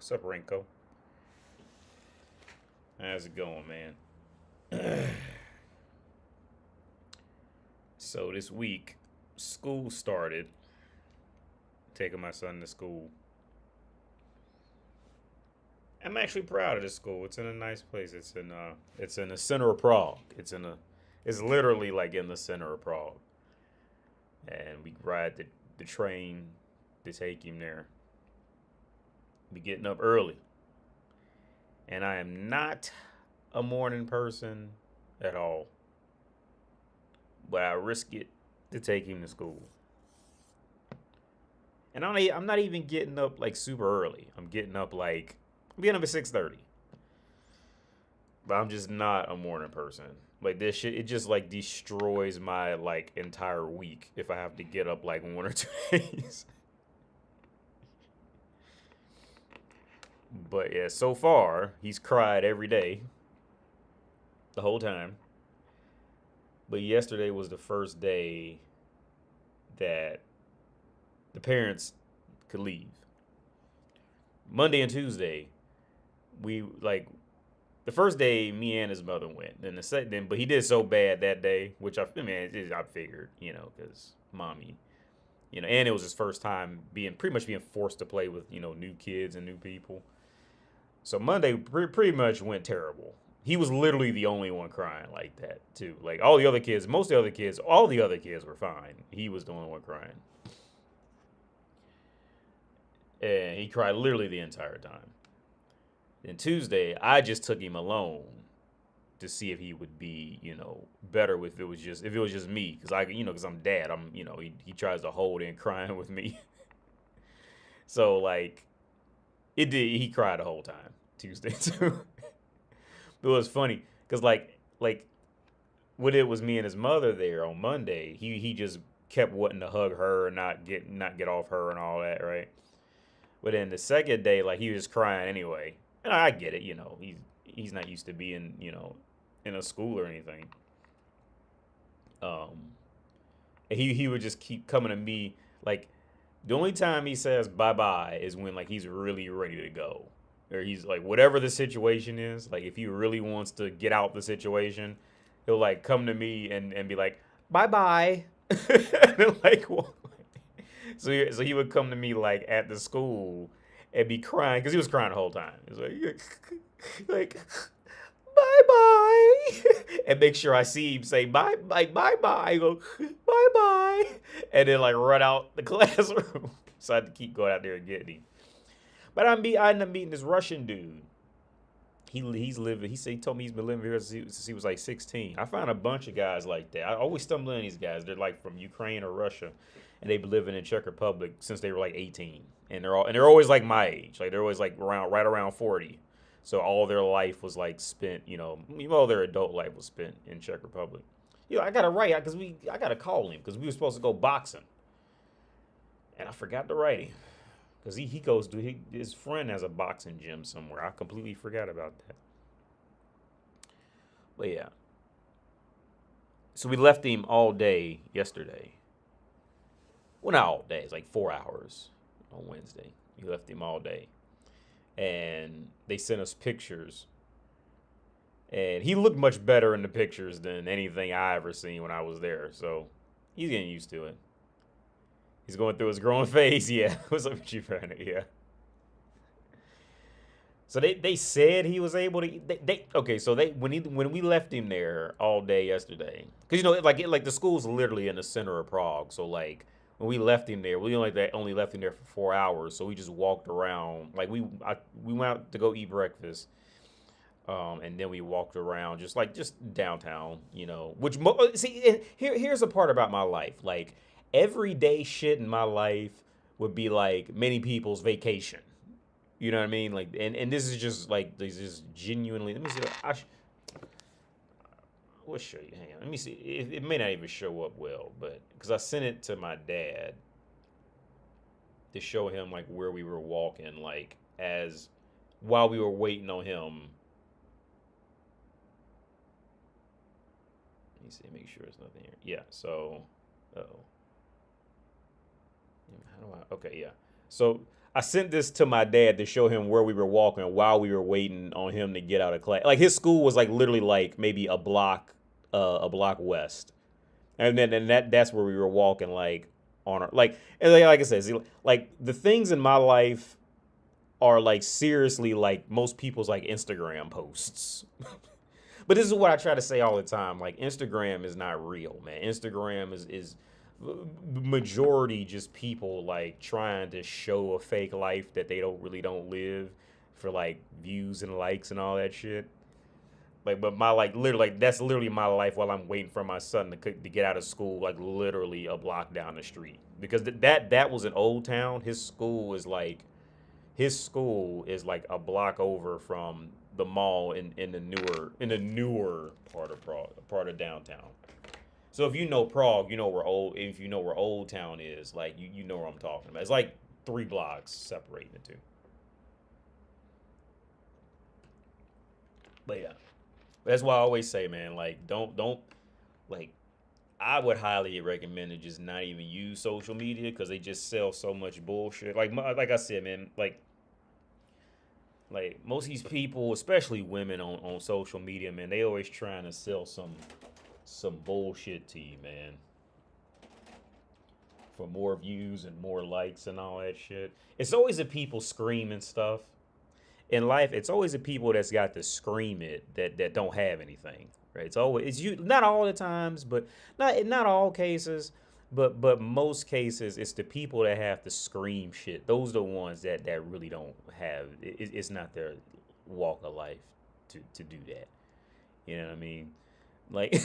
What's up, Renko? How's it going, man? So this week, school started. Taking my son to school. I'm actually proud of the school. It's in a nice place. It's in the center of Prague. It's literally like in the center of Prague. And we ride the train to take him there. Be getting up early. And I am not a morning person at all. But I risk it to take him to school. And I'm not even getting up like super early. I'm getting up at 6:30. But I'm just not a morning person. Like this shit, it just like destroys my like entire week if I have to get up like 1 or 2 days. But yeah, so far he's cried every day the whole time. But yesterday was the first day that the parents could leave. Monday and Tuesday, we like the first day me and his mother went. Then the second, but he did so bad that day, which I figured, because mommy, and it was his first time being pretty much being forced to play with new kids and new people. So Monday pretty much went terrible. He was literally the only one crying like that too. Like all the other kids, most of the other kids, all the other kids were fine. He was the only one crying, and he cried literally the entire time. Then Tuesday, I just took him alone to see if he would be, better with if it was just me, because because I'm dad. He tries to hold in crying with me. So like, it did. He cried the whole time Tuesday too. It was funny because like when it was me and his mother there on Monday, he just kept wanting to hug her and not get off her and all that, right? But then the second day, like he was just crying anyway, and I get it, he's not used to being in a school or anything. Um, and he would just keep coming to me like the only time he says bye bye is when like he's really ready to go. Or he's like whatever the situation is, like if he really wants to get out the situation, he'll like come to me and be like, bye bye. And like well, so he would come to me like at the school and be crying because he was crying the whole time. He was like bye bye, and make sure I see him say bye bye. Go bye bye, and then like run out the classroom. So I had to keep going out there and getting him. But I ended up meeting this Russian dude. He's living. He told me he's been living here since he was like 16. I find a bunch of guys like that. I always stumble on these guys. They're like from Ukraine or Russia, and they've been living in Czech Republic since they were like 18. And they're always like my age. Like they're always like right around 40. So all their life was like spent. All their adult life was spent in Czech Republic. I gotta write because I gotta call him because we were supposed to go boxing, and I forgot to write him. Because he goes to his friend has a boxing gym somewhere. I completely forgot about that. But yeah. So we left him all day yesterday. Well, not all day. It's like 4 hours on Wednesday. We left him all day. And they sent us pictures. And he looked much better in the pictures than anything I ever seen when I was there. So he's getting used to it. He's going through his growing phase. Yeah. What's up with you, Brandon? Yeah. So they said he was able to. Okay. So when we left him there all day yesterday, because like the school's literally in the center of Prague. So like when we left him there, we only left him there for 4 hours. So we just walked around. Like we went out to go eat breakfast. And then we walked around just downtown. Which see here's a part about my life. Like everyday shit in my life would be like many people's vacation. You know what I mean? Like, and this is just like this is genuinely. Let me see. We'll show you. Hang on. Let me see. It may not even show up well, but because I sent it to my dad to show him like where we were walking, like as while we were waiting on him. Let me see. Make sure there's nothing here. Yeah. So, oh. How do I? Okay, yeah. So I sent this to my dad to show him where we were walking while we were waiting on him to get out of class. Like his school was like literally like maybe a block west, and then that's where we were walking like on our like and like I said, see, like the things in my life are like seriously like most people's like Instagram posts. But this is what I try to say all the time. Like Instagram is not real, man. Instagram is majority just people like trying to show a fake life that they don't live for like views and likes and all that shit. Like, but my like literally like that's literally my life while I'm waiting for my son to get out of school, like literally a block down the street. Because that was an old town. His school is like a block over from the mall in the newer part of downtown. So if you know Prague, you know where old if you know where Old Town is, like you know where I'm talking about. It's like 3 blocks separating the two. But yeah, that's why I always say, man, like don't like I would highly recommend to just not even use social media because they just sell so much bullshit. Like I said, man, like most of these people, especially women on social media, man, they always trying to sell some bullshit to you, man. For more views and more likes and all that shit. It's always the people screaming stuff. In life, it's always the people that's got to scream it that don't have anything. Right? It's you not all the times, but not all cases, but most cases it's the people that have to scream shit. Those are the ones that really don't have it's not their walk of life to do that. You know what I mean? Like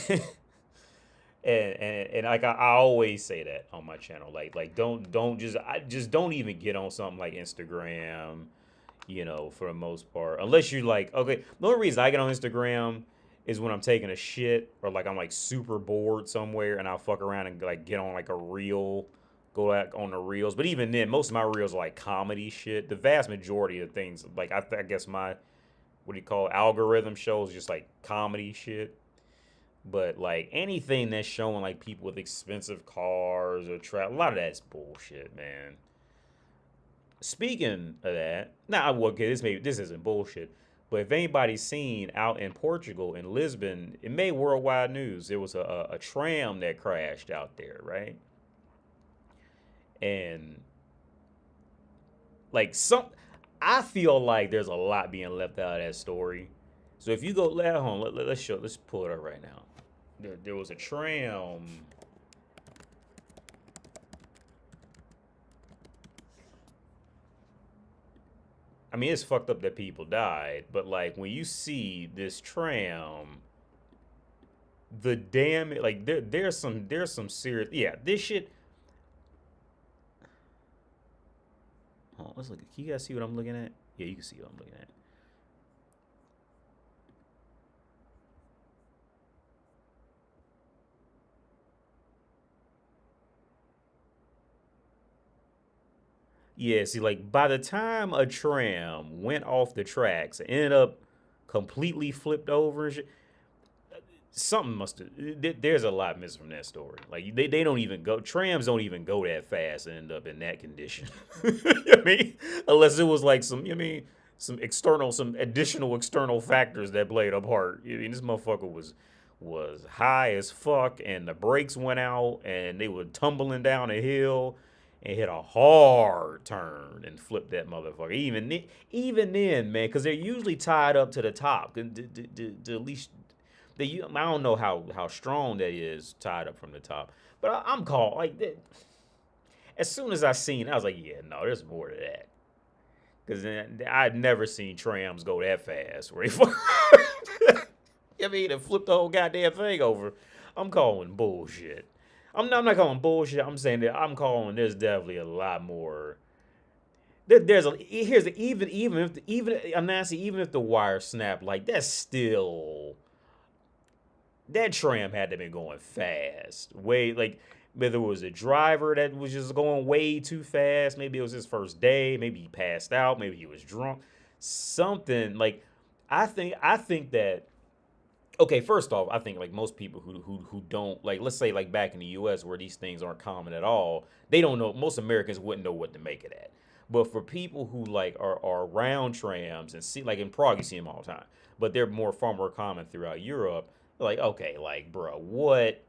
and like I always say that on my channel. Like don't just don't even get on something like Instagram, you know, for the most part. Unless you're like, okay, the only reason I get on Instagram is when I'm taking a shit or like I'm like super bored somewhere and I'll fuck around and like get on like a reel, go out on the reels. But even then, most of my reels are like comedy shit. The vast majority of things, like I guess my what do you call it, algorithm shows just like comedy shit. But like anything that's showing like people with expensive cars or a lot of that's bullshit, man. Speaking of that, now okay, this isn't bullshit, but if anybody's seen out in Portugal in Lisbon, it made worldwide news. There was a tram that crashed out there, right? And like I feel like there's a lot being left out of that story. So if you go, let's pull it up right now. There was a tram. I mean, it's fucked up that people died, but like when you see this tram, the damn like there's some serious this shit. Oh, let's look. Can you guys see what I'm looking at? Yeah, you can see what I'm looking at. Yeah, see, like by the time a tram went off the tracks, it ended up completely flipped over and shit, something must have. There's a lot missing from that story. Like they don't even go. Trams don't even go that fast and end up in that condition. You know what I mean, unless it was like some. You know what I mean, some additional external factors that played a part. I mean, this motherfucker was high as fuck, and the brakes went out, and they were tumbling down a hill and hit a hard turn and flipped that motherfucker. Even then, man, because they're usually tied up to the top. To at least I don't know how strong that is tied up from the top. But I'm called like that. As soon as I seen, I was like, yeah, no, there's more to that. Because I'd never seen trams go that fast. Where I mean, it flipped the whole goddamn thing over. I'm calling bullshit. I'm not calling bullshit. I'm saying that I'm calling. There's definitely a lot more. Here's the even I'm Nancy. Even if the wire snapped, like that's still that tram had to be going fast. Way like whether it was a driver that was just going way too fast. Maybe it was his first day. Maybe he passed out. Maybe he was drunk. Something like I think that Okay, first off, I think like most people who don't like, let's say like back in the U.S. where these things aren't common at all, they don't know. Most Americans wouldn't know what to make of that. But for people who like are around trams and see like in Prague, you see them all the time, but they're far more common throughout Europe. Like, okay, like bro, what?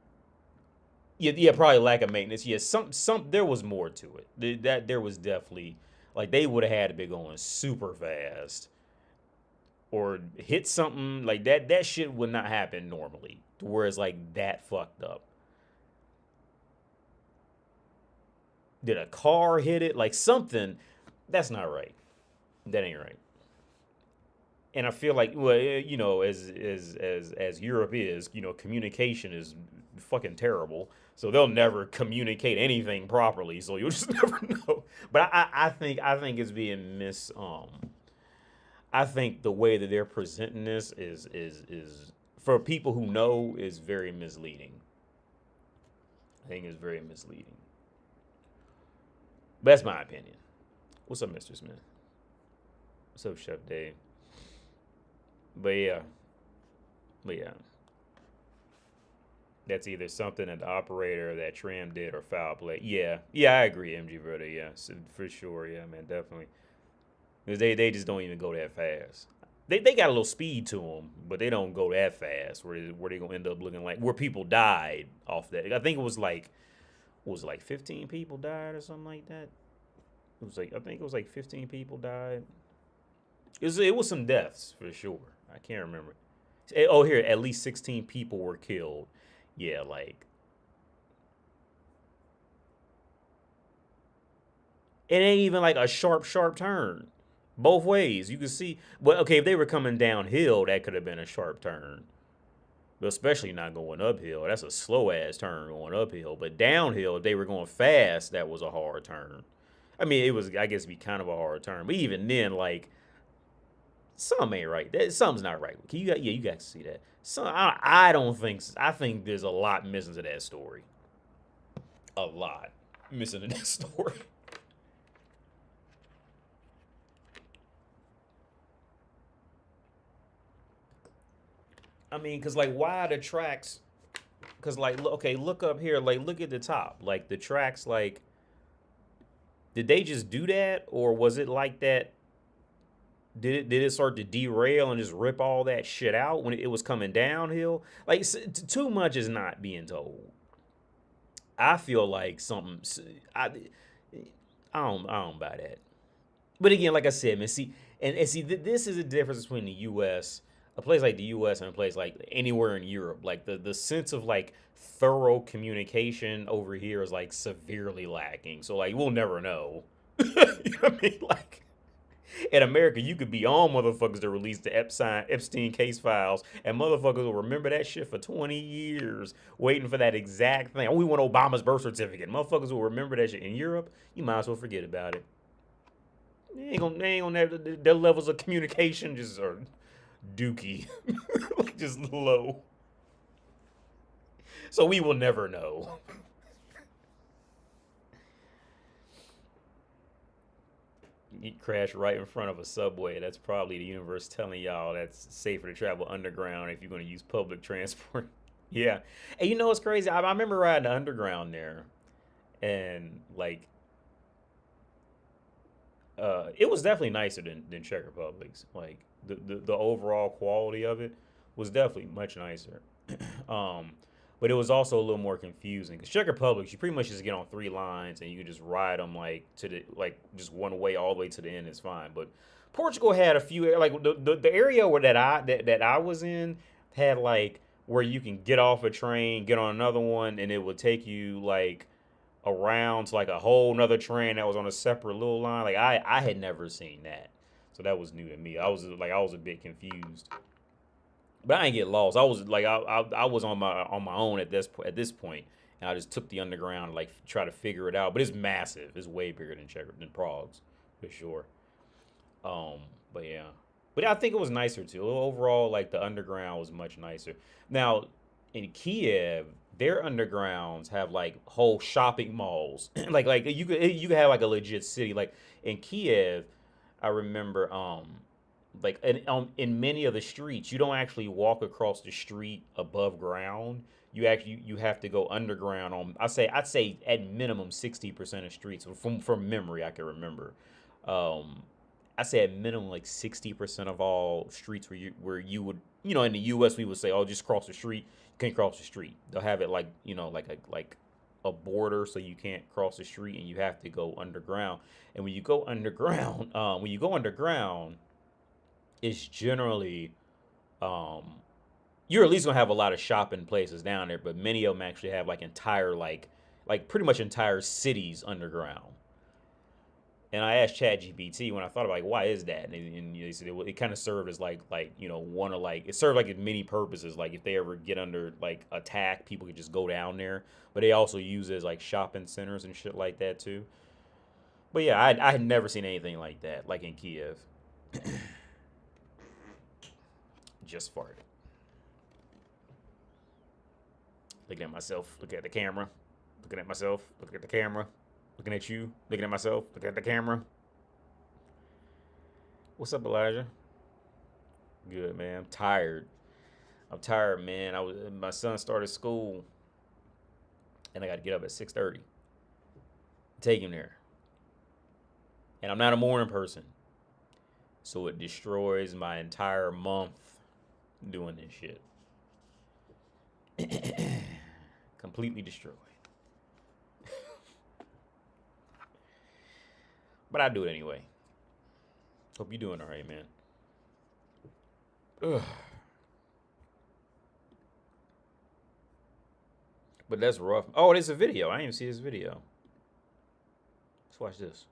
Yeah, yeah, probably lack of maintenance. Yeah, some there was more to it. That there was definitely like they would have had to be going super fast or hit something like that. That shit would not happen normally. Whereas like that fucked up. Did a car hit it? Like something. That's not right. That ain't right. And I feel like, well, as Europe is, communication is fucking terrible. So they'll never communicate anything properly. So you'll just never know. But I think it's being I think the way that they're presenting this is for people who know is very misleading. I think it's very misleading. But that's my opinion. What's up, Mr. Smith? What's up, Chef Dave? But yeah, but yeah, that's either something that the operator or that tram did or foul play. Yeah, yeah, I agree, MG brother. Yeah, so for sure. Yeah, man, definitely. Because they just don't even go that fast. They got a little speed to them, but they don't go that fast. Where they gonna end up looking like where people died off that. I think it was like 15 people died or something like that. It was like I think it was like 15 people died. It was some deaths for sure. I can't remember. Oh, here at least 16 people were killed. Yeah, like it ain't even like a sharp turn. Both ways. You can see. Well, okay, if they were coming downhill, that could have been a sharp turn. But especially not going uphill. That's a slow ass turn going uphill. But downhill, if they were going fast, that was a hard turn. I mean, it was, I guess, be kind of a hard turn. But even then, like, something ain't right. Something's not right. You got to see that. I don't think. I think there's a lot missing to that story. A lot missing to that story. I mean, cause like, why are the tracks? Cause like, okay, look up here. Like, look at the top. Like the tracks. Like, did they just do that, or was it like that? Did it start to derail and just rip all that shit out when it was coming downhill? Like, too much is not being told. I feel like something. I don't buy that. But again, like I said, man, see, and see, this is the difference between the U.S., a place like the U.S., and a place like anywhere in Europe. Like the sense of like thorough communication over here is like severely lacking. So like we'll never know. You know what I mean? Like in America, you could be on motherfuckers to release the Epstein case files, and motherfuckers will remember that shit for 20 years, waiting for that exact thing. Oh, we want Obama's birth certificate. Motherfuckers will remember that shit. In Europe, you might as well forget about it. They ain't gonna have their levels of communication just are dookie, like just low. So we will never know. You crash right in front of a subway. That's probably the universe telling y'all that's safer to travel underground if you're going to use public transport. Yeah. And you know what's crazy? I remember riding the underground there, and like it was definitely nicer than Czech Republic's. Like the overall quality of it was definitely much nicer. um, but it was also a little more confusing because Czech Republic, you pretty much just get on three lines and you can just ride them like to the like just one way all the way to the end is fine. But Portugal had a few like the area where that I was in had like where you can get off a train, get on another one, and it would take you like around to like a whole nother train that was on a separate little line. Like I had never seen that. So that was new to me. I was a bit confused. But I didn't get lost. I was like I was on my own at this point. And I just took the underground and like try to figure it out. But it's massive. It's way bigger than Prague's for sure. Um, but yeah. But I think it was nicer too. Overall, like the underground was much nicer. Now, in Kiev, their undergrounds have like whole shopping malls. like you could have like a legit city. Like in Kiev, I remember like in many of the streets, you don't actually walk across the street above ground. You have to go underground on. I'd say at minimum 60% of streets from memory I can remember. Um, I say at minimum like 60% of all streets where you would, in the U.S. we would say, oh, just cross the street. You can't cross the street. They'll have it like, like a border, so you can't cross the street and you have to go underground. And when you go underground, it's generally, um, you're at least gonna have a lot of shopping places down there, but many of them actually have like entire like pretty much entire cities underground. And I asked ChatGPT when I thought about like why is that, and they said it kind of served as like one of like it served like many purposes. Like if they ever get under like attack, people could just go down there. But they also use it as like shopping centers and shit like that too. But yeah, I had never seen anything like that, like in Kiev. Just farted. Looking at myself, looking at the camera, looking at myself, looking at the camera, looking at you, looking at myself, looking at the camera. What's up, Elijah? Good, man. I'm tired. I'm tired, man. My son started school, and I got to get up at 6:30. Take him there, and I'm not a morning person, so it destroys my entire month doing this shit. Completely destroyed. But I do it anyway. Hope you're doing all right, man. Ugh. But that's rough. Oh, there's a video. I didn't even see this video. Let's watch this.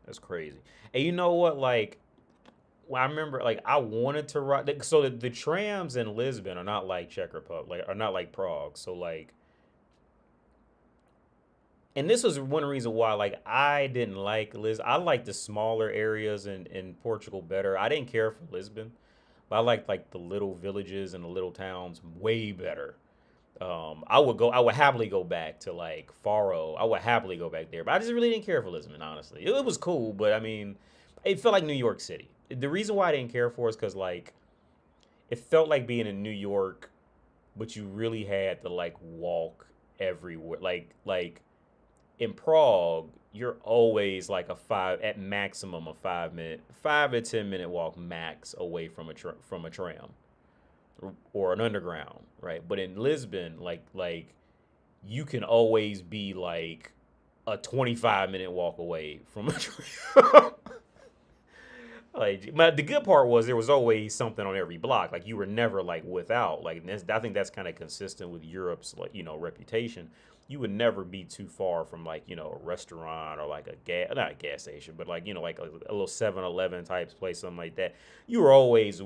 That's crazy. And you know what? Like, well, I remember, like, I wanted to ride. So the trams in Lisbon are not like Czech Republic, like, are not like Prague. So like, and this was one reason why, like, I didn't like Lisbon. I liked the smaller areas in Portugal better. I didn't care for Lisbon, but I liked like the little villages and the little towns way better. I would happily go back to like Faro. I would happily go back there, but I just really didn't care for Lisbon, honestly. It was cool, but I mean, it felt like New York City. The reason why I didn't care for it is because like it felt like being in New York, but you really had to like walk everywhere. Like in Prague, you're always like at maximum a 5 minute, 5 to 10 minute walk max away from a tram or an underground, right? But in Lisbon, like you can always be like a 25-minute walk away from a tram. Like, the good part was there was always something on every block. Like you were never like without. Like I think that's kind of consistent with Europe's like reputation. You would never be too far from like a restaurant or like a gas not a gas station, but like like a little 7-Eleven type place, something like that. You were always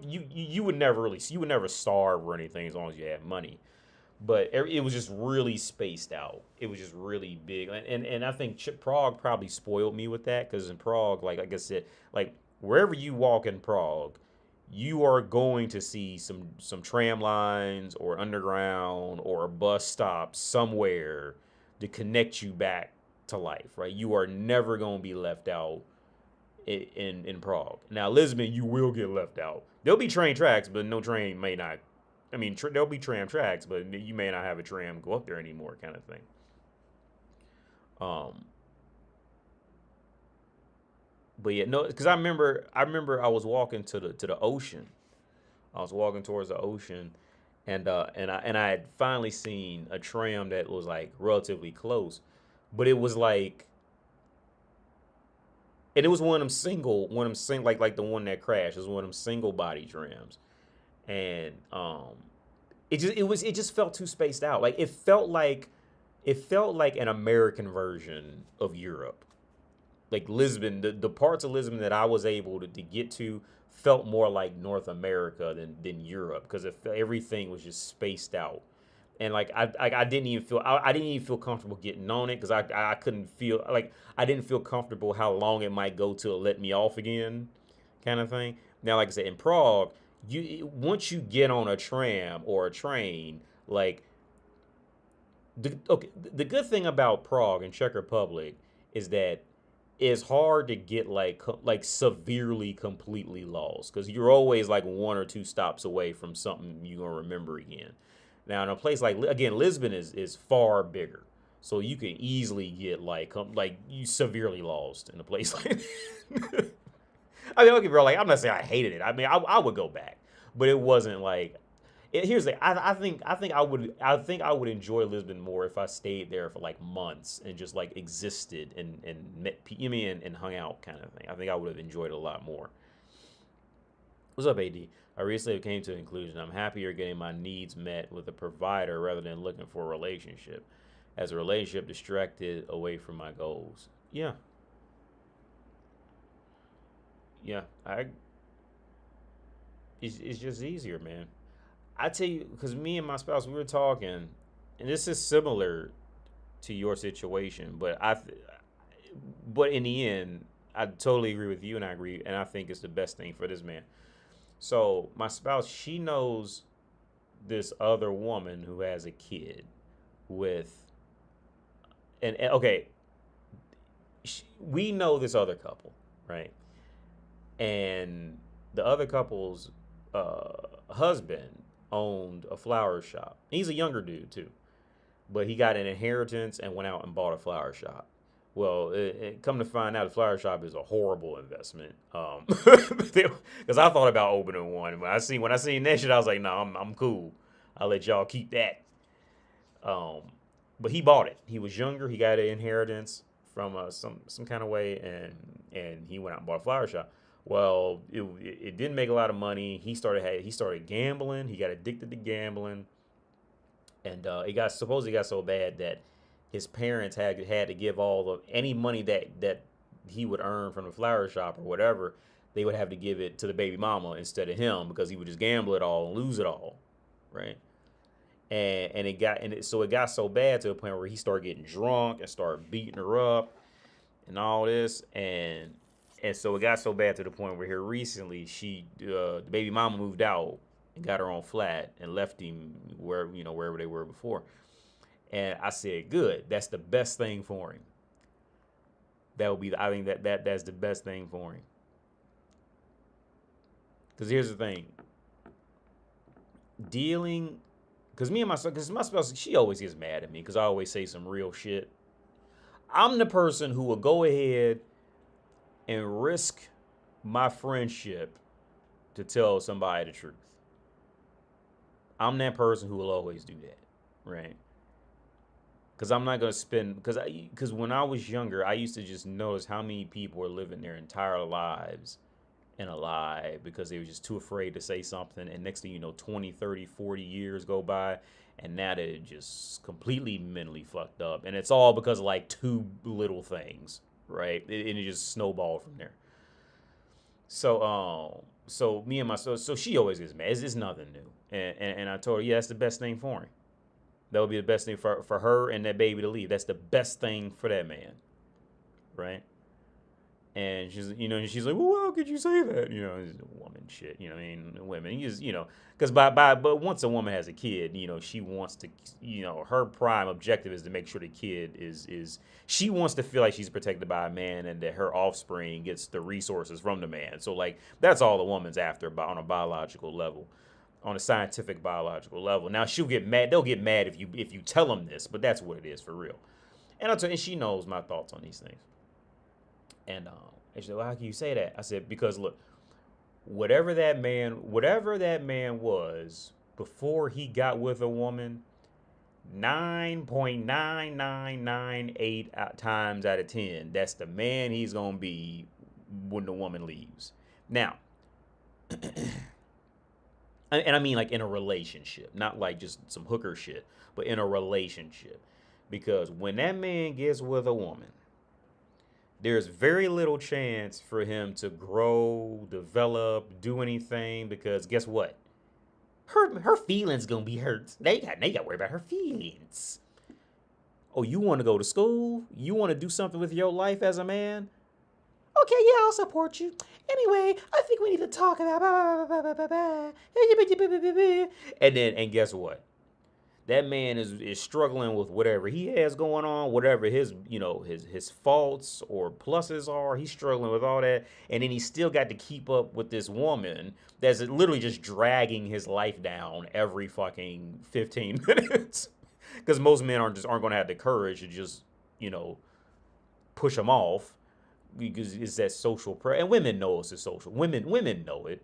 you would never starve or anything as long as you had money. But it was just really spaced out. It was just really big, and I think Prague probably spoiled me with that because in Prague, like I said, like wherever you walk in Prague, you are going to see some tram lines or underground or a bus stop somewhere to connect you back to life, right? You are never going to be left out in Prague. Now Lisbon, you will get left out. There'll be train tracks, but no train may not. I mean, there'll be tram tracks, but you may not have a tram go up there anymore, kind of thing. Um, but yeah, no, because I remember I was walking to the ocean. I was walking towards the ocean, and I had finally seen a tram that was like relatively close, but it was like, and it was one of them single, like the one that crashed. It was one of them single body trams, and it just felt too spaced out. Like it felt like an American version of Europe. like Lisbon, the parts of Lisbon that I was able to get to felt more like North America than Europe because everything was just spaced out. And like I didn't even feel I didn't even feel comfortable getting on it because I couldn't feel like I didn't feel comfortable how long it might go till it let me off again, kind of thing. Now, like I said, in Prague, you once you get on a tram or a train, like the good thing about Prague and Czech Republic is that it's hard to get like severely completely lost because you're always like one or two stops away from something you're gonna remember again. Now in a place like again Lisbon is far bigger, so you can easily get like you severely lost in a place like. I mean, okay, bro. Like I'm not saying I hated it. I mean, I would go back, but it wasn't like here's the I would enjoy Lisbon more if I stayed there for like months and just like existed and met you mean and hung out kind of thing. I think I would have enjoyed it a lot more. What's up, AD? I recently came to the conclusion I'm happier getting my needs met with a provider rather than looking for a relationship, as a relationship distracted away from my goals. Yeah, yeah. It's just easier, man. I tell you, because me and my spouse, we were talking, and this is similar to your situation, but in the end, I totally agree with you, and I agree, and I think it's the best thing for this man. So my spouse, she knows this other woman who has a kid with, and okay, we know this other couple, right? And the other couple's husband owned a flower shop. He's a younger dude too, but he got an inheritance and went out and bought a flower shop. Well, come to find out, the flower shop is a horrible investment. Because I thought about opening one. When I seen that shit, I was like, no, I'm cool. I'll let y'all keep that. Um, but he bought it. He was younger. He got an inheritance from some kind of way, and he went out and bought a flower shop. Well, it didn't make a lot of money. He started gambling. He got addicted to gambling, and it supposedly got so bad that his parents had to give any money that he would earn from the flower shop or whatever. They would have to give it to the baby mama instead of him because he would just gamble it all and lose it all, right? So it got so bad to the point where he started getting drunk and started beating her up and all this, and so it got so bad to the point where here recently the baby mama moved out and got her own flat and left him wherever they were before. And I said, good. That's the best thing for him. I think that's the best thing for him. Because here's the thing. Because my spouse, she always gets mad at me because I always say some real shit. I'm the person who will go ahead and risk my friendship to tell somebody the truth. I'm that person who will always do that, right? Because I'm not going to because when I was younger, I used to just notice how many people were living their entire lives in a lie because they were just too afraid to say something. And next thing you know, 20, 30, 40 years go by, and now they're just completely mentally fucked up. And it's all because of like two little things, right? And it just snowballed from there. So me and so she always gets mad. It's nothing new. And I told her, yeah, that's the best thing for him. That would be the best thing for her and that baby to leave. That's the best thing for that man, right? And she's like, well, how could you say that? It's woman shit. What I mean, women, because but once a woman has a kid, she wants to, her prime objective is to make sure the kid is she wants to feel like she's protected by a man and that her offspring gets the resources from the man. So like that's all the woman's after on a biological level. On a scientific biological level. Now she'll get mad. They'll get mad if you tell them this, but that's what it is for real. And she knows my thoughts on these things. And she said, well, how can you say that? I said, because look, whatever that man was before he got with a woman, 9.9998 times out of 10, that's the man he's gonna be when the woman leaves. Now. And I mean like in a relationship, not like just some hooker shit, but in a relationship. Because when that man gets with a woman, there's very little chance for him to grow, develop, do anything because guess what? Her feelings gonna be hurt. They got to worry about her feelings. Oh, you want to go to school? You want to do something with your life as a man? Okay, yeah, I'll support you. Anyway, I think we need to talk about and guess what? That man is struggling with whatever he has going on, whatever his his faults or pluses are. He's struggling with all that, and then he still got to keep up with this woman that's literally just dragging his life down every fucking 15 minutes. Because most men aren't going to have the courage to just push them off because it's that social pressure, and women know it's a social. Women know it.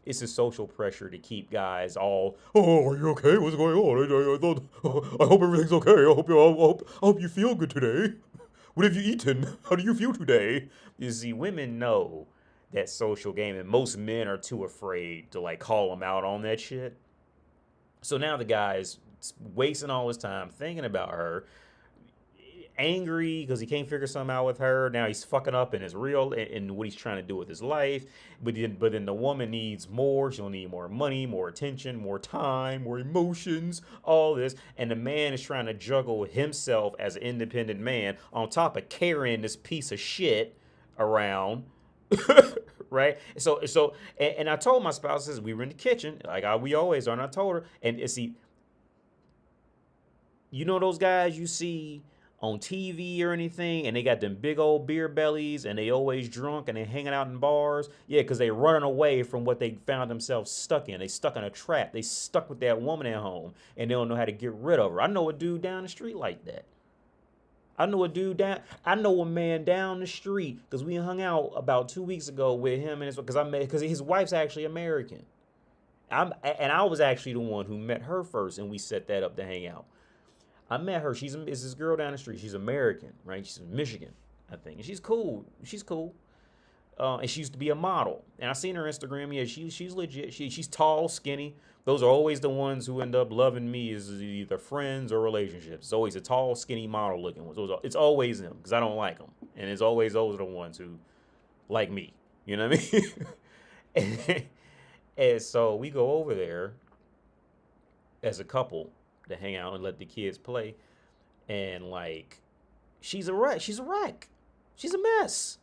It's a social pressure to keep guys all. Oh, are you okay? What's going on? I hope everything's okay. I hope you feel good today. What have you eaten? How do you feel today? You see, women know that social game, and most men are too afraid to like call them out on that shit. So now the guy's wasting all his time thinking about her, angry because he can't figure something out with her. Now he's fucking up in his real in what he's trying to do with his life. But then the woman needs more. She'll need more money, more attention, more time, more emotions, all this. And the man is trying to juggle himself as an independent man on top of carrying this piece of shit around. Right? And I told my spouse as we were in the kitchen, like we always are, and I told her, and see, those guys you see on TV or anything, and they got them big old beer bellies, and they always drunk, and they hanging out in bars. Yeah, because they running away from what they found themselves stuck in. They stuck in a trap. They stuck with that woman at home, and they don't know how to get rid of her. I know a dude down the street like that. I know a man down the street because we hung out about 2 weeks ago with him and because his wife's actually American. I was actually the one who met her first, and we set that up to hang out. I met her. It's this girl down the street. She's American, right? She's from Michigan, I think, and she's cool. And she used to be a model. And I seen her Instagram. Yeah, she's legit. She's tall, skinny. Those are always the ones who end up loving me is either friends or relationships. It's always a tall, skinny model looking ones. It's always them because I don't like them. And it's always those are the ones who like me. You know what I mean? and so we go over there as a couple to hang out and let the kids play. And like, she's a wreck. She's a mess.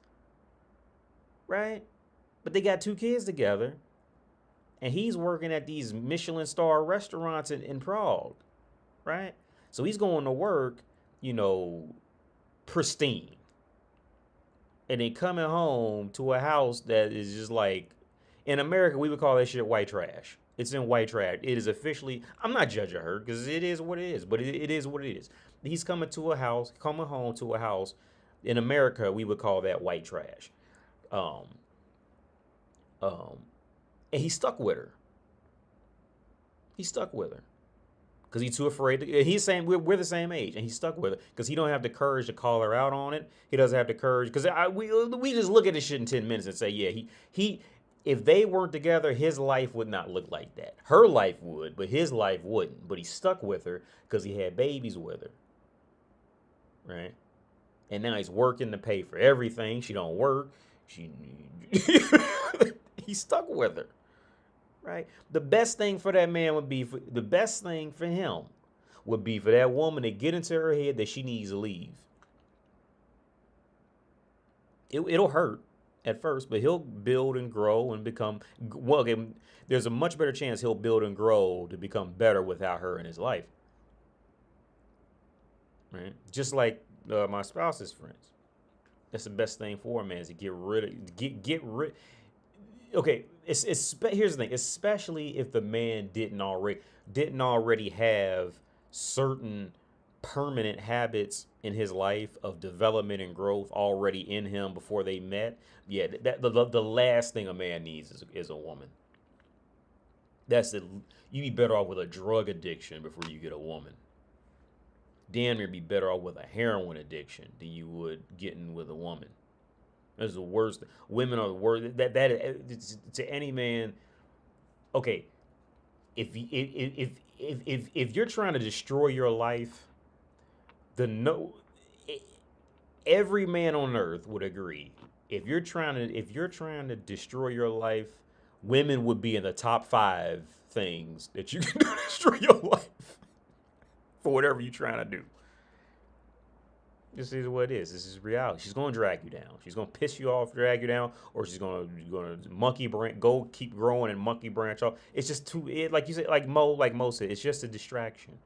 Right? But they got 2 kids together. And he's working at these Michelin star restaurants in Prague. Right? So he's going to work, pristine. And then coming home to a house that is just like, in America, we would call that shit white trash. It's in white trash. It is officially, I'm not judging her because it is what it is, but it is what it is. He's coming home to a house. In America, we would call that white trash. And he's stuck with her. Because he's too afraid to. He's saying we're the same age, and he's stuck with her because he don't have the courage to call her out on it. He doesn't have the courage because we just look at this shit in 10 minutes and say, yeah, he if they weren't together, his life would not look like that. Her life would, but his life wouldn't. But he's stuck with her because he had babies with her, right? And now he's working to pay for everything. She don't work. He's stuck with her. Right? The best thing for that man would be for that woman to get into her head that she needs to leave. It'll hurt at first, but he'll build and grow and become well. Okay, there's a much better chance he'll build and grow to become better without her in his life. Right? Just like my spouse's friends. That's the best thing for a man is to get rid. Okay, here's the thing. Especially if the man didn't already have certain permanent habits in his life of development and growth already in him before they met. Yeah, the last thing a man needs is a woman. You'd be better off with a drug addiction before you get a woman. Damn near be better off with a heroin addiction than you would getting with a woman. That's the worst. Women are the worst. That to any man. Okay, if you're trying to destroy your life, every man on earth would agree. If you're trying to destroy your life, women would be in the top 5 things that you can do to destroy your life for whatever you're trying to do. This is what it is. This is reality. She's gonna drag you down. She's gonna piss you off, drag you down, or she's gonna monkey branch, go keep growing and monkey branch off. It's just like you said, like Mo said, it's just a distraction.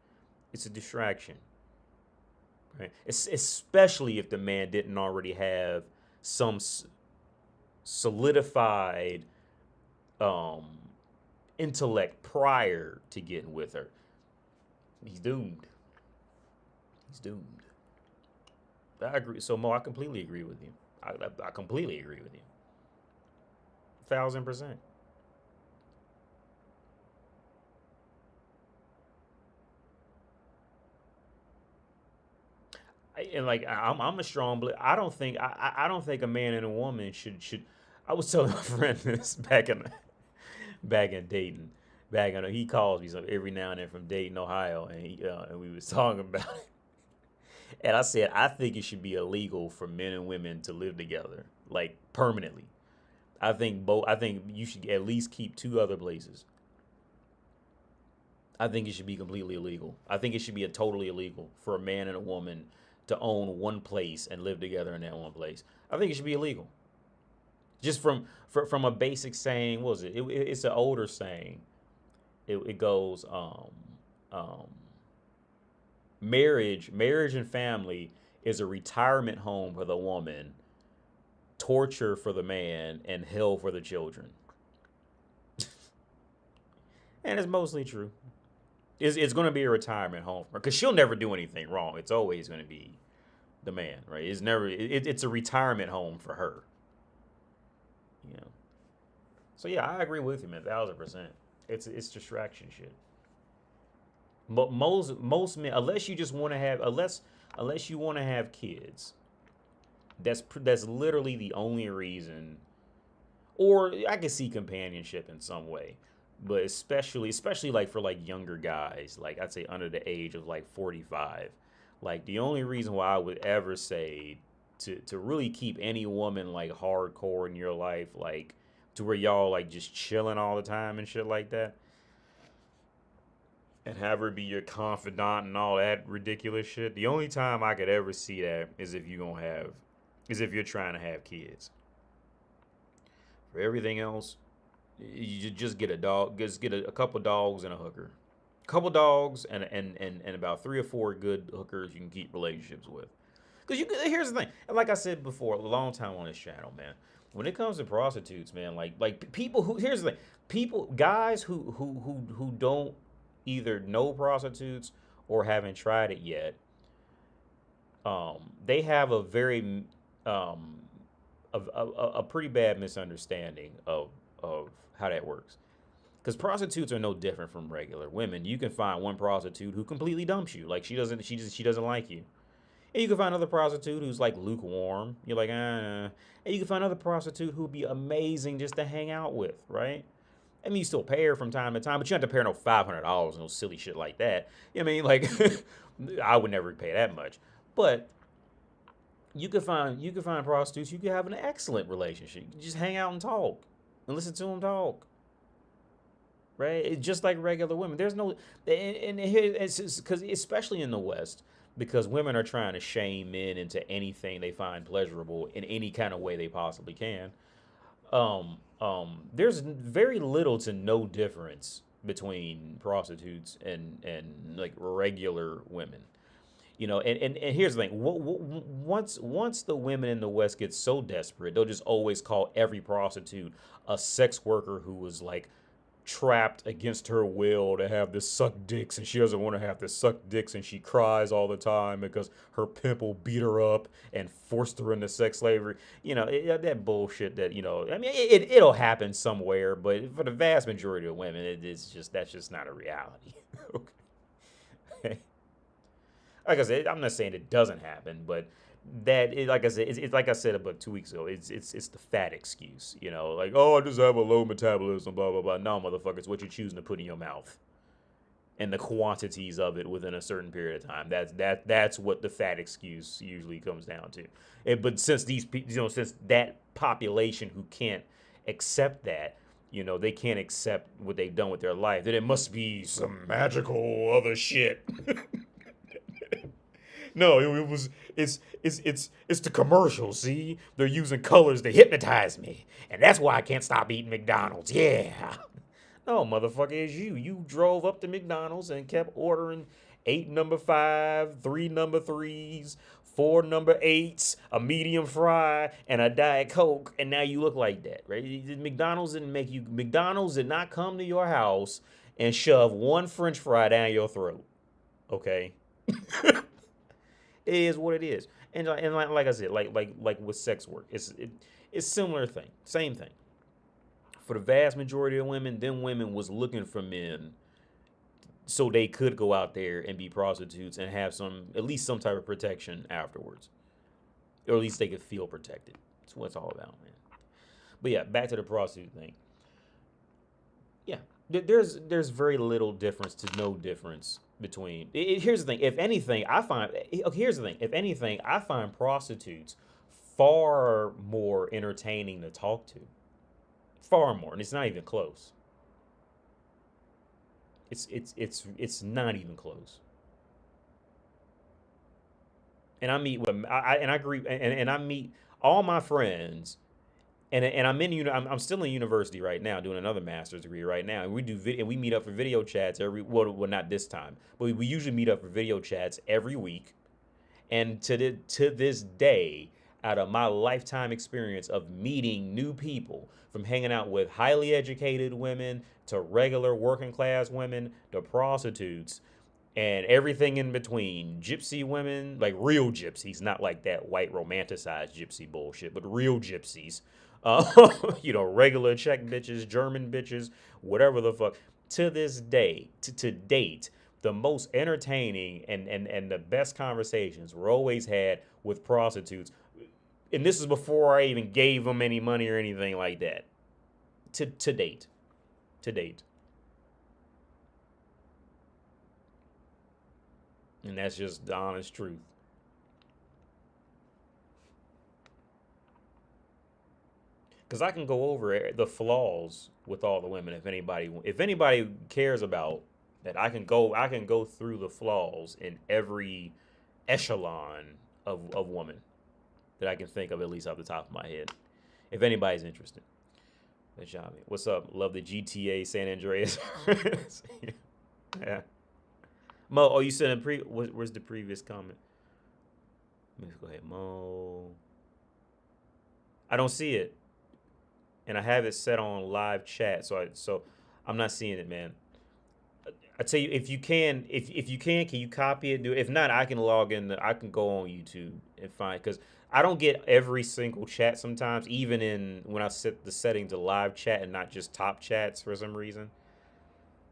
It's a distraction, right? It's especially if the man didn't already have some solidified intellect prior to getting with her. He's doomed. He's doomed. I agree. So Mo, I completely agree with you. I completely agree with you. 1,000%. And like I'm a strong believer. I don't think a man and a woman should. I was telling my friend this back in Dayton. He calls me every now and then from Dayton, Ohio, and we was talking about it. And I said, I think it should be illegal for men and women to live together, like permanently. I think you should at least keep 2 other places. I think it should be completely illegal. I think it should be totally illegal for a man and a woman to own one place and live together in that one place. I think it should be illegal. Just from a basic saying, what was it? It's an older saying. It goes, marriage and family is a retirement home for the woman, torture for the man, and hell for the children. And it's mostly true. It's going to be a retirement home for her because she'll never do anything wrong. It's always going to be the man, right? It's a retirement home for her. You know. So yeah, I agree with you, man, 1,000%. It's distraction shit. But most men, unless you want to have kids, that's literally the only reason. Or I can see companionship in some way, but especially like for like younger guys, like I'd say under the age of like 45, like the only reason why I would ever say to really keep any woman like hardcore in your life, like to where y'all like just chilling all the time and shit like that, and have her be your confidant and all that ridiculous shit. The only time I could ever see that is if you're trying to have kids. For everything else, you just get a dog, just get a couple dogs and a hooker. A couple dogs and about 3 or 4 good hookers you can keep relationships with. Because here's the thing, and like I said before, a long time on this channel, man. When it comes to prostitutes, man, like people who, here's the thing, guys who don't either know prostitutes or haven't tried it yet, they have a very a pretty bad misunderstanding of how that works. Because prostitutes are no different from regular women. You can find one prostitute who completely dumps you, like she doesn't like you. And you can find another prostitute who's like lukewarm. You're like, And you can find another prostitute who'd be amazing just to hang out with, right? I mean, you still pay her from time to time, but you don't have to pay her no $500, no silly shit like that. You know what I mean? Like, I would never pay that much. But you could find prostitutes. You could have an excellent relationship. You just hang out and talk and listen to them talk. Right? It's just like regular women. There's no, and here it's because especially in the West, because women are trying to shame men into anything they find pleasurable in any kind of way they possibly can. There's very little to no difference between prostitutes and like regular women. You know, and here's the thing. Once the women in the West get so desperate, they'll just always call every prostitute a sex worker who was like trapped against her will to have to suck dicks, and she doesn't want to have to suck dicks, and she cries all the time because her pimp will beat her up and forced her into sex slavery. You know, that bullshit that, you know, I mean, it'll happen somewhere, but for the vast majority of women, that's just not a reality. Okay. Like I said, I'm not saying it doesn't happen, but like I said, it's like I said about 2 weeks ago, it's the fat excuse, you know, like, oh, I just have a low metabolism, blah blah blah. No, motherfucker, it's what you're choosing to put in your mouth. and the quantities of it within a certain period of time. That's what the fat excuse usually comes down to. But since since that population who can't accept that, they can't accept what they've done with their life, then it must be some magical other shit. No, it was it's the commercial. See, they're using colors to hypnotize me, and that's why I can't stop eating McDonald's. Yeah. No, motherfucker, it's you. You drove up to McDonald's and kept ordering 8 number 5, 3 number 3s, 4 number 8s, a medium fry, and a Diet Coke, and now you look like that, right? McDonald's did not come to your house and shove one French fry down your throat. Okay? It is what it is. And like I said, like with sex work, it's similar thing, same thing. For the vast majority of women, them women was looking for men so they could go out there and be prostitutes and have at least some type of protection afterwards, or at least they could feel protected. That's what it's all about, man. But yeah, back to the prostitute thing. Yeah, there's very little difference to no difference between. Here's the thing. If anything, I find prostitutes far more entertaining to talk to. Far more, and it's not even close. It's not even close. And I meet with I agree, and I meet all my friends, and I'm still in university right now doing another master's degree right now, and we meet up for video chats well not this time, but we usually meet up for video chats every week, and to this day, out of my lifetime experience of meeting new people, from hanging out with highly educated women to regular working class women to prostitutes and everything in between, gypsy women, like real gypsies, not like that white romanticized gypsy bullshit, but real gypsies, regular Czech bitches, German bitches, whatever the fuck. To this day, to date, the most entertaining and the best conversations were always had with prostitutes. And this is before I even gave them any money or anything like that. To date. And that's just the honest truth. Because I can go over the flaws with all the women if anybody cares about that. I can go through the flaws in every echelon of woman that I can think of, at least off the top of my head, if anybody's interested. What's up? Love the GTA San Andreas. Yeah. Mo, you said where's the previous comment? Let's go ahead, Mo. I don't see it, and I have it set on live chat, so I'm not seeing it, man. I tell you, if you can you copy it? If not, I can log in. I can go on YouTube and find, because I don't get every single chat sometimes, even when I set the setting to live chat and not just top chats for some reason.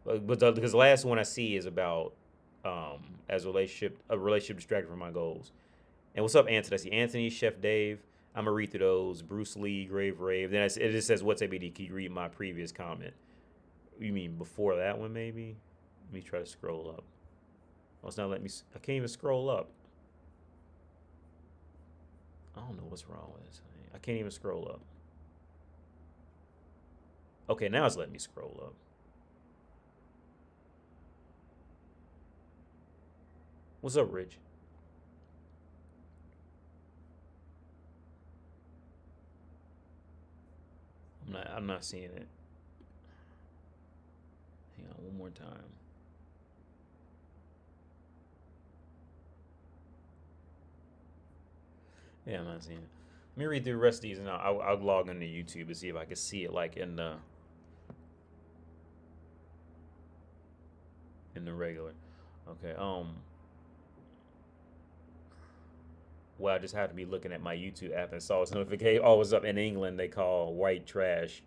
Because the last one I see is about as a relationship distracted from my goals. And what's up, Anthony? I see Anthony, Chef Dave. I'm gonna read through those. Bruce Lee, Grave Rave. Then it just says, "What's ABD?" Can you read my previous comment? You mean before that one, maybe? Let me try to scroll up. Oh, it's not letting me. I can't even scroll up. I don't know what's wrong with this. I can't even scroll up. Okay, now it's letting me scroll up. What's up, Rich? I'm not seeing it. Hang on one more time. Yeah, I'm not seeing it. Let me read through the rest of these, and I'll log into YouTube and see if I can see it like in the regular. Okay. Well, I just have to be looking at my YouTube app and saw its notification. Oh, it's up in England. They call white trash.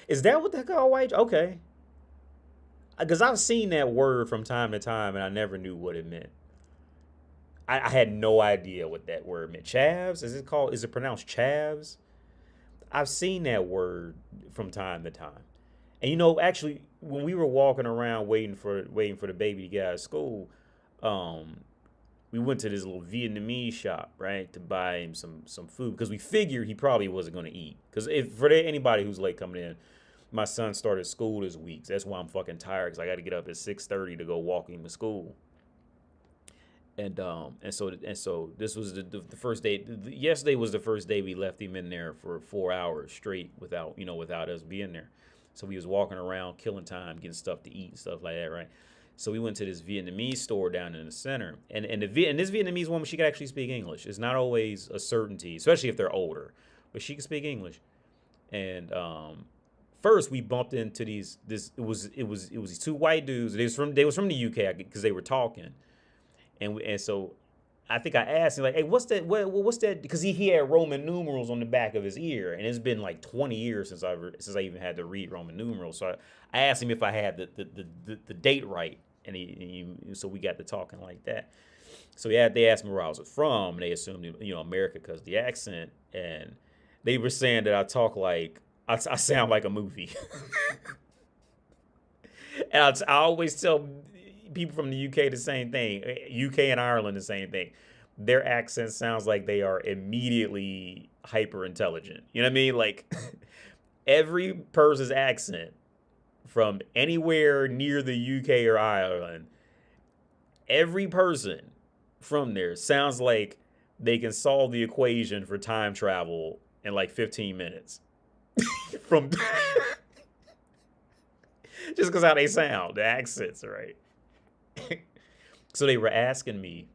Is that what they call white? Okay. Because I've seen that word from time to time, and I never knew what it meant. I had no idea what that word meant. Chavs? Is it pronounced chavs? I've seen that word from time to time. And actually, when we were walking around waiting for the baby to get out of school, um, we went to this little Vietnamese shop, right, to buy him some food because we figured he probably wasn't going to eat. Because if for anybody who's late coming in, my son started school this week. So that's why I'm fucking tired because I got to get up at 6:30 to go walk him to school. And so this was the first day. Yesterday was the first day we left him in there for 4 hours straight without us being there. So we was walking around, killing time, getting stuff to eat and stuff like that, right? So we went to this Vietnamese store down in the center, and this Vietnamese woman, she could actually speak English. It's not always a certainty, especially if they're older, but she can speak English. And first we bumped into these two white dudes. They was from the UK because they were talking. And so I think I asked him like, hey, what's that? What's that? Because he had Roman numerals on the back of his ear, and it's been like 20 years since I even had to read Roman numerals. So I asked him if I had the date right, and so we got to talking like that. So they asked me where I was from, and they assumed America because the accent, and they were saying that I talk like I sound like a movie, and I always tell people from the UK the same thing. UK and Ireland the same thing. Their accent sounds like they are immediately hyper intelligent. You know what I mean? Like every person's accent from anywhere near the UK or Ireland, every person from there sounds like they can solve the equation for time travel in like 15 minutes. From just because how they sound, the accents, right? So they were asking me,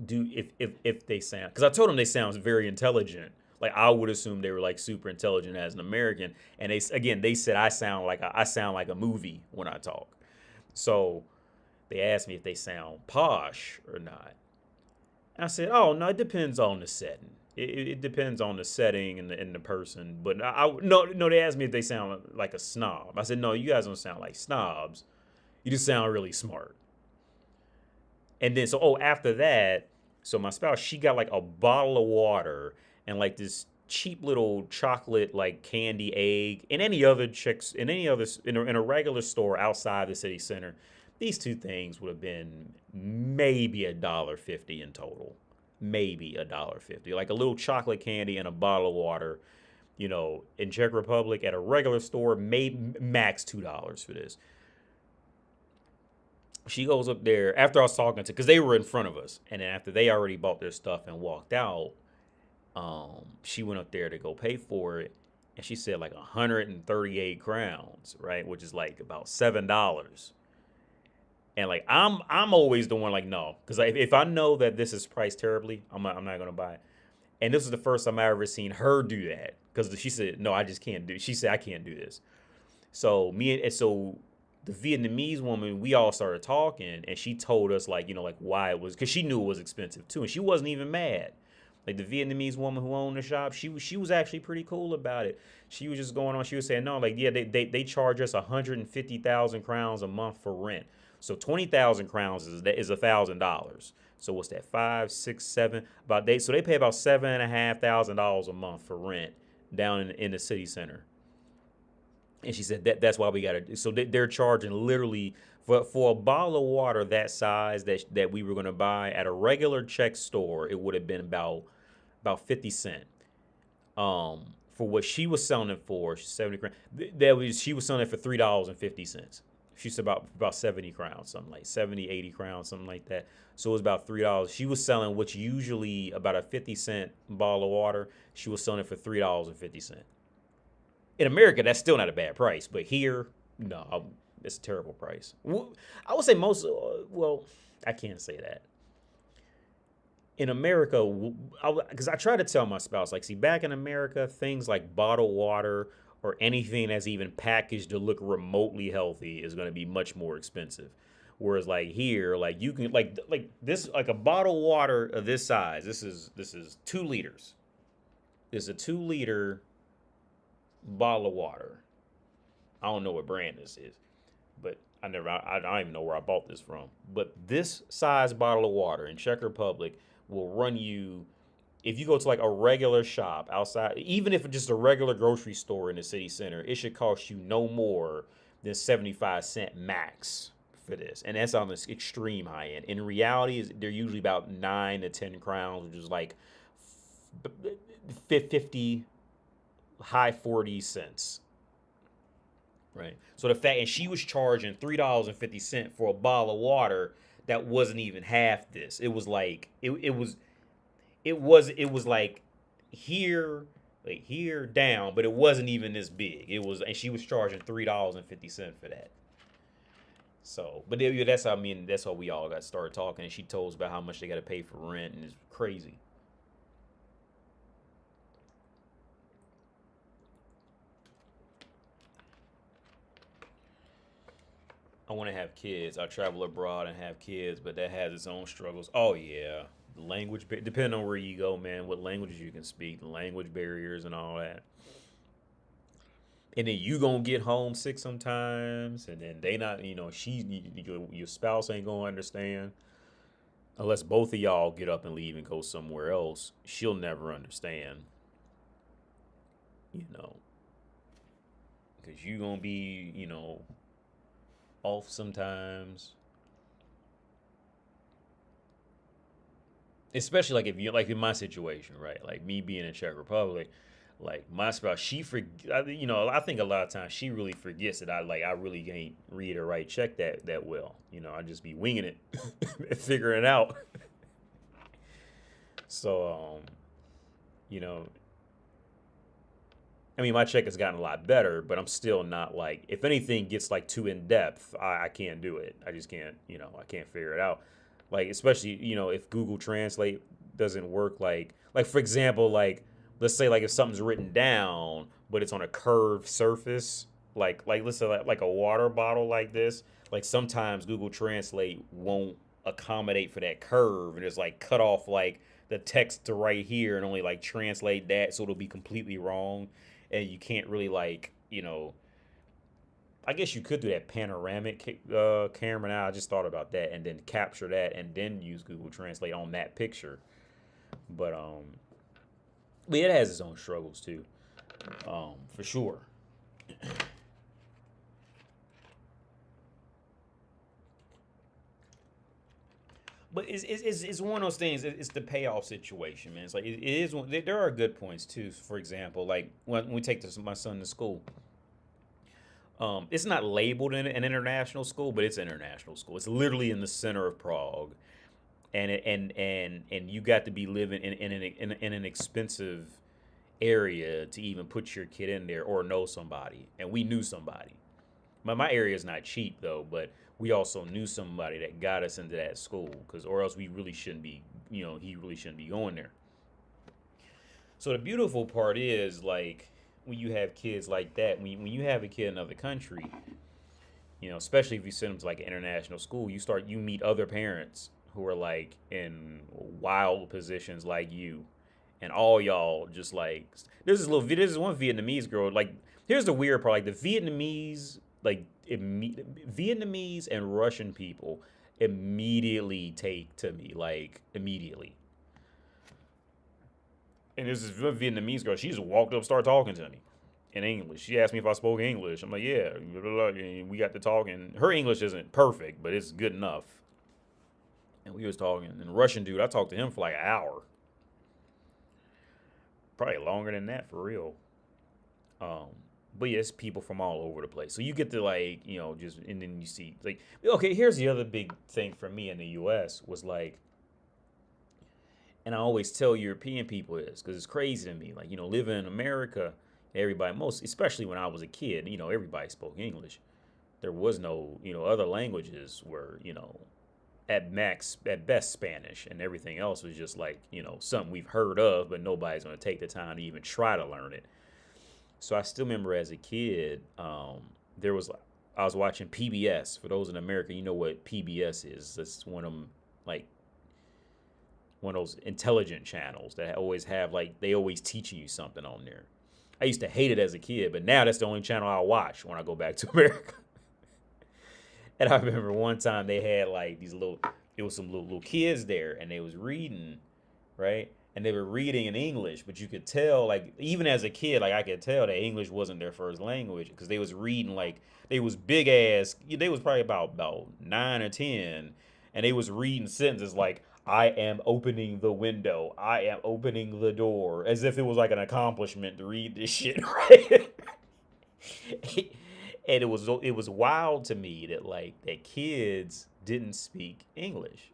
if they sound, because I told them they sound very intelligent. Like I would assume they were like super intelligent as an American, and they said I sound like a movie when I talk. So they asked me if they sound posh or not. And I said, oh no, it depends on the setting. It depends on the setting and the person. But no, they asked me if they sound like a snob. I said no, you guys don't sound like snobs. You just sound really smart. And then, after that, so my spouse, she got like a bottle of water and like this cheap little chocolate, like candy egg. In a regular store outside the city center, these two things would have been maybe $1.50 in total. Maybe $1.50. Like a little chocolate candy and a bottle of water, in Czech Republic at a regular store, maybe max $2 for this. She goes up there after I was talking to, because they were in front of us, and then after they already bought their stuff and walked out, she went up there to go pay for it, and she said like 138 crowns, right, which is like about $7. And like I'm always the one like no, because if I know that this is priced terribly, I'm not gonna buy it. And this is the first time I ever seen her do that, because she said no, I just can't do. She said I can't do this. So the Vietnamese woman, we all started talking, and she told us like why it was, because she knew it was expensive too, and she wasn't even mad. Like the Vietnamese woman who owned the shop, she was actually pretty cool about it. She was just going on. She was saying no, like yeah, they charge us 150,000 crowns a month for rent. So 20,000 crowns is $1,000. So what's that? 5, 6, 7. So they pay about $7,500 a month for rent down in the city center. And she said that's why we got to. So they're charging literally for a bottle of water that size that we were going to buy at a regular Czech store. It would have been about 50 cents. For what she was selling it for, 70 crowns. She was selling it for $3.50. She said about 70 crowns, something like 70, 80 crowns, something like that. So it was about $3. She was selling what's usually about a 50-cent bottle of water. She was selling it for $3.50. In America, that's still not a bad price, but here, no, it's a terrible price. I would say I can't say that. In America, because I try to tell my spouse, like, see, back in America, things like bottled water or anything that's even packaged to look remotely healthy is going to be much more expensive. Whereas like here, like you can like this, like a bottle of water of this size. This is 2 liters. This is a 2-liter bottle of water. I don't know what brand this is, but I don't even know where I bought this from. But this size bottle of water in Czech Republic will run you if you go to like a regular shop outside, even if it's just a regular grocery store in the city center, it should cost you no more than 75 cents max for this. And that's on this extreme high end. In reality, they're usually about 9 to 10 crowns, which is like 50, high 40 cents. Right. So the fact, and she was charging $3.50 for a bottle of water that wasn't even half this. It was like it was like here down, but it wasn't even this big. It was, and she was charging $3.50 for that. So, but that's how, I mean, that's how we all got started talking. And she told us about how much they got to pay for rent, and it's crazy. I want to have kids. I travel abroad and have kids, but that has its own struggles. Oh yeah, language, depending on where you go, man, what languages you can speak, the language barriers and all that. And then you gonna get homesick sometimes, and then they not, your spouse ain't gonna understand unless both of y'all get up and leave and go somewhere else. She'll never understand, you know, because you gonna be, off sometimes. Especially like if you like in my situation, right? Like me being in Czech Republic, like my spouse, I think a lot of times she really forgets that I really can't read or write Czech that well. I just be winging it, and figuring it out. So you know, I mean, my Czech has gotten a lot better, but I'm still not like, if anything gets like too in depth, I can't do it. I just can't, I can't figure it out. Like, especially, if Google Translate doesn't work, like for example, like, let's say like if something's written down, but it's on a curved surface, like let's say like a water bottle like this, like sometimes Google Translate won't accommodate for that curve, and it's like cut off like the text to right here and only like translate that, so it'll be completely wrong, and you can't really like, I guess you could do that panoramic camera. Now I just thought about that, and then capture that and then use Google Translate on that picture. But it has its own struggles too, for sure. But it's one of those things. It's the payoff situation, man. It's like it is. There are good points too. For example, like when we take my son to school, it's not labeled an international school, but it's an international school. It's literally in the center of Prague, and you got to be living in an expensive area to even put your kid in there, or know somebody. And we knew somebody. My area is not cheap though, but we also knew somebody that got us into that school, because or else we really shouldn't be, he really shouldn't be going there. So the beautiful part is like when you have kids like that, when you have a kid in another country, especially if you send them to like an international school, you meet other parents who are like in wild positions like you, and all y'all just like, there's one Vietnamese girl, like, here's the weird part, like the Vietnamese, like Vietnamese and Russian people immediately take to me, like immediately. And there's this Vietnamese girl. She just walked up, started talking to me in English. She asked me if I spoke English. I'm like, yeah. And we got to talking. Her English isn't perfect, but it's good enough. And we was talking. And the Russian dude, I talked to him for like an hour. Probably longer than that, for real. But yeah, it's people from all over the place. So you get to like, just, and then you see like, okay, here's the other big thing for me in the U.S. was like, and I always tell European people this because it's crazy to me. Like, living in America, everybody, especially when I was a kid, everybody spoke English. There was no, other languages were, at best Spanish, and everything else was just like, something we've heard of, but nobody's going to take the time to even try to learn it. So I still remember as a kid, I was watching PBS. For those in America, you know what PBS is. That's one of them, like, one of those intelligent channels that always have, like, they always teaching you something on there. I used to hate it as a kid, but now that's the only channel I watch when I go back to America. And I remember one time they had like it was some little kids there, and they was reading, right? and they were reading in English, but you could tell, like, even as a kid, like I could tell that English wasn't their first language because they was reading like they was big ass. They was probably about 9 or 10, and they was reading sentences like "I am opening the window," "I am opening the door," as if it was like an accomplishment to read this shit, right? And it was wild to me that like that kids didn't speak English.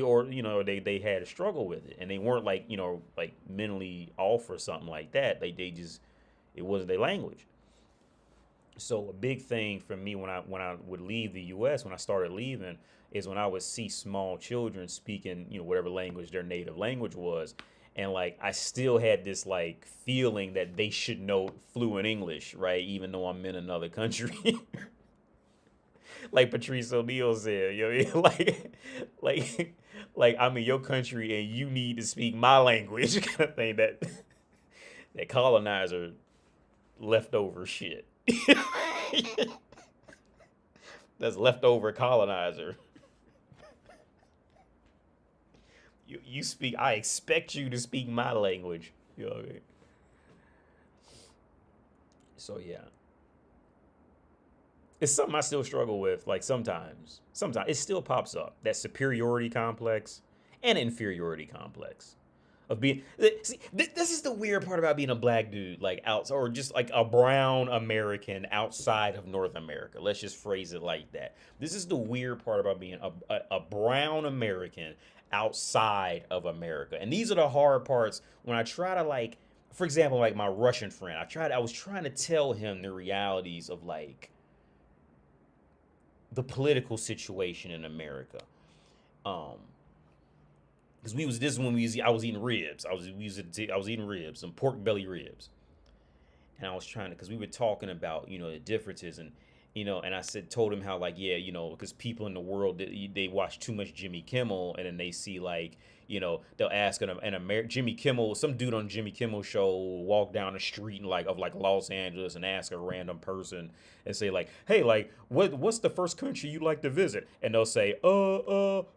Or they had a struggle with it, and they weren't like like mentally off or something like that. They just it wasn't their language. So a big thing for me when I would leave the U.S. when I started leaving is when I would see small children speaking whatever language their native language was, and like I still had this like feeling that they should know fluent English, right? Even though I'm in another country. Like Patrice O'Neal said, like like I'm in your country and you need to speak my language, kind of thing. That colonizer leftover shit. That's leftover colonizer. You speak. I expect you to speak my language. You know what I mean? So yeah, it's something I still struggle with. Like sometimes it still pops up, that superiority complex and inferiority complex of being. See, this is the weird part about being a black dude, like out or just like a brown American outside of North America. Let's just phrase it like that. This is the weird part about being a brown American outside of America, and these are the hard parts when I try to like. For example, like my Russian friend, I was trying to tell him the realities of like the political situation in America. Um, because we was this is when I was eating ribs. I was eating ribs, some pork belly ribs, and I was trying to because we were talking about the differences and and I told him how like yeah because people in the world they watch too much Jimmy Kimmel and then they see like they'll ask Jimmy Kimmel, some dude on Jimmy Kimmel show will walk down the street in like Los Angeles and ask a random person and say like, hey, like what's the first country you like to visit? And they'll say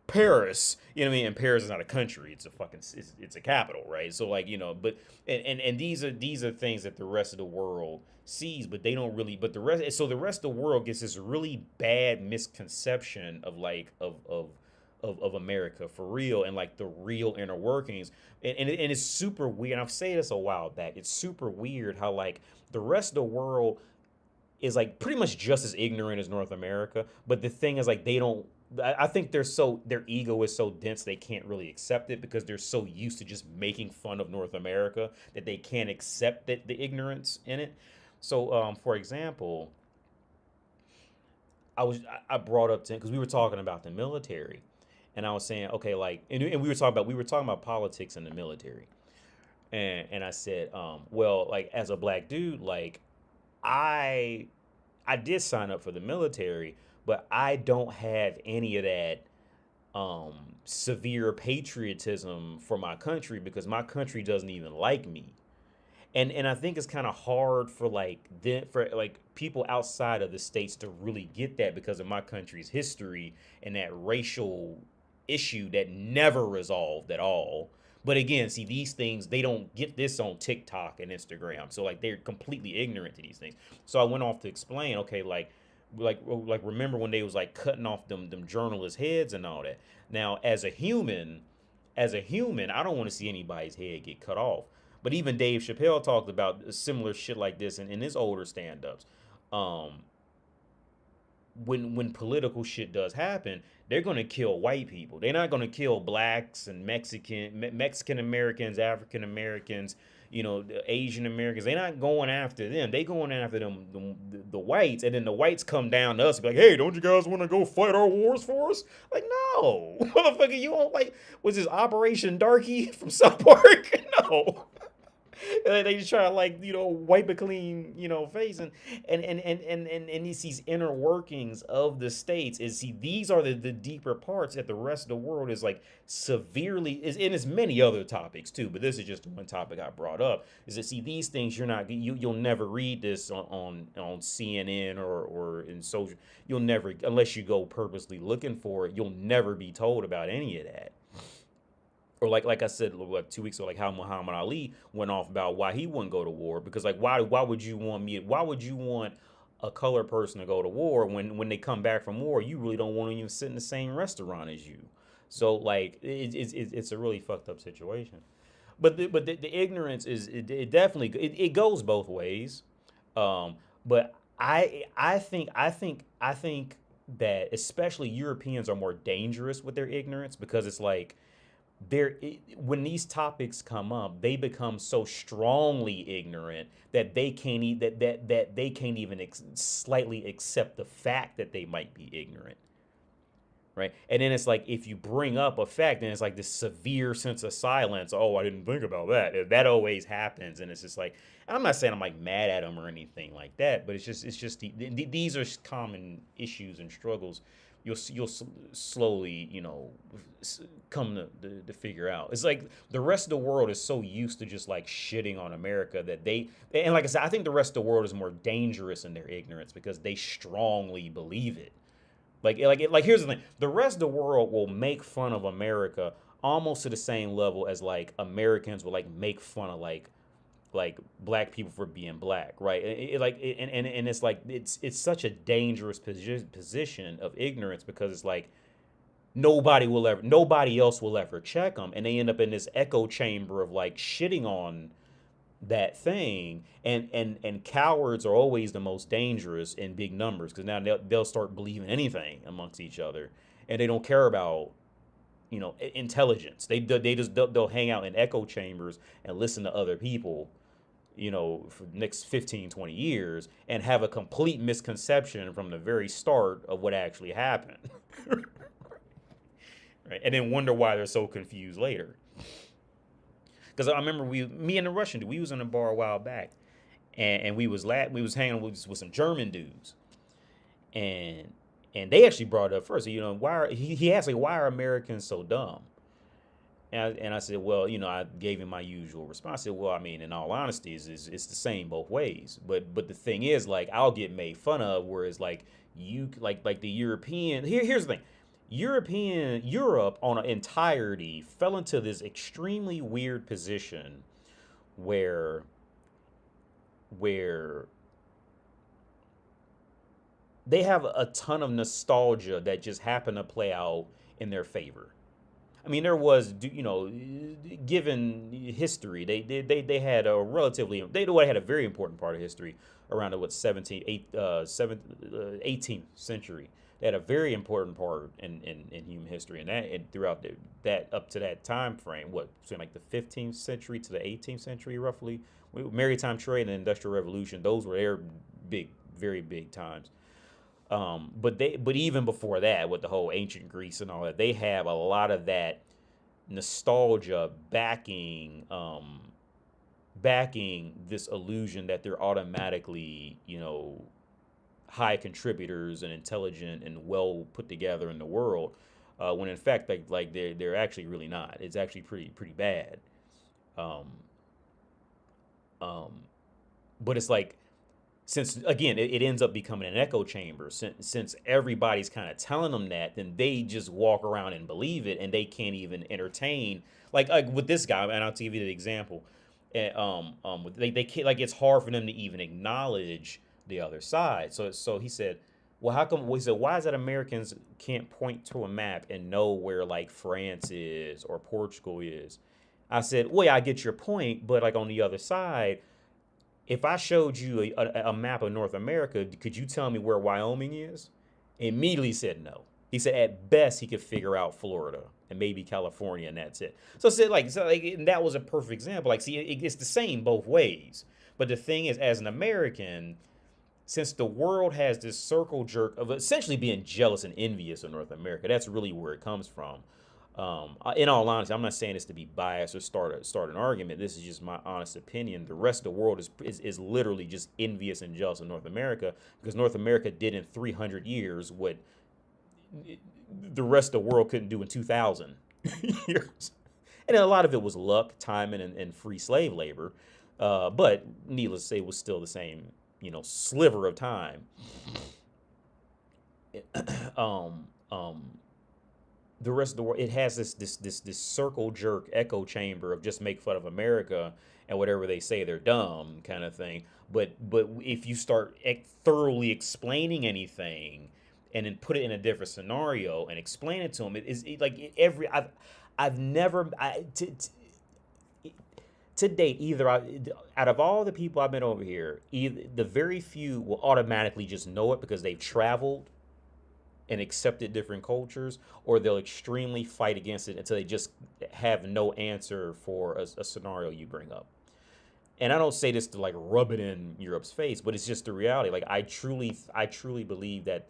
Paris. You know what I mean? And Paris is not a country; it's a fucking it's a capital, right? So like but and these are things that the rest of the world sees, but they don't really. But the rest of the world gets this really bad misconception of like of America for real and like the real inner workings. And it's super weird. And I've said this a while back. It's super weird how like the rest of the world is like pretty much just as ignorant as North America. But the thing is like they don't. I think their ego is so dense they can't really accept it because they're so used to just making fun of North America that they can't accept the ignorance in it. So for example, I brought up to because we were talking about the military, and I was saying okay like and we were talking about politics in the military, and I said well like as a black dude like I I did sign up for the military, but I don't have any of that severe patriotism for my country because my country doesn't even like me. And I think it's kind of hard for for people outside of the states to really get that because of my country's history and that racial issue that never resolved at all. But again, see these things they don't get this on TikTok and Instagram. So like they're completely ignorant to these things. So I went off to explain, okay, like remember when they was like cutting off them journalists' heads and all that. Now, as a human, I don't want to see anybody's head get cut off. But even Dave Chappelle talked about similar shit like this in his older stand-ups. Um, when political shit does happen, they're gonna kill white people. They're not gonna kill blacks and Mexican Americans, African Americans, the Asian Americans. They're not going after them. They going after the whites, and then the whites come down to us and be like, hey, don't you guys want to go fight our wars for us? Like, no, motherfucker, you don't like. Was this Operation Darky from South Park? No. And they just try to like wipe a clean face and it's these inner workings of the states is see these are the deeper parts that the rest of the world is like severely is and it's many other topics too, but this is just one topic I brought up is that see these things you'll never read this on CNN or in social. You'll never, unless you go purposely looking for it, you'll never be told about any of that or like I said, what, 2 weeks ago, like how Muhammad Ali went off about why he wouldn't go to war, because like why would you want me? Why would you want a colored person to go to war when they come back from war? You really don't want to even sit in the same restaurant as you. So like it's a really fucked up situation. But the ignorance is it definitely it goes both ways. But I think that especially Europeans are more dangerous with their ignorance, because it's like when these topics come up, they become so strongly ignorant that they can't even slightly accept the fact that they might be ignorant, right? And then it's like if you bring up a fact, then it's like this severe sense of silence. Oh, I didn't think about that. That always happens, and it's just like I'm not saying I'm like mad at them or anything like that, but it's just these are common issues and struggles. You'll slowly come to figure out. It's like the rest of the world is so used to just like shitting on America that and like I said, I think the rest of the world is more dangerous in their ignorance because they strongly believe it. Like here's the thing: the rest of the world will make fun of America almost to the same level as like Americans will like make fun of like black people for being black, right? And it's like it's such a dangerous position of ignorance, because it's like nobody else will ever check them, and they end up in this echo chamber of like shitting on that thing. And cowards are always the most dangerous in big numbers, because now they'll start believing anything amongst each other, and they don't care about intelligence. They'll hang out in echo chambers and listen to other people for the next 15-20 years, and have a complete misconception from the very start of what actually happened. Right? And then wonder why they're so confused later. Because I remember me and the Russian dude, we was in a bar a while back, and we was hanging with some German dudes, and they actually brought it up first. He asked like, why are Americans so dumb? And I said, well, I gave him my usual response. I said, well, I mean, in all honesty, it's the same both ways. But the thing is, like, I'll get made fun of, whereas like you like the European. Here's the thing. Europe on an entirety fell into this extremely weird position where they have a ton of nostalgia that just happened to play out in their favor. I mean, there was, given history, they had a relatively, they had a very important part of history around the 18th century. They had a very important part in human history, and throughout that up to that time frame, between like the 15th century to the 18th century, roughly, maritime trade and the Industrial Revolution, those were their big, very big times. But even before that, with the whole ancient Greece and all that, they have a lot of that nostalgia backing this illusion that they're automatically, high contributors and intelligent and well put together in the world, when in fact they're actually really not. It's actually pretty bad. Um, but it's like, since again it ends up becoming an echo chamber, since everybody's kind of telling them that, then they just walk around and believe it, and they can't even entertain like with this guy. And I'll give you the example. They can't, like, it's hard for them to even acknowledge the other side. So he said, well, how come? He said, why is that Americans can't point to a map and know where like France is or Portugal is? I said, well, yeah, I get your point, but like on the other side, if I showed you a map of North America, could you tell me where Wyoming is? Immediately said no. He said at best he could figure out Florida and maybe California, and that's it. So I said, and that was a perfect example. Like, see, it's the same both ways. But the thing is, as an American, since the world has this circle jerk of essentially being jealous and envious of North America, that's really where it comes from. In all honesty, I'm not saying this to be biased or start an argument. This is just my honest opinion. The rest of the world is literally just envious and jealous of North America, because North America did in 300 years what the rest of the world couldn't do in 2,000 years. And a lot of it was luck, timing, and free slave labor. But needless to say, it was still the same, sliver of time. the rest of the world, it has this circle jerk echo chamber of just make fun of America and whatever they say they're dumb kind of thing. But if you start thoroughly explaining anything and then put it in a different scenario and explain it to them, every I've never to date either out of all the people I've been over here, either the very few will automatically just know it because they've traveled and accepted different cultures, or they'll extremely fight against it until they just have no answer for a scenario you bring up. And I don't say this to like rub it in Europe's face, but it's just the reality. Like I truly believe that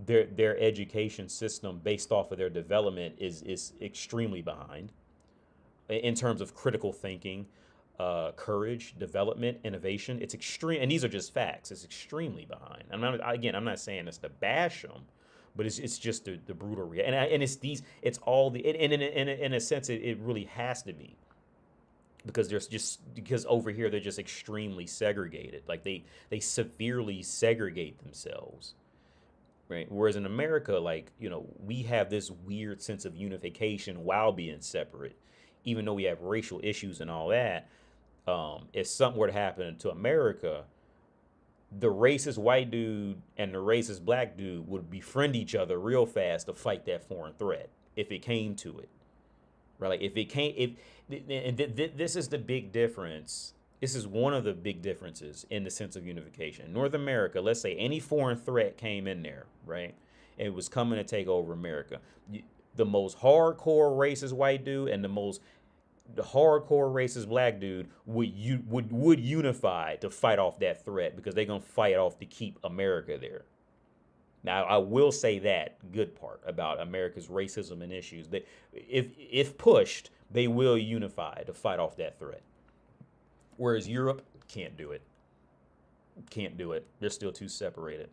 their education system based off of their development is extremely behind in terms of critical thinking, courage, development, innovation. It's extreme, and these are just facts. It's extremely behind. I'm not saying this to bash them, but it's just the brutal reality. And it's all the, and in a sense, it really has to be, because over here they're just extremely segregated. Like they severely segregate themselves, right? Whereas in America, like, we have this weird sense of unification while being separate, even though we have racial issues and all that. If something were to happen to America, the racist white dude and the racist black dude would befriend each other real fast to fight that foreign threat if it came to it, right? Like this is the big difference. This is one of the big differences in the sense of unification. In North America, let's say any foreign threat came in there, right? And it was coming to take over America. The most hardcore racist white dude and the hardcore racist black dude would unify to fight off that threat, because they're gonna fight off to keep America there. Now, I will say that good part about America's racism and issues, that if pushed, they will unify to fight off that threat. Whereas Europe can't do it. Can't do it. They're still too separated.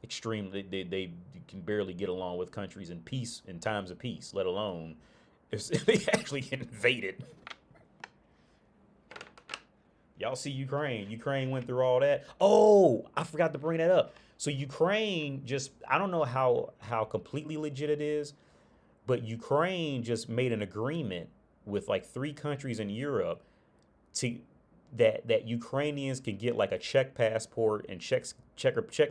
Extremely, they can barely get along with countries in peace, in times of peace, let alone if they actually get invaded. Y'all see Ukraine. Ukraine went through all that. Oh, I forgot to bring that up. So Ukraine I don't know how completely legit it is, but Ukraine just made an agreement with like 3 countries in Europe that Ukrainians can get like a Czech passport, and Czech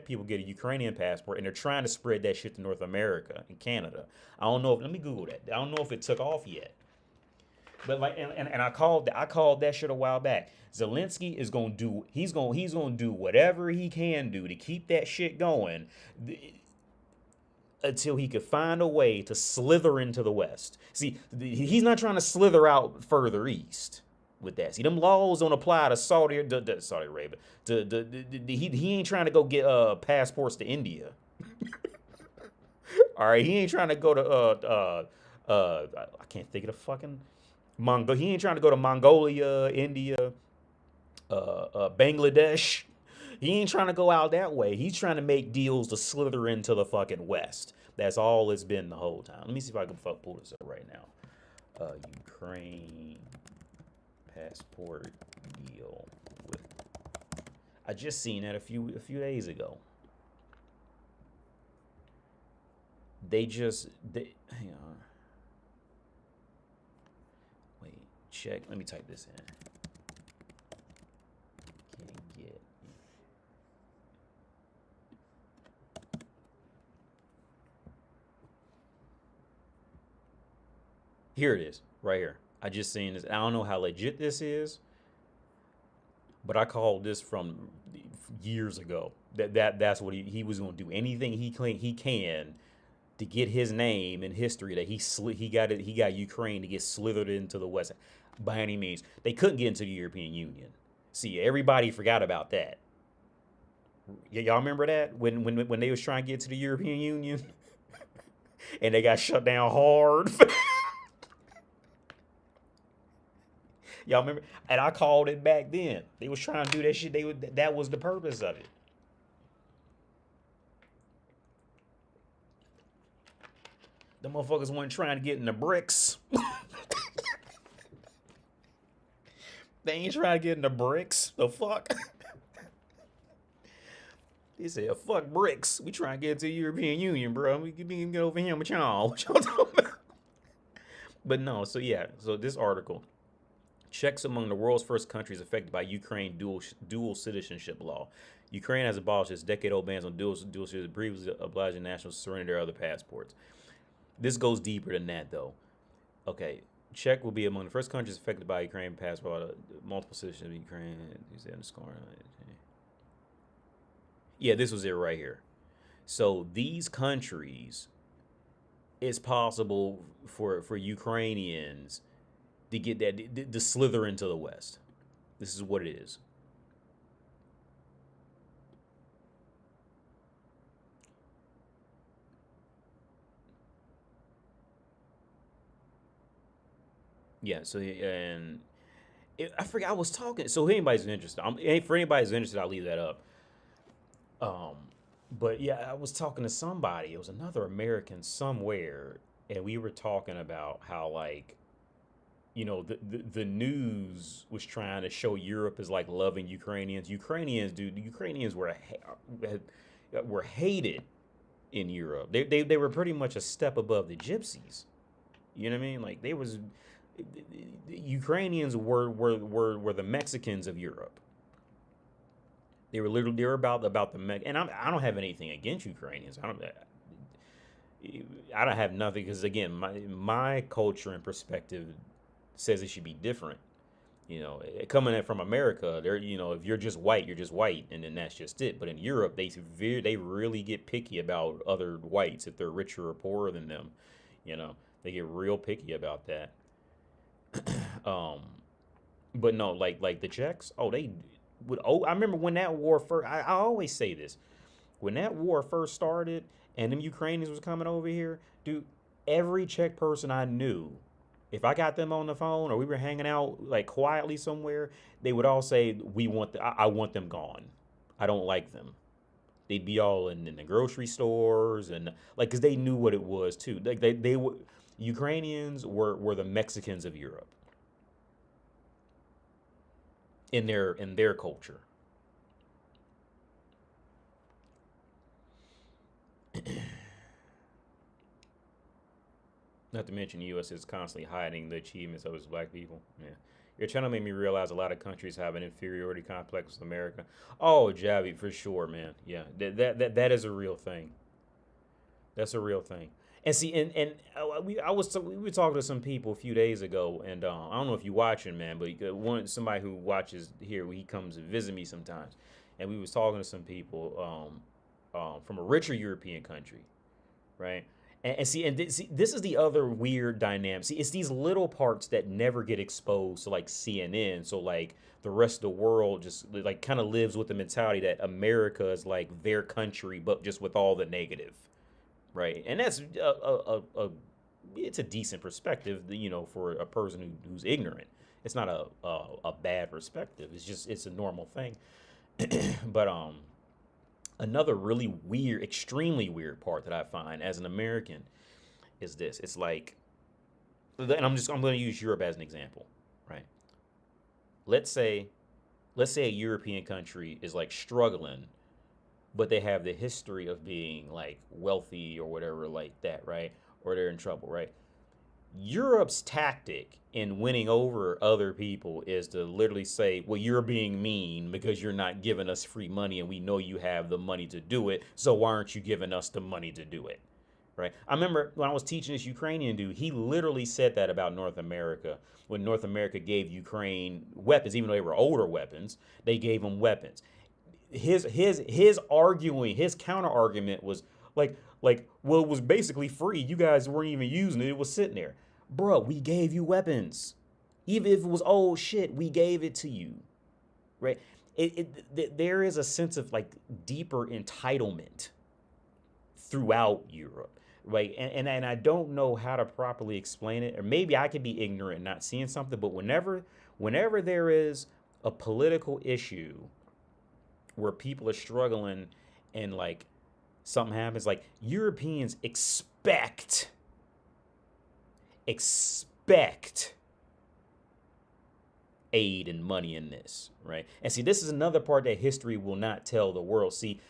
people get a Ukrainian passport, and they're trying to spread that shit to North America and Canada. I don't know let me Google that. I don't know if it took off yet. But like, and I called that shit a while back. Zelensky is gonna do whatever he can do to keep that shit going until he could find a way to slither into the West. See, he's not trying to slither out further east with that. See, them laws don't apply to Saudi Arabia. He ain't trying to go get passports to India. All right, he ain't trying to go to I can't think of the fucking He ain't trying to go to Mongolia, India, Bangladesh. He ain't trying to go out that way. He's trying to make deals to slither into the fucking West. That's all it's been the whole time. Let me see if I can pull this up right now. Ukraine passport deal with. I just seen that a few days ago. Hang on. Wait, check. Let me type this in. Can't get. Here it is, right here. I just seen this. I don't know how legit this is, but I called this from years ago. That's what he was going to do. Anything he can to get his name in history that he got Ukraine to get slithered into the West by any means. They couldn't get into the European Union. See, everybody forgot about that. Y'all remember that when they was trying to get to the European Union and they got shut down hard. Y'all remember? And I called it back then. They was trying to do that shit. That was the purpose of it. The motherfuckers weren't trying to get in the bricks. They ain't trying to get in the bricks. The fuck? He said, fuck BRICS. We trying to get to the European Union, bro. We can get over here with y'all. What y'all talking about? But no, so yeah, so this article, Czechs among the world's first countries affected by Ukraine dual citizenship law. Ukraine has abolished its decade-old bans on dual citizenship, previously obliging nationals to surrender their other passports. This goes deeper than that, though. Okay, Czech will be among the first countries affected by Ukraine passport, multiple citizens of Ukraine. Yeah, this was it right here. So these countries, it's possible for Ukrainians to get that to slither into the West. This is what it is. Yeah. So and I forgot I was talking. So if anybody's interested, for anybody who's interested, I'll leave that up. Um, but yeah, I was talking to somebody. It was another American somewhere, and we were talking about how like the news was trying to show Europe as like loving Ukrainians. Ukrainians were hated in Europe. They were pretty much a step above the gypsies. You know what I mean? Like the Ukrainians were the Mexicans of Europe. They were about the and I don't have anything against Ukrainians. I don't have nothing because again my culture and perspective says it should be different. Coming in from America, if you're just white, you're just white, and then that's just it. But in Europe, they really get picky about other whites if they're richer or poorer than them. They get real picky about that. um, but no, like the Czechs, I remember when that war first. I always say this, when that war first started, and them Ukrainians was coming over here, dude. Every Czech person I knew, if I got them on the phone or we were hanging out like quietly somewhere, they would all say, I want them gone. I don't like them. They'd be all in the grocery stores and like, cause they knew what it was too. Like they were, Ukrainians were the Mexicans of Europe in their culture. Not to mention, the U.S. is constantly hiding the achievements of its black people. Yeah. Your channel made me realize a lot of countries have an inferiority complex with America. Oh, Javi, for sure, man. Yeah, that is a real thing. That's a real thing. And see, we were talking to some people a few days ago, and I don't know if you watching, man, but somebody who watches here, he comes and visit me sometimes, and we was talking to some people from a richer European country, right? See, this is the other weird dynamic. See, it's these little parts that never get exposed to like CNN. So like the rest of the world just like kind of lives with the mentality that America is like their country, but just with all the negative, right? And that's it's a decent perspective, for a person who's ignorant. It's not a bad perspective. It's a normal thing. But another really weird, extremely weird part that I find as an American is this. It's like, and I'm going to use Europe as an example, right? Let's say a European country is like struggling, but they have the history of being like wealthy or whatever like that, right? Or they're in trouble, right? Europe's tactic in winning over other people is to literally say, well, you're being mean because you're not giving us free money and we know you have the money to do it, so why aren't you giving us the money to do it, right? I remember when I was teaching this Ukrainian dude, he literally said that about North America. When North America gave Ukraine weapons, even though they were older weapons, they gave them weapons. His counter argument was like, well, it was basically free. You guys weren't even using it. It was sitting there. Bruh, we gave you weapons. Even if it was old shit, we gave it to you. Right? There is a sense of like deeper entitlement throughout Europe. Right? And I don't know how to properly explain it. Or maybe I could be ignorant, not seeing something, but whenever there is a political issue where people are struggling and like something happens, like Europeans expect aid and money in this, right? And see, this is another part that history will not tell the world. See,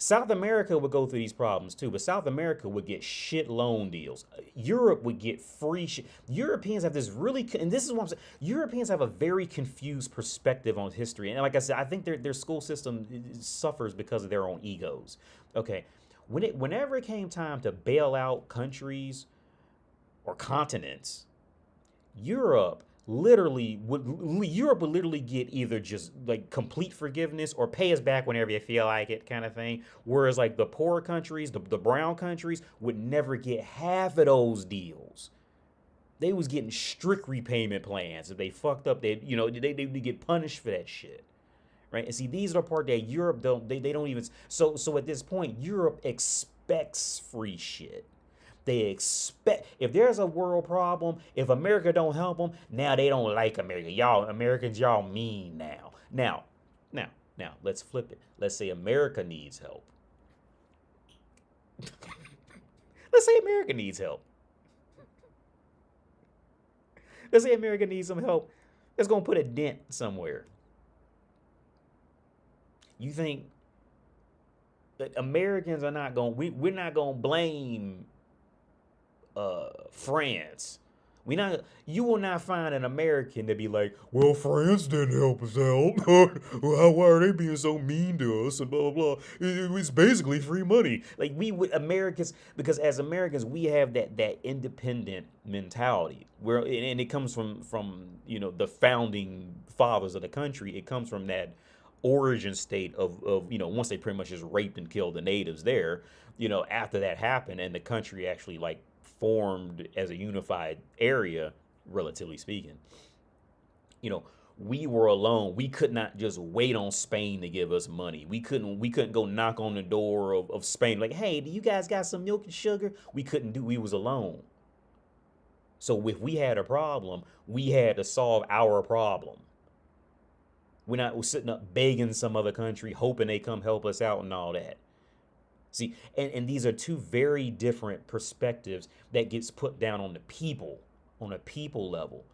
South America would go through these problems too, but South America would get shit loan deals. Europe would get free shit. Europeans have this really, and this is what I'm saying. Europeans have a very confused perspective on history, and like I said, I think their school system suffers because of their own egos. Okay, whenever it came time to bail out countries or continents, Europe Europe would literally get either just like complete forgiveness or pay us back whenever you feel like it kind of thing. Whereas like the poor countries, the brown countries would never get half of those deals. They was getting strict repayment plans. If they fucked up, they get punished for that shit. Right? And see, these are the part that Europe they don't even so at this point, Europe expects free shit. They expect if there's a world problem, if America don't help them, now they don't like America. Y'all Americans, y'all mean now. Now, let's flip it. Let's say America needs help. Let's say America needs help. Let's say America needs some help. It's gonna put a dent somewhere. You think that Americans are not gonna we're not gonna blame France. You will not find an American to be like, well, France didn't help us out. Why are they being so mean to us and blah blah blah. It's basically free money. Like we would Americans, because as Americans we have that independent mentality where and it comes from the founding fathers of the country. It comes from that origin state of once they pretty much just raped and killed the natives there. After that happened and the country actually like formed as a unified area, relatively speaking. We were alone. We could not just wait on Spain to give us money. We couldn't go knock on the door of Spain like, hey, do you guys got some milk and sugar? We was alone. So if we had a problem, we had to solve our problem. We're sitting up begging some other country, hoping they come help us out and all that. See, and these are two very different perspectives that gets put down on a people level.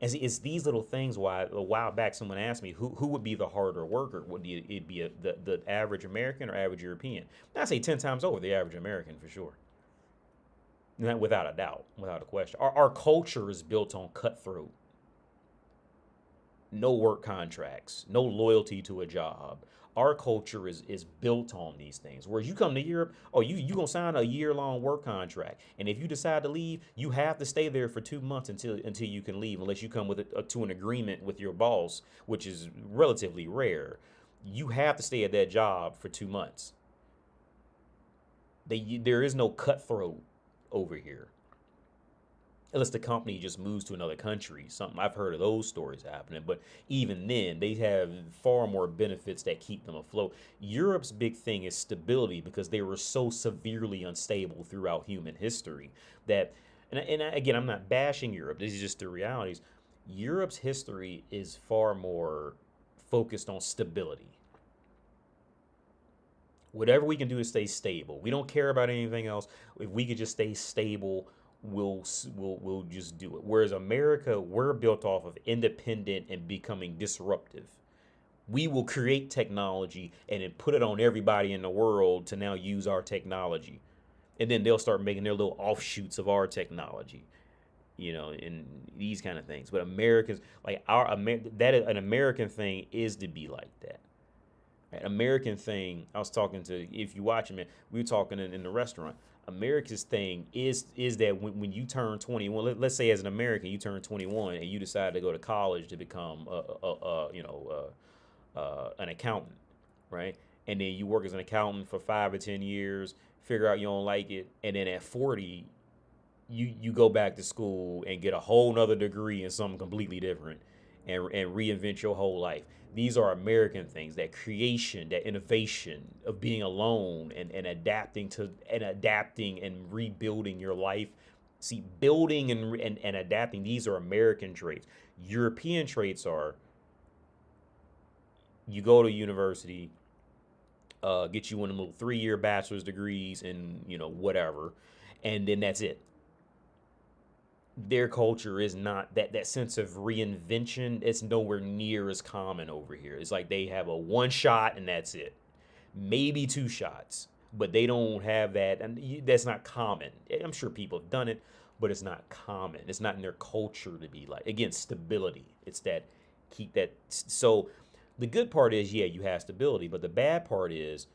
And see, it's these little things why a while back someone asked me who would be the harder worker? Would it be the average American or average European? I say 10 times over the average American for sure. Without a doubt, without a question. Our culture is built on cutthroat. No work contracts, no loyalty to a job. Our culture is built on these things. Whereas you come to Europe, you gonna sign a year-long work contract, and if you decide to leave, you have to stay there for 2 months until you can leave, unless you come to an agreement with your boss, which is relatively rare. You have to stay at that job for 2 months. There is no cutthroat over here. Unless the company just moves to another country. Something I've heard of those stories happening. But even then, they have far more benefits that keep them afloat. Europe's big thing is stability because they were so severely unstable throughout human history that, again, I'm not bashing Europe. This is just the realities. Europe's history is far more focused on stability. Whatever we can do to stay stable. We don't care about anything else. If we could just stay stable, we'll just do it. Whereas America, we're built off of independent and becoming disruptive. We will create technology and then put it on everybody in the world to now use our technology. And then they'll start making their little offshoots of our technology, and these kind of things. But Americans, like an American thing is to be like that. Right? American thing, I was talking to, if you watch me, we were talking in the restaurant. America's thing is that when you turn 21, let's say as an American you turn 21 and you decide to go to college to become an accountant, right? And then you work as an accountant for 5 or 10 years, figure out you don't like it, and then at 40 you go back to school and get a whole nother degree in something completely different and reinvent your whole life. These are American things, that creation, that innovation of being alone and adapting and rebuilding your life. See, building and adapting, these are American traits. European traits are you go to university, get you one of them little 3-year bachelor's degrees and whatever, and then that's it. Their culture is not that sense of reinvention. It's nowhere near as common over here. It's like they have a one shot and that's it. maybe 2 shots, but they don't have that, and that's not common. I'm sure people have done it, but it's not common. It's not in their culture to be like, again, stability. It's that keep that. So the good part is, yeah, you have stability, but the bad part is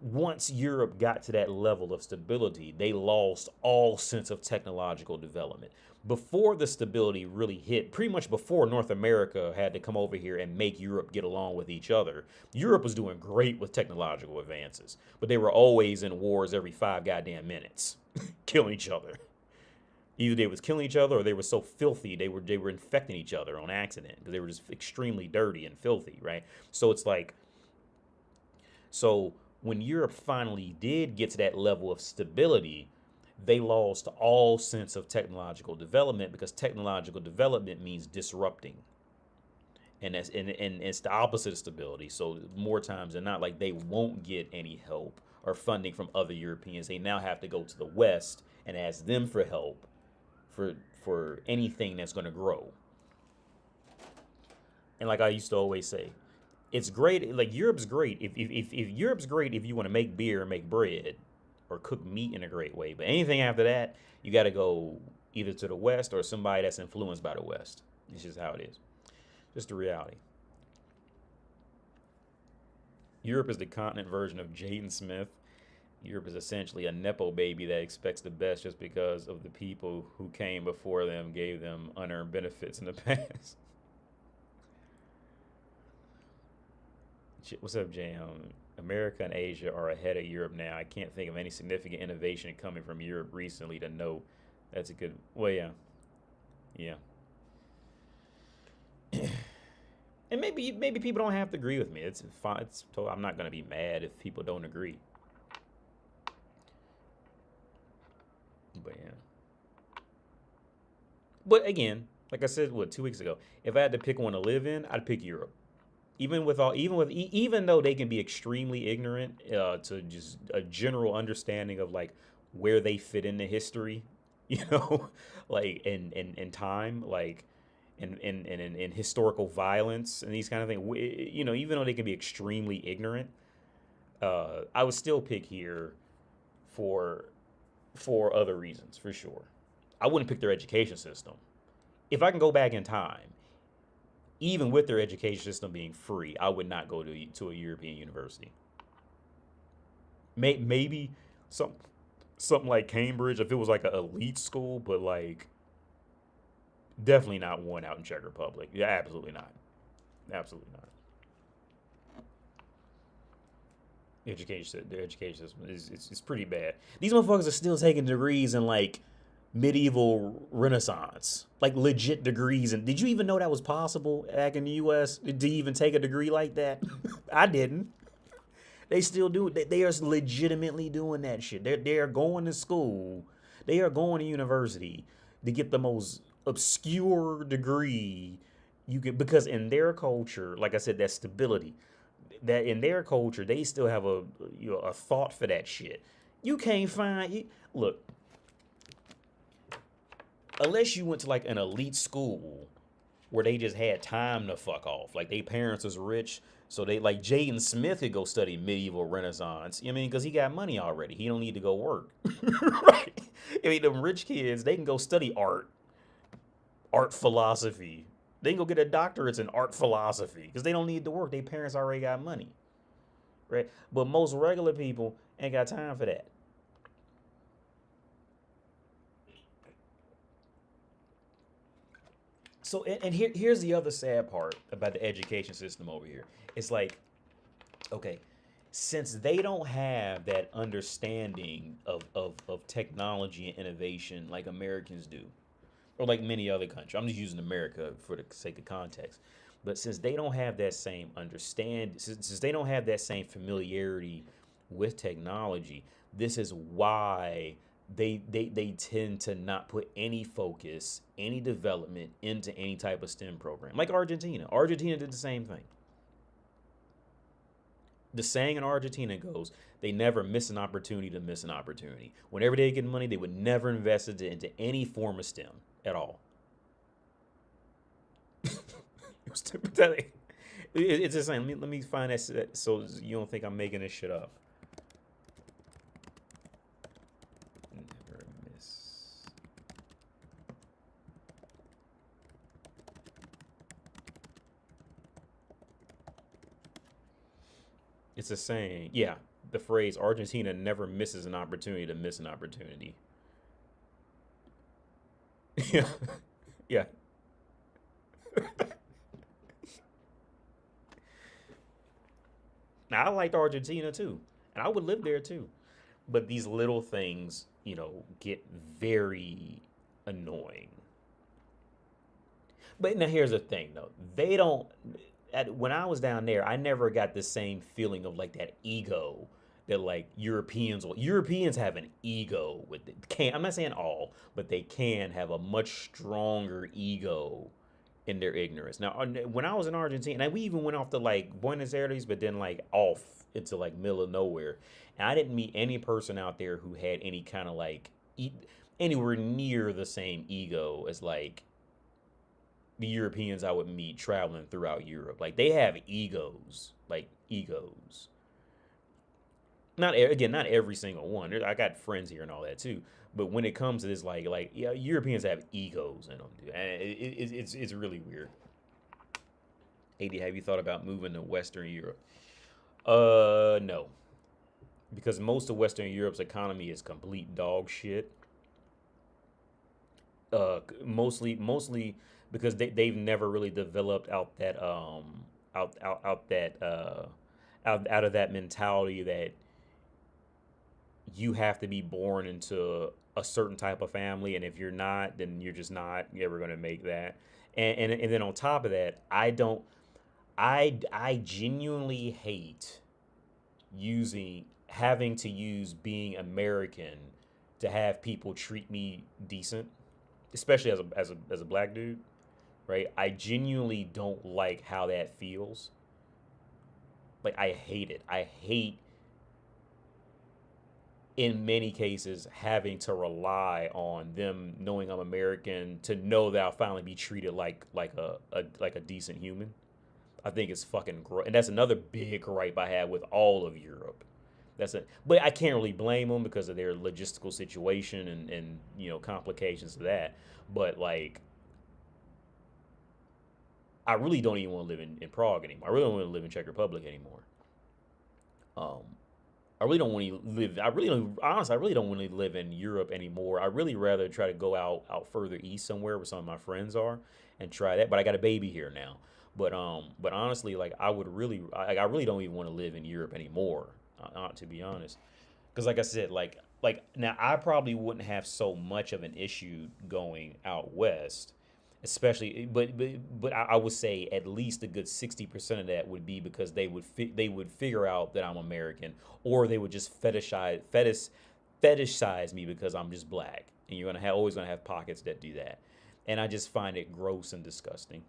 once Europe got to that level of stability, they lost all sense of technological development. Before the stability really hit, pretty much before North America had to come over here and make Europe get along with each other, Europe was doing great with technological advances, but they were always in wars every 5 goddamn minutes, killing each other. Either they was killing each other or they were so filthy they were infecting each other on accident because they were just extremely dirty and filthy, right? So it's like, so when Europe finally did get to that level of stability, they lost all sense of technological development because technological development means disrupting. And it's the opposite of stability. So more times than not, like they won't get any help or funding from other Europeans. They now have to go to the West and ask them for help for anything that's going to grow. And like I used to always say, it's great. Like Europe's great. If Europe's great if you want to make beer and make bread or cook meat in a great way. But anything after that, you got to go either to the West or somebody that's influenced by the West. It's just how it is. Just the reality. Europe is the continent version of Jaden Smith. Europe is essentially a Nepo baby that expects the best just because of the people who came before them gave them unearned benefits in the past. What's up, Jam? America and Asia are ahead of Europe now. I can't think of any significant innovation coming from Europe recently to know that's a good. Well, yeah, yeah. And maybe people don't have to agree with me. It's fine. I'm not gonna be mad if people don't agree. But yeah. But again, like I said, 2 weeks ago, if I had to pick one to live in, I'd pick Europe. Even though they can be extremely ignorant to just a general understanding of like where they fit into history, you know, like in time, like in historical violence and these kind of things, you know, even though they can be extremely ignorant, I would still pick here for other reasons, for sure. I wouldn't pick their education system. If I can go back in time, even with their education system being free, I would not go to a European university. Maybe something like Cambridge if it was like an elite school, but like definitely not one out in Czech Republic. Yeah, absolutely not. Absolutely not. Their education system is pretty bad. These motherfuckers are still taking degrees in like medieval Renaissance, like legit degrees. And did you even know that was possible back in the U.S.? Did you even take a degree like that? I didn't. They still do it. They are legitimately doing that shit. They are going to school. They are going to university to get the most obscure degree you can, because in their culture, like I said, that stability. That in their culture, they still have a thought for that shit. You can't find look, unless you went to like an elite school where they just had time to fuck off. Like they parents was rich, so they like Jaden Smith could go study medieval Renaissance. You know what I mean? Because he got money already. He don't need to go work. Right? I mean, them rich kids, they can go study art philosophy. They can go get a doctorate in art philosophy because they don't need to work. Their parents already got money, right? But most regular people ain't got time for that. So, and here's the other sad part about the education system over here. It's like, okay, since they don't have that understanding of technology and innovation like Americans do, or like many other countries. I'm just using America for the sake of context. But since they don't have that same since they don't have that same familiarity with technology, this is why they tend to not put any focus, any development into any type of STEM program. Like Argentina. Argentina did the same thing. The saying in Argentina goes, they never miss an opportunity to miss an opportunity. Whenever they get money, they would never invest it into any form of STEM at all. It was pathetic. It's the same. Let me find that so you don't think I'm making this shit up. Never miss. It's a saying. Yeah, the phrase Argentina never misses an opportunity to miss an opportunity. Yeah, yeah. Now I liked Argentina too, and I would live there too. But these little things, get very annoying. But now here's the thing, though. They don't. When I was down there, I never got the same feeling of like that ego that like Europeans have an ego with it. Can I'm not saying all, but they can have a much stronger ego in their ignorance. Now, when I was in Argentina, and we even went off to like Buenos Aires, but then like off into like middle of nowhere, and I didn't meet any person out there who had any kind of like anywhere near the same ego as like the Europeans I would meet traveling throughout Europe. Like they have egos, like egos. Not every single one. I got friends here and all that too. But when it comes to this, like yeah, Europeans have egos in them, dude. And it's really weird. AD, have you thought about moving to Western Europe? No, because most of Western Europe's economy is complete dog shit. Mostly because they've never really developed out that out of that mentality that you have to be born into a certain type of family, and if you're not, then you're just not ever going to make that. And then on top of that, I genuinely hate using having to use being American to have people treat me decent, especially as a black dude, right? I genuinely don't like how that feels. Like I hate it. I hate in many cases having to rely on them knowing I'm American to know that I'll finally be treated like a decent human. I think it's fucking gross, and that's another big gripe I have with all of Europe. But I can't really blame them because of their logistical situation and complications of that. But like, I really don't even want to live in Prague anymore. I really don't want to live in Czech Republic anymore. Um, I really don't want to live. I really don't. Honestly, I really don't want to live in Europe anymore. I really rather try to go out further east somewhere where some of my friends are and try that. But I got a baby here now. But honestly, like I really don't even want to live in Europe anymore. To be honest, because like I said, like now I probably wouldn't have so much of an issue going out west, especially. But I would say at least a good 60% of that would be because they would figure out that I'm American, or they would just fetishize me because I'm just black, and you're gonna have always gonna have pockets that do that, and I just find it gross and disgusting.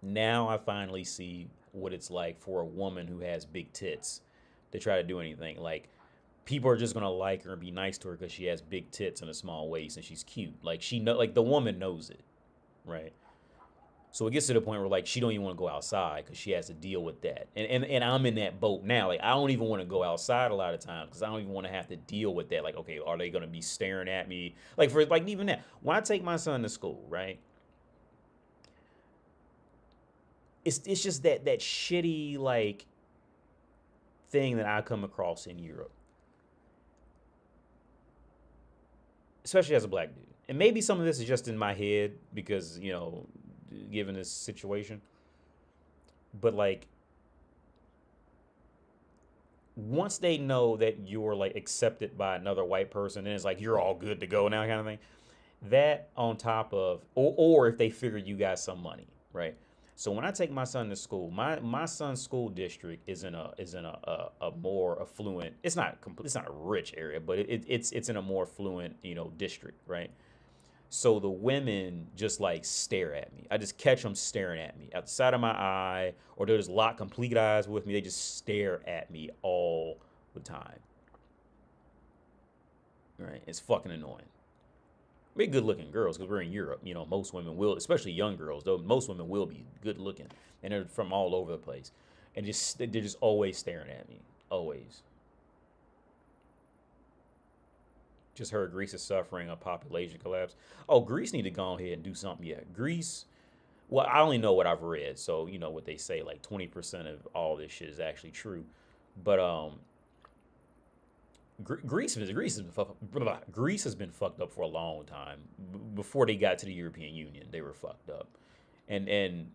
Now I finally see what it's like for a woman who has big tits to try to do anything. Like people are just gonna like her and be nice to her because she has big tits and a small waist and she's cute. Like like the woman knows it, right? So it gets to the point where like she don't even want to go outside because she has to deal with that. And I'm in that boat now. Like I don't even want to go outside a lot of times because I don't even want to have to deal with that. Like okay, are they gonna be staring at me? Like for like even that when I take my son to school, right? It's just that shitty like thing that I come across in Europe, especially as a black dude. And maybe some of this is just in my head because given this situation. But like once they know that you're like accepted by another white person, then it's like you're all good to go now, kind of thing. That on top of, or if they figure you got some money, right? So when I take my son to school, my son's school district is in a more affluent. It's not a rich area, but it's in a more affluent district, right? So the women just like stare at me. I just catch them staring at me out the side of my eye, or they'll just lock complete eyes with me. They just stare at me all the time. Right? It's fucking annoying. Be good looking girls because we're in Europe. You know, most women will, especially young girls, though most women will be good looking, and they're from all over the place, and they're just always staring at me, always. Just heard Greece is suffering a population collapse. Oh, Greece need to go ahead and do something. Yeah, Greece. Well, I only know what I've read, so you know what they say. Like 20% of all this shit is actually true, but Greece has been fucked up for a long time. Before they got to the European Union, they were fucked up, and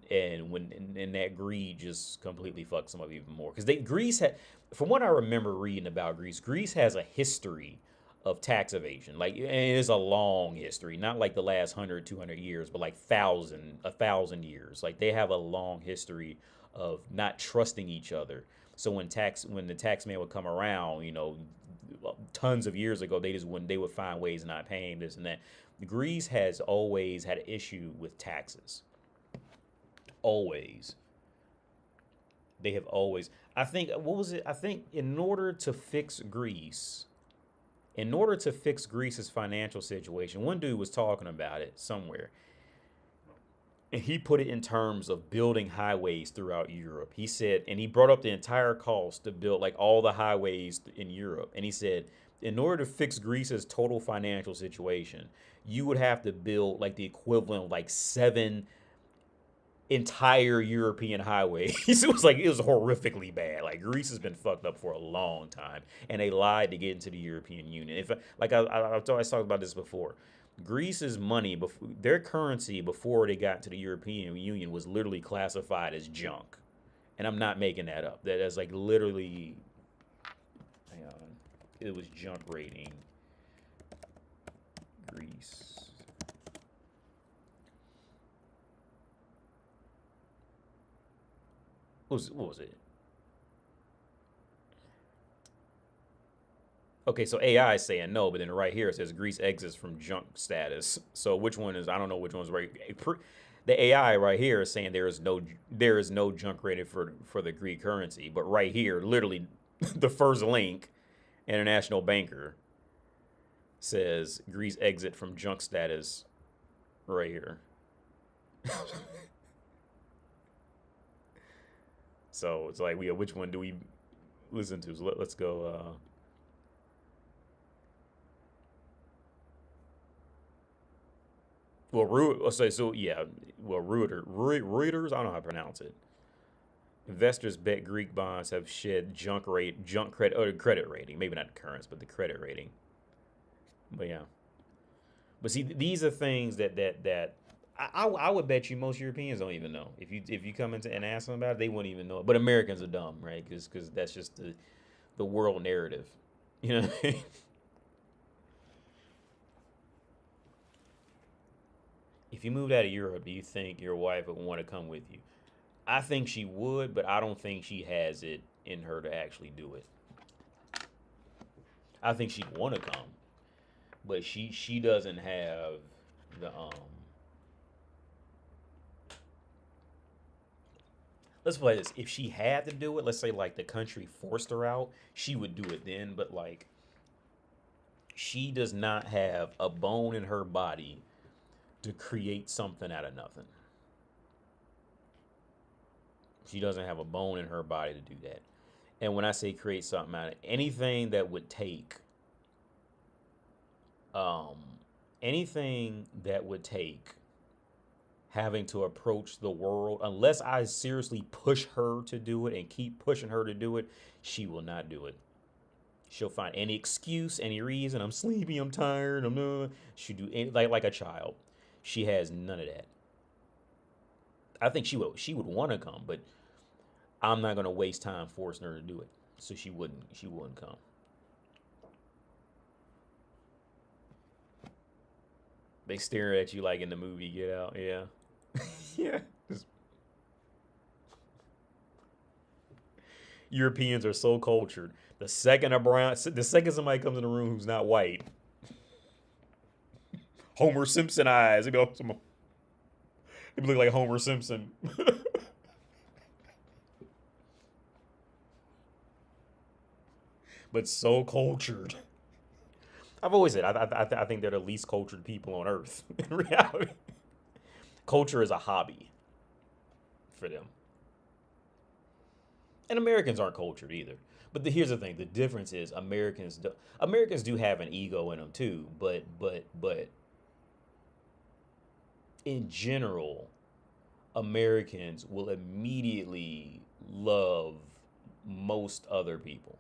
that greed just completely fucks them up even more. Because Greece had, from what I remember reading about Greece, Greece has a history of tax evasion. Like, and it is a long history, not like the last 100, 200 years, but like a thousand years. Like they have a long history of not trusting each other. So when the tax man would come around, you know, tons of years ago, they would find ways not paying this and that. Greece has always had an issue with taxes. Always. They have always. I think what was it? I think in order to fix Greece's financial situation, one dude was talking about it somewhere. And he put it in terms of building highways throughout Europe. He said, and he brought up the entire cost to build like all the highways in Europe. And he said, in order to fix Greece's total financial situation, you would have to build like the equivalent of like 7 entire European highways. It was horrifically bad. Like Greece has been fucked up for a long time, and they lied to get into the European Union. If I talked about this before, Greece's money, their currency before they got to the European Union was literally classified as junk, and I'm not making that up. That's like literally. Hang on, it was junk rating. Greece. What was it? Okay, so AI is saying no, but then right here it says Greece exits from junk status. So which one is? I don't know which one's right. The AI right here is saying there is no junk rated for the Greek currency, but right here, literally, the first link, International Banker, says Greece exit from junk status. Right here. So it's like, which one do we listen to? So let's go. Well, yeah. Well, Reuters. I don't know how to pronounce it. Investors bet Greek bonds have shed junk credit, or credit rating. Maybe not the currents, but the credit rating. But yeah. But see, these are things that I would bet you most Europeans don't even know. If you come into and ask them about it, they wouldn't even know it. But Americans are dumb, right? Because that's just the world narrative. You know what I mean? If you moved out of Europe, do you think your wife would want to come with you? I think she would, but I don't think she has it in her to actually do it. I think she'd want to come, but she doesn't have the let's play this. If she had to do it, let's say like the country forced her out, she would do it then. But like, she does not have a bone in her body to create something out of nothing. She doesn't have a bone in her body to do that. And when I say create something out of anything that would take, um, anything that would take having to approach the world, unless I seriously push her to do it and keep pushing her to do it, she will not do it. She'll find any excuse, any reason. I'm sleepy, I'm tired, I'm not. She'll do like a child. She has none of that. I think she would want to come, but I'm not gonna waste time forcing her to do it. So she wouldn't come. They stare at you like in the movie Get Out. Yeah. Yeah. Europeans are so cultured. The second somebody comes in the room who's not white, Homer Simpson eyes. They be look like Homer Simpson. But so cultured. I've always said I think they're the least cultured people on earth in reality. Culture is a hobby for them. And Americans aren't cultured either. But here's the thing: the difference is Americans do have an ego in them too. But in general, Americans will immediately love most other people.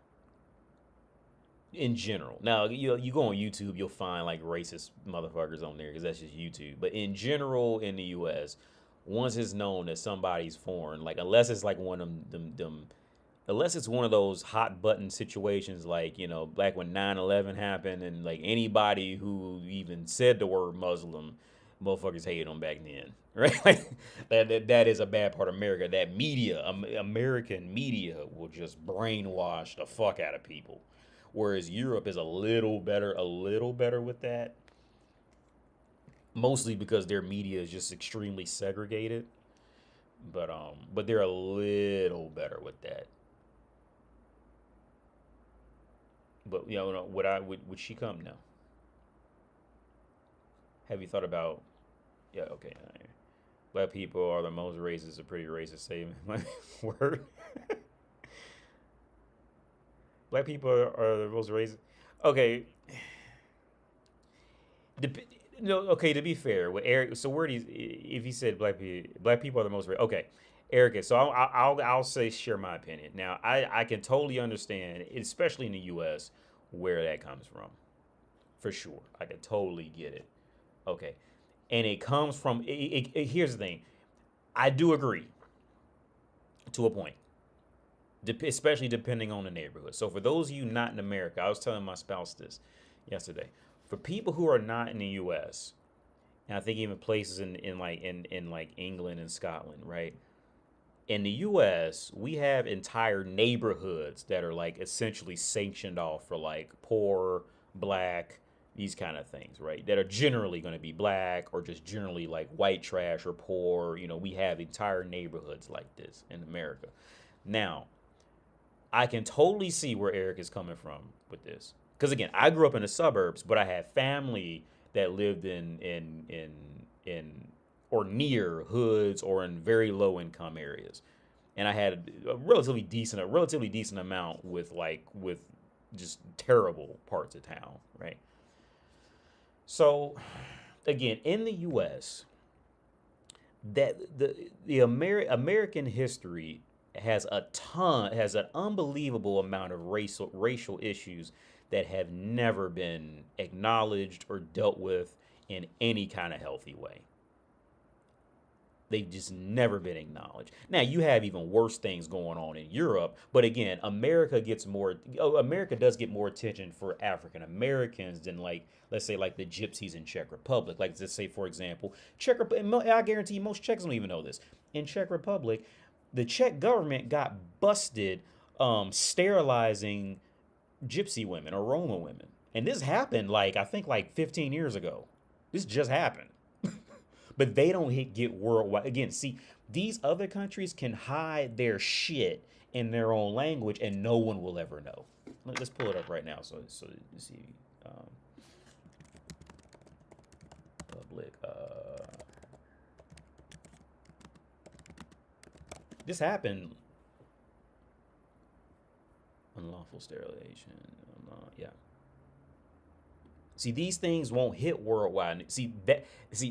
In general, now you go on YouTube, you'll find like racist motherfuckers on there because that's just YouTube. But in general, in the U.S., once it's known that somebody's foreign, like unless it's like one of them unless it's one of those hot button situations like, back when 9/11 happened and like anybody who even said the word Muslim, motherfuckers hated them back then, right? Like that is a bad part of America. That media, American media will just brainwash the fuck out of people. Whereas Europe is a little better with that. Mostly because their media is just extremely segregated. But they're a little better with that. But would she come now? Have you thought about? Yeah, okay. Black people are the most racist. A pretty racist statement. Word. Black people are the most racist. Okay. No. Okay. To be fair, with Eric, so where if he said black people are the most racist. Okay, Erica. So I'll say share my opinion. Now I can totally understand, especially in the U.S., where that comes from. For sure, I can totally get it. Okay, and it comes from. Here's the thing. I do agree to a point, especially depending on the neighborhood. So for those of you not in America, I was telling my spouse this yesterday. For people who are not in the U.S., and I think even places in like England and Scotland, right? In the U.S., we have entire neighborhoods that are like essentially sanctioned off for like poor, black, these kind of things, right? That are generally going to be black or just generally like white trash or poor. We have entire neighborhoods like this in America. Now, I can totally see where Eric is coming from with this. Because again, I grew up in the suburbs, but I had family that lived in or near hoods or in very low income areas. And I had a relatively decent amount with just terrible parts of town, right? So again, in the US, that the American history has an unbelievable amount of racial issues that have never been acknowledged or dealt with in any kind of healthy way. They've just never been acknowledged. Now you have even worse things going on in Europe, but again, America does get more attention for African Americans than let's say the gypsies in Czech Republic. Like let's say for example, I guarantee most Czechs don't even know this. In Czech Republic, the Czech government got busted sterilizing gypsy women or Roma women. And this happened I think 15 years ago. This just happened. But they don't get worldwide. Again, see, these other countries can hide their shit in their own language and no one will ever know. Let's pull it up right now. So you see, public. This happened. Unlawful sterilization. Yeah. See, these things won't hit worldwide. See,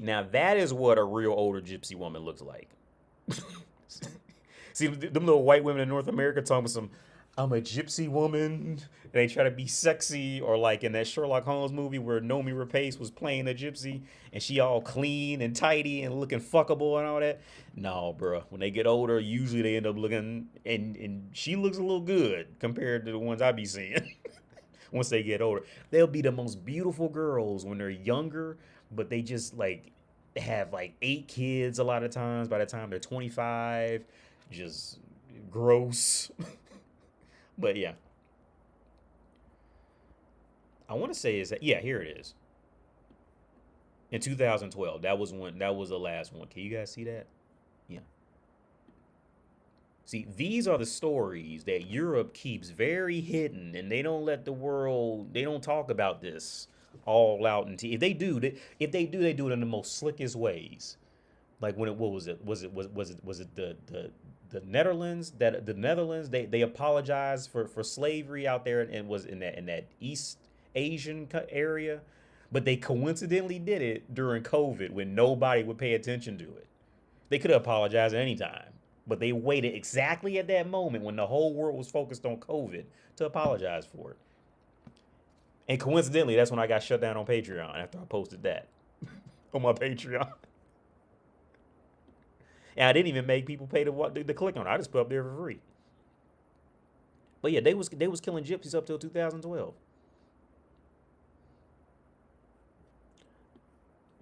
now that is what a real older gypsy woman looks like. See, them little white women in North America talking about some, I'm a gypsy woman, and they try to be sexy, or like in that Sherlock Holmes movie where Noomi Rapace was playing a gypsy, and she all clean and tidy and looking fuckable and all that. No, bro. When they get older, usually they end up looking, and she looks a little good compared to the ones I be seeing. Once they get older, they'll be the most beautiful girls when they're younger, but they just have 8 kids a lot of times by the time they're 25. Just gross. But yeah, I want to say is that, yeah, here it is. In 2012, that was the last one. Can you guys see that? Yeah. See, these are the stories that Europe keeps very hidden, and they don't let the world, they don't talk about this all out. And if they do, they do it in the most slickest ways. Like when it, what was it? Was it the Netherlands that the Netherlands they apologized for slavery out there and was in that East Asian area, but they coincidentally did it during COVID when nobody would pay attention to it. They could have apologized at any time, but they waited exactly at that moment when the whole world was focused on COVID to apologize for it. And coincidentally, that's when I got shut down on Patreon after I posted that on my Patreon. And I didn't even make people pay to click on it. I just put up there for free. But yeah, they was killing gypsies up till 2012.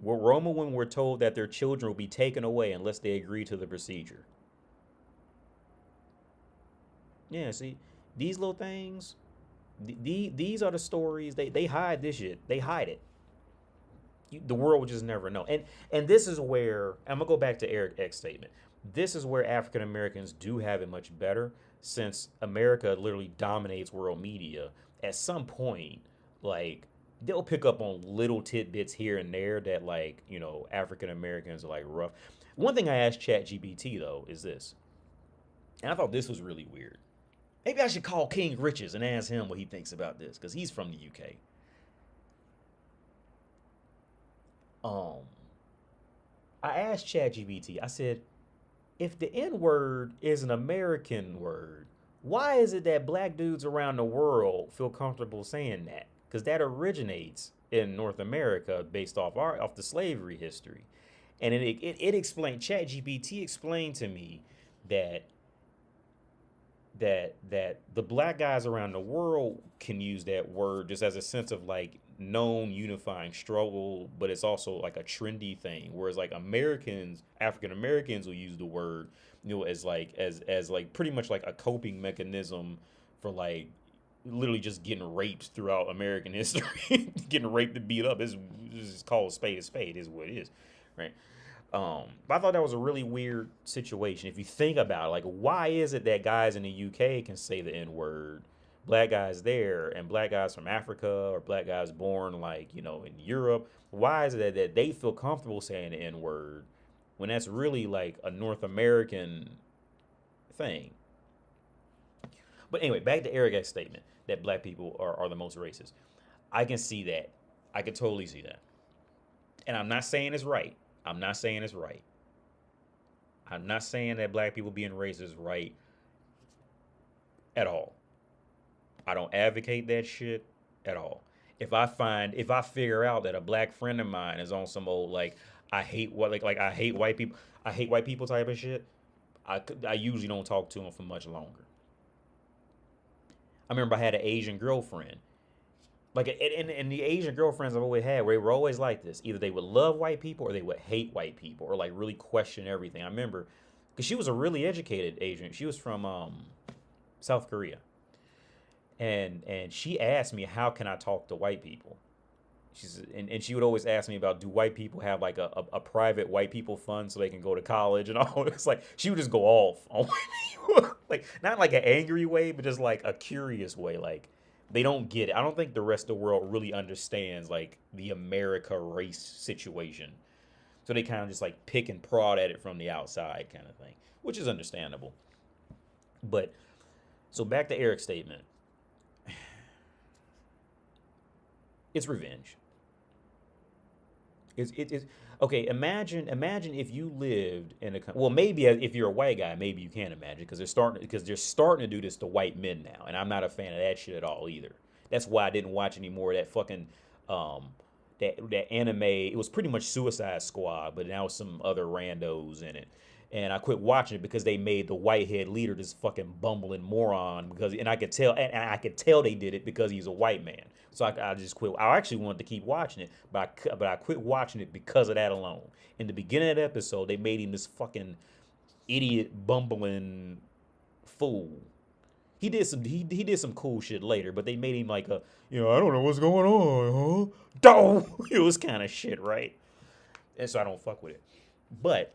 Roma women were told that their children will be taken away unless they agree to the procedure. Yeah, see, these little things, these are the stories. They hide this shit. They hide it. The world will just never know. And this is where I'm gonna go back to Eric X's statement. This is where African Americans do have it much better, since America literally dominates world media. At some point, like they'll pick up on little tidbits here and there that, like, you know, African Americans are like rough. One thing I asked ChatGPT though is this, and I thought this was really weird. Maybe I should call King Riches and ask him what he thinks about this, because he's from the UK. I asked ChatGPT, I said, if the N word is an American word, why is it that black dudes around the world feel comfortable saying that? Because that originates in North America based off the slavery history. And it explained, ChatGPT explained to me that the black guys around the world can use that word just as a sense of like known unifying struggle, but it's also like a trendy thing. Whereas like African Americans will use the word, you know, as like pretty much like a coping mechanism for like literally just getting raped throughout American history. Getting raped and beat up is called a spade is what it is, right? But I thought that was a really weird situation. If you think about it, like, why is it that guys in the UK can say the N word, black guys there, and black guys from Africa or black guys born, like, you know, in Europe, why is it that they feel comfortable saying the N word when that's really like a North American thing? But anyway, back to Eric X's statement that black people are the most racist. I can see that. I can totally see that. And I'm not saying it's right. I'm not saying it's right. I'm not saying that black people being racist is right at all. I don't advocate that shit at all. If I figure out that a black friend of mine is on some old like I hate white people type of shit, I usually don't talk to him for much longer. I remember I had an Asian girlfriend. Like, and the Asian girlfriends I've always had, where they were always like this. Either they would love white people or they would hate white people or, like, really question everything. I remember, because she was a really educated Asian. She was from South Korea. And she asked me, how can I talk to white people? And she would always ask me about, do white people have, like, a private white people fund so they can go to college and all? It's like, she would just go off on white people. Like, not like an angry way, but just, like, a curious way, like, they don't get it. I don't think the rest of the world really understands like the America race situation. So they kind of just like pick and prod at it from the outside kind of thing, which is understandable. But so back to Eric's statement. It's revenge. It's okay. Imagine if you lived in a, well, maybe if you're a white guy, maybe you can't imagine because they're starting to do this to white men now, and I'm not a fan of that shit at all either. That's why I didn't watch any more of that fucking that anime. It was pretty much Suicide Squad, but now some other randos in it. And I quit watching it because they made the whitehead leader this fucking bumbling moron. And I could tell they did it because he's a white man. So I just quit. I actually wanted to keep watching it, but I quit watching it because of that alone. In the beginning of the episode, they made him this fucking idiot bumbling fool. He did some cool shit later, but they made him like a, you know, I don't know what's going on, huh? Doh! It was kind of shit, right? And so I don't fuck with it. But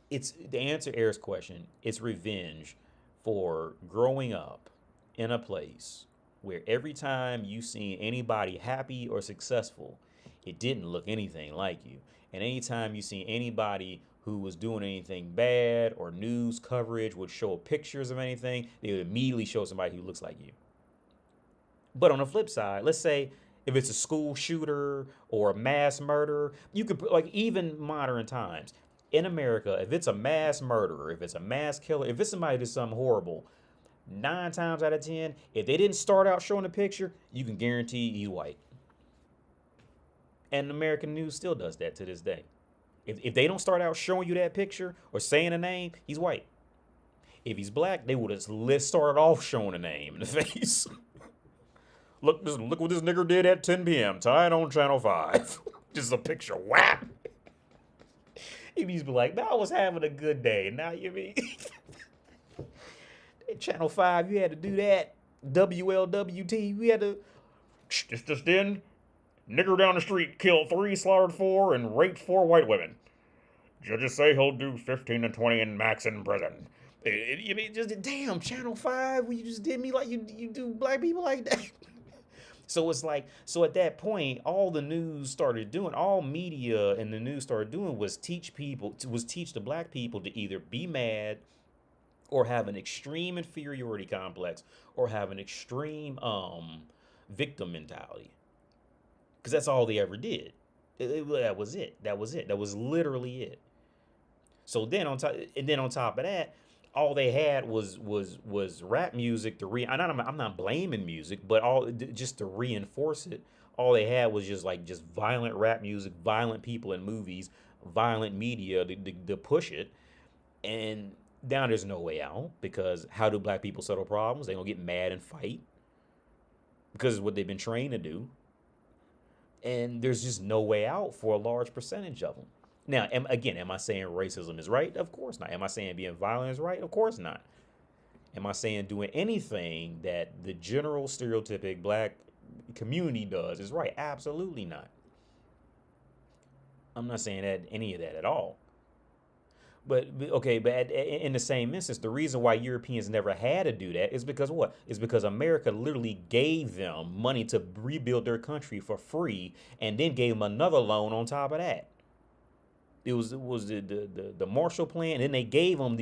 it's, to answer Eric's question, it's revenge for growing up in a place where every time you seen anybody happy or successful, it didn't look anything like you. And anytime you seen anybody who was doing anything bad or news coverage would show pictures of anything, they would immediately show somebody who looks like you. But on the flip side, let's say if it's a school shooter or a mass murderer, you could, like, even modern times in America, if it's a mass murderer, if it's a mass killer, if it's somebody who did something horrible, 9 times out of 10, if they didn't start out showing a picture, you can guarantee he's white. And American news still does that to this day. If they don't start out showing you that picture or saying a name, he's white. If he's black, they would have started off showing a name in the face. Look what this nigger did at 10 p.m. Tonight on Channel 5. Just a picture. Whap! If he's like, "No, I was having a good day." Now you mean Channel 5, you had to do that. WLWT, we had to. Just in. Nigger down the street killed 3, slaughtered 4, and raped 4 white women. Judges say he'll do 15 to 20 in max in prison. You mean, just damn, Channel 5, you just did me like you do black people like that. So it's like, so at that point, all the news started doing, all media and the news started doing was teach the black people to either be mad or have an extreme inferiority complex or have an extreme victim mentality. Because that's all they ever did. That was it. That was literally it. So then on top of that, all they had was rap music to I'm not blaming music, but just to reinforce it. All they had was just violent rap music, violent people in movies, violent media to push it. And now there's no way out, because how do black people settle problems? They don't get mad and fight, because it's what they've been trained to do. And there's just no way out for a large percentage of them. Now, am I saying racism is right? Of course not. Am I saying being violent is right? Of course not. Am I saying doing anything that the general stereotypic black community does is right? Absolutely not. I'm not saying any of that at all. But in the same instance, the reason why Europeans never had to do that is because what? Is because America literally gave them money to rebuild their country for free, and then gave them another loan on top of that. It was the Marshall Plan, and then they gave them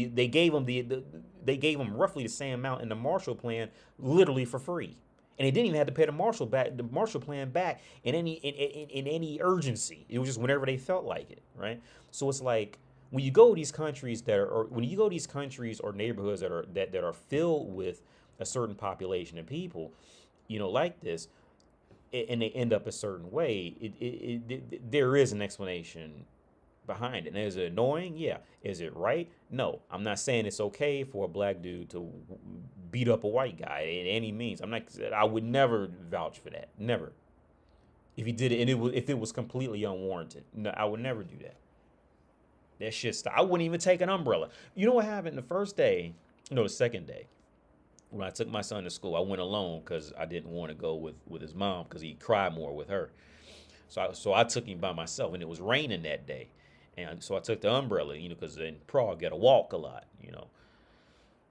roughly the same amount in the Marshall Plan, literally for free, and they didn't even have to pay the Marshall Plan back in any urgency. It was just whenever they felt like it, right? So it's like, when you go to these countries or neighborhoods that are filled with a certain population of people, like this, and they end up a certain way, there is an explanation behind it. And is it annoying? Yeah. Is it right? No. I'm not saying it's okay for a black dude to beat up a white guy in any means. I would never vouch for that. Never. If he did it, and if it was completely unwarranted, no, I would never do that. That shit stopped. I wouldn't even take an umbrella. You know what happened the second day, when I took my son to school? I went alone because I didn't want to go with his mom, because he cried more with her. So I took him by myself, and it was raining that day. And so I took the umbrella, because in Prague, you got to walk a lot,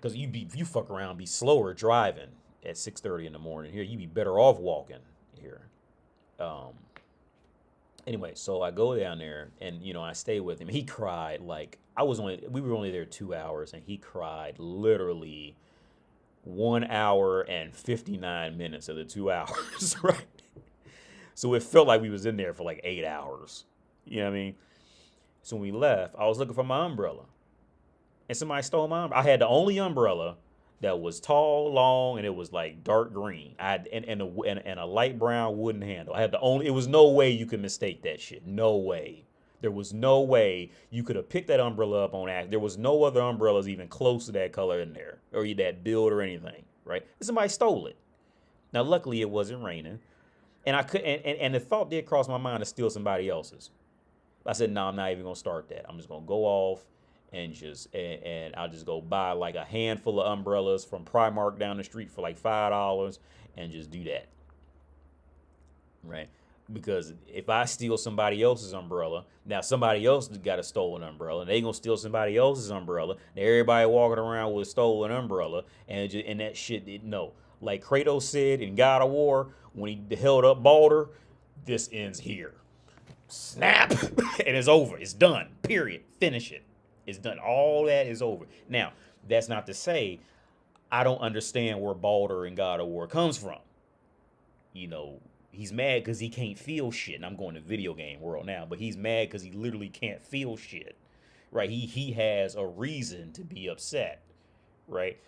because you fuck around, be slower driving at 6:30 in the morning. Here, you'd be better off walking here. Anyway, so I go down there, and I stay with him. He cried we were only there 2 hours, and he cried literally 1 hour and 59 minutes of the 2 hours, right? So it felt like we was in there for 8 hours. You know what I mean? So when we left, I was looking for my umbrella, and somebody stole my umbrella. I had the only umbrella that was tall, long, and it was dark green. I had and a light brown wooden handle. It was no way you could mistake that shit. No way. There was no way you could have picked that umbrella up on accident. There was no other umbrellas even close to that color in there, or that build or anything, right? And somebody stole it. Now, luckily, it wasn't raining, and I could. And the thought did cross my mind to steal somebody else's. I said, no, I'm not even gonna start that. I'm just gonna go off. And I'll just go buy a handful of umbrellas from Primark down the street for $5 and just do that. Right? Because if I steal somebody else's umbrella, now somebody else got a stolen umbrella, and they gonna steal somebody else's umbrella. And everybody walking around with a stolen umbrella, and that shit. No, Like Kratos said in God of War when he held up Balder, this ends here. Snap, and it's over. It's done. Period. Finish it. It's done. All that is over. Now, that's not to say I don't understand where Balder in God of War comes from. You know, he's mad because he can't feel shit. And I'm going to video game world now, but he's mad because he literally can't feel shit. Right? He has a reason to be upset. Right?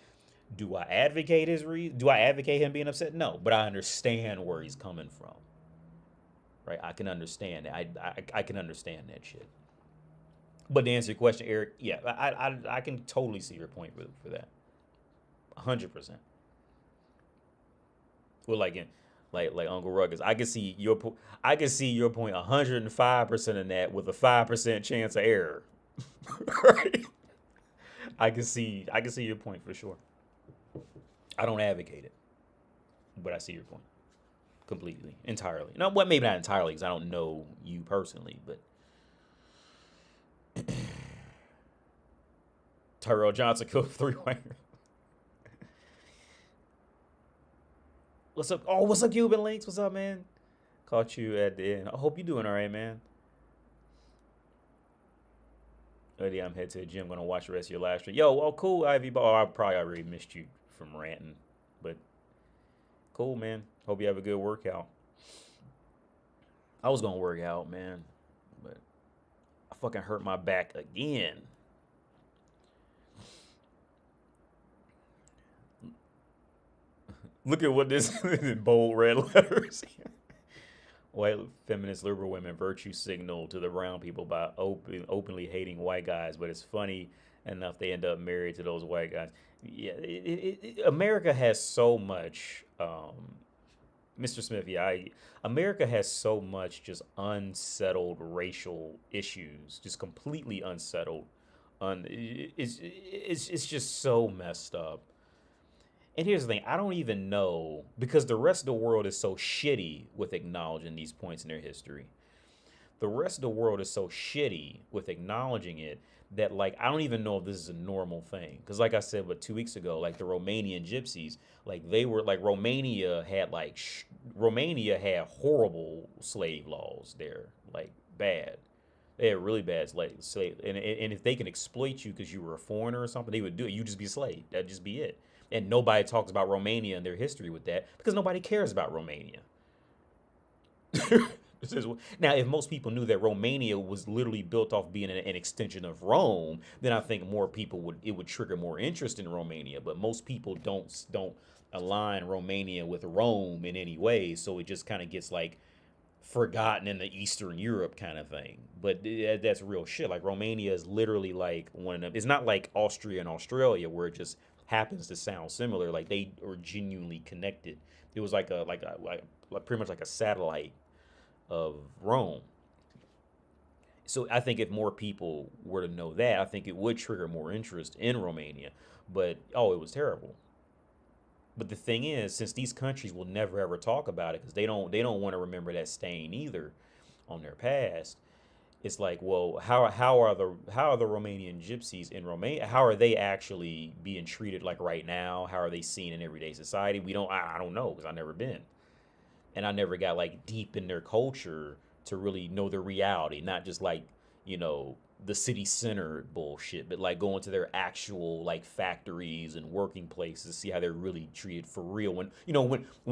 Do I advocate his reason? Do I advocate him being upset? No, but I understand where he's coming from. Right? I can understand that. I can understand that shit. But to answer your question, Eric, yeah, I can totally see your point for that. 100%. Well, like in like Uncle Ruckus, I can see your point 105% in that with a 5% chance of error. Right? I can see your point for sure. I don't advocate it, but I see your point completely, entirely. No, well, maybe not entirely because I don't know you personally, but Tyrell Johnson killed 3 white. What's up? Oh, what's up, Cuban Links? What's up, man? Caught you at the end. I hope you're doing all right, man. Oh, yeah, I'm headed to the gym. Gonna watch the rest of your live stream. Yo, well, cool, Ivy Ball. I probably already missed you from ranting, but cool, man. Hope you have a good workout. I was gonna work out, man, but I fucking hurt my back again. Look at what this in bold red letters. White feminist liberal women virtue signal to the brown people by openly hating white guys, but it's funny enough they end up married to those white guys. Yeah, America has so much, Mr. Smith. Yeah, America has so much just unsettled racial issues, just completely unsettled. It's just so messed up. And here's the thing, I don't even know, because the rest of the world is so shitty with acknowledging these points in their history. The rest of the world is so shitty with acknowledging it that, like, I don't even know if this is a normal thing. Because like I said, 2 weeks ago, like the Romanian gypsies, like they were, like Romania had horrible slave laws there, like bad. They had really bad slave. And if they can exploit you because you were a foreigner or something, they would do it. You'd just be a slave. That'd just be it. And nobody talks about Romania and their history with that because nobody cares about Romania. Now, if most people knew that Romania was literally built off being an extension of Rome, then I think more people would trigger more interest in Romania. But most people don't align Romania with Rome in any way, so it just kind of gets like forgotten in the Eastern Europe kind of thing. But that's real shit. Like Romania is literally like one of them. It's not like Austria and Australia where it just happens to sound similar. Like they are genuinely connected. It was like pretty much like a satellite of Rome. So I think if more people were to know that, I think it would trigger more interest in Romania. But it was terrible. But the thing is, since these countries will never ever talk about it because they don't want to remember that stain either on their past. It's like, well, how are the Romanian gypsies in Romania? How are they actually being treated like right now? How are they seen in everyday society? I don't know because I've never been, and I never got like deep in their culture to really know their reality. Not just like the city center bullshit, but like going to their actual like factories and working places, see how they're really treated for real. When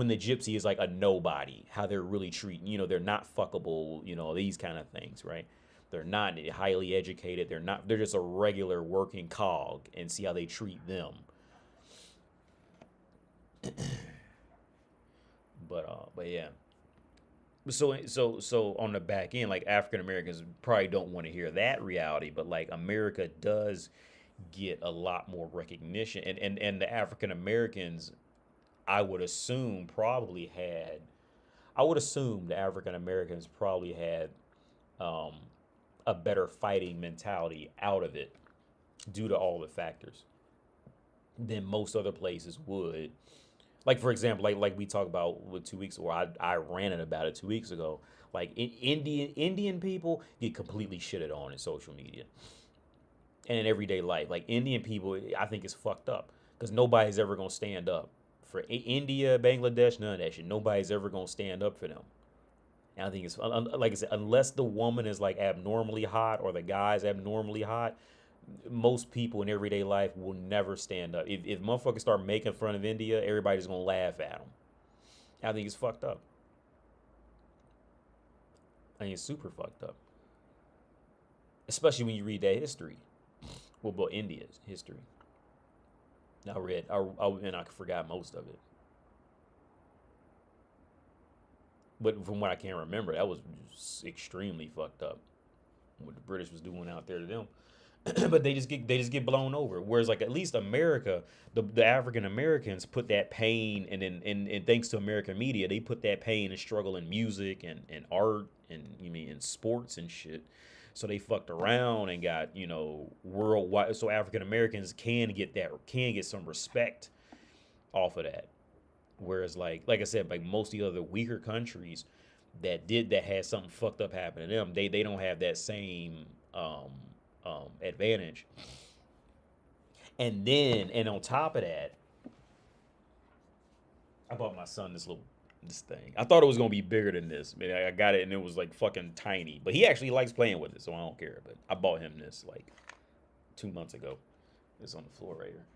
the gypsy is like a nobody, how they're really treated. They're not fuckable. These kind of things, right? They're not highly educated. They're just a regular working cog, and see how they treat them. But yeah. So on the back end, like African Americans probably don't want to hear that reality, but like America does get a lot more recognition, and the African Americans, I would assume the African Americans probably had a better fighting mentality out of it due to all the factors than most other places would. Like, for example, like we talked about with 2 weeks ago, I ranted about it 2 weeks ago. Like Indian people get completely shitted on in social media and in everyday life. Like Indian people, I think is fucked up because nobody's ever gonna stand up for India, Bangladesh, none of that shit. Nobody's ever gonna stand up for them. And I think it's like I said, unless the woman is like abnormally hot or the guy's abnormally hot, most people in everyday life will never stand up. If motherfuckers start making fun of India, everybody's gonna laugh at them. I think it's fucked up. I think it's super fucked up, especially when you read that history. Well, about India's history. I read, and I forgot most of it. But from what I can remember, that was extremely fucked up. What the British was doing out there to them. But they just get blown over. Whereas like at least America, the African Americans put that pain and thanks to American media, they put that pain and struggle in music and art and you mean in sports and shit. So they fucked around and got, worldwide, so African Americans can get some respect off of that. Whereas like I said, like most of the other weaker countries that had something fucked up happen to them, they don't have that same advantage. And on top of that, I bought my son this thing. I thought it was gonna be bigger than this. I got it and it was like fucking tiny. But he actually likes playing with it, so I don't care. But I bought him this like 2 months ago. It's on the floor right here.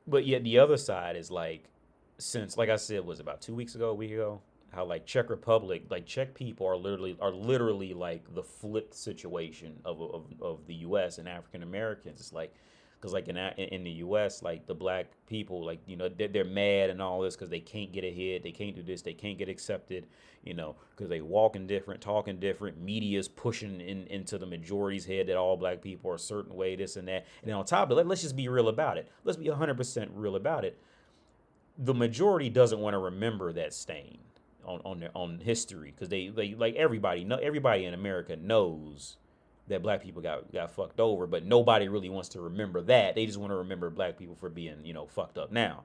But yeah, the other side is like, since like I said, was about 2 weeks ago, a week ago, how like Czech Republic, like Czech people are literally like the flipped situation of the U.S. and African Americans. It's like, because like in the U.S., like the black people, like they're mad and all this because they can't get ahead, they can't do this, they can't get accepted, because they walking different, talking different, media's pushing into the majority's head that all black people are a certain way, this and that, and then on top of it, let's just be real about it. Let's be 100% real about it. The majority doesn't want to remember that stain on history because they like everybody in America knows that black people got fucked over, but nobody really wants to remember that. They just want to remember black people for being fucked up now,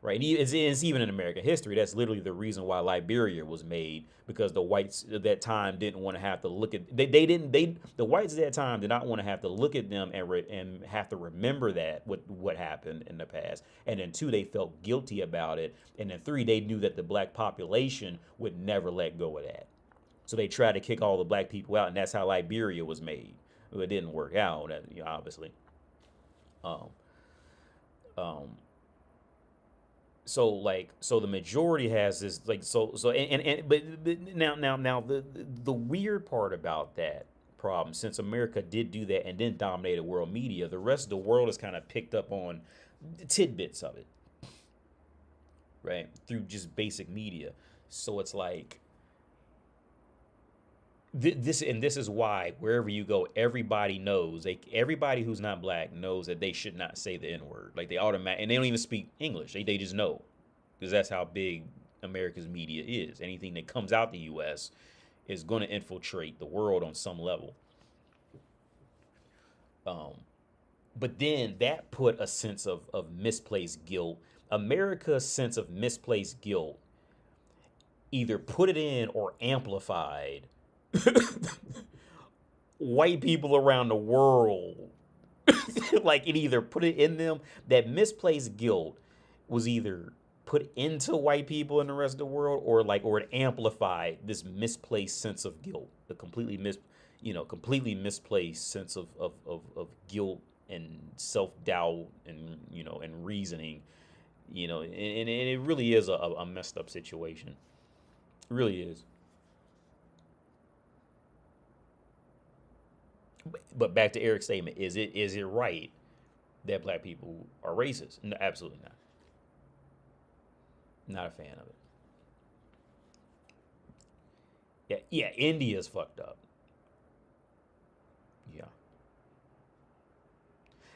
right? And it's even in American history. That's literally the reason why Liberia was made, because the whites at that time didn't want to have to look at the whites at that time did not want to have to look at them and have to remember that what happened in the past. And then 2, they felt guilty about it, and then 3, they knew that the black population would never let go of that. So they tried to kick all the black people out, and that's how Liberia was made. Well, it didn't work out, obviously. So the majority has this but now the weird part about that problem, since America did do that and then dominated world media, the rest of the world has kind of picked up on tidbits of it, right, through just basic media. So it's like this is why wherever you go, everybody knows. Everybody who's not black knows that they should not say the N-word. Like they automatic, and they don't even speak English. They just know, because that's how big America's media is. Anything that comes out the U.S. is going to infiltrate the world on some level. But then that put a sense of misplaced guilt. America's sense of misplaced guilt either put it in or amplified white people around the world. Like it either put it in them. That misplaced guilt was either put into white people in the rest of the world, or it amplified this misplaced sense of guilt, the completely misplaced sense of guilt and self-doubt and and reasoning, and it really is a messed up situation. It really is. But back to Eric's statement, is it right that black people are racist? No, absolutely not. Not a fan of it. Yeah, India's fucked up. Yeah.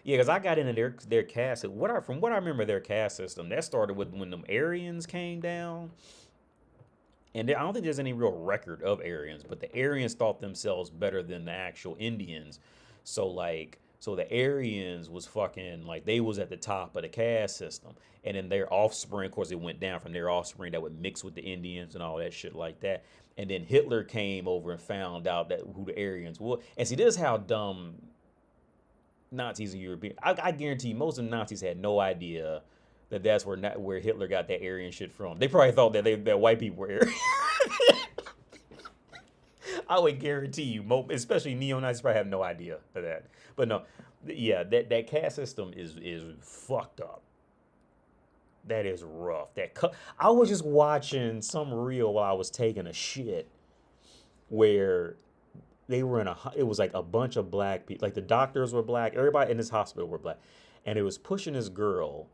Yeah, because I got into their caste. From what I remember, their caste system, that started with when them Aryans came down. And I don't think there's any real record of Aryans, but the Aryans thought themselves better than the actual Indians. So the Aryans was fucking like, they was at the top of the caste system. And then their offspring, of course, it went down from their offspring that would mix with the Indians and all that shit like that. And then Hitler came over and found out that who the Aryans were. And see, this is how dumb Nazis and Europeans. I guarantee most of the Nazis had no idea That's where Hitler got that Aryan shit from. They probably thought that white people were Aryan. I would guarantee you, especially neo-Nazis, probably have no idea of that. But no, yeah, that caste system is fucked up. That is rough. I was just watching some reel while I was taking a shit where they were it was like a bunch of black people, like the doctors were black, everybody in this hospital were black, and it was pushing this girl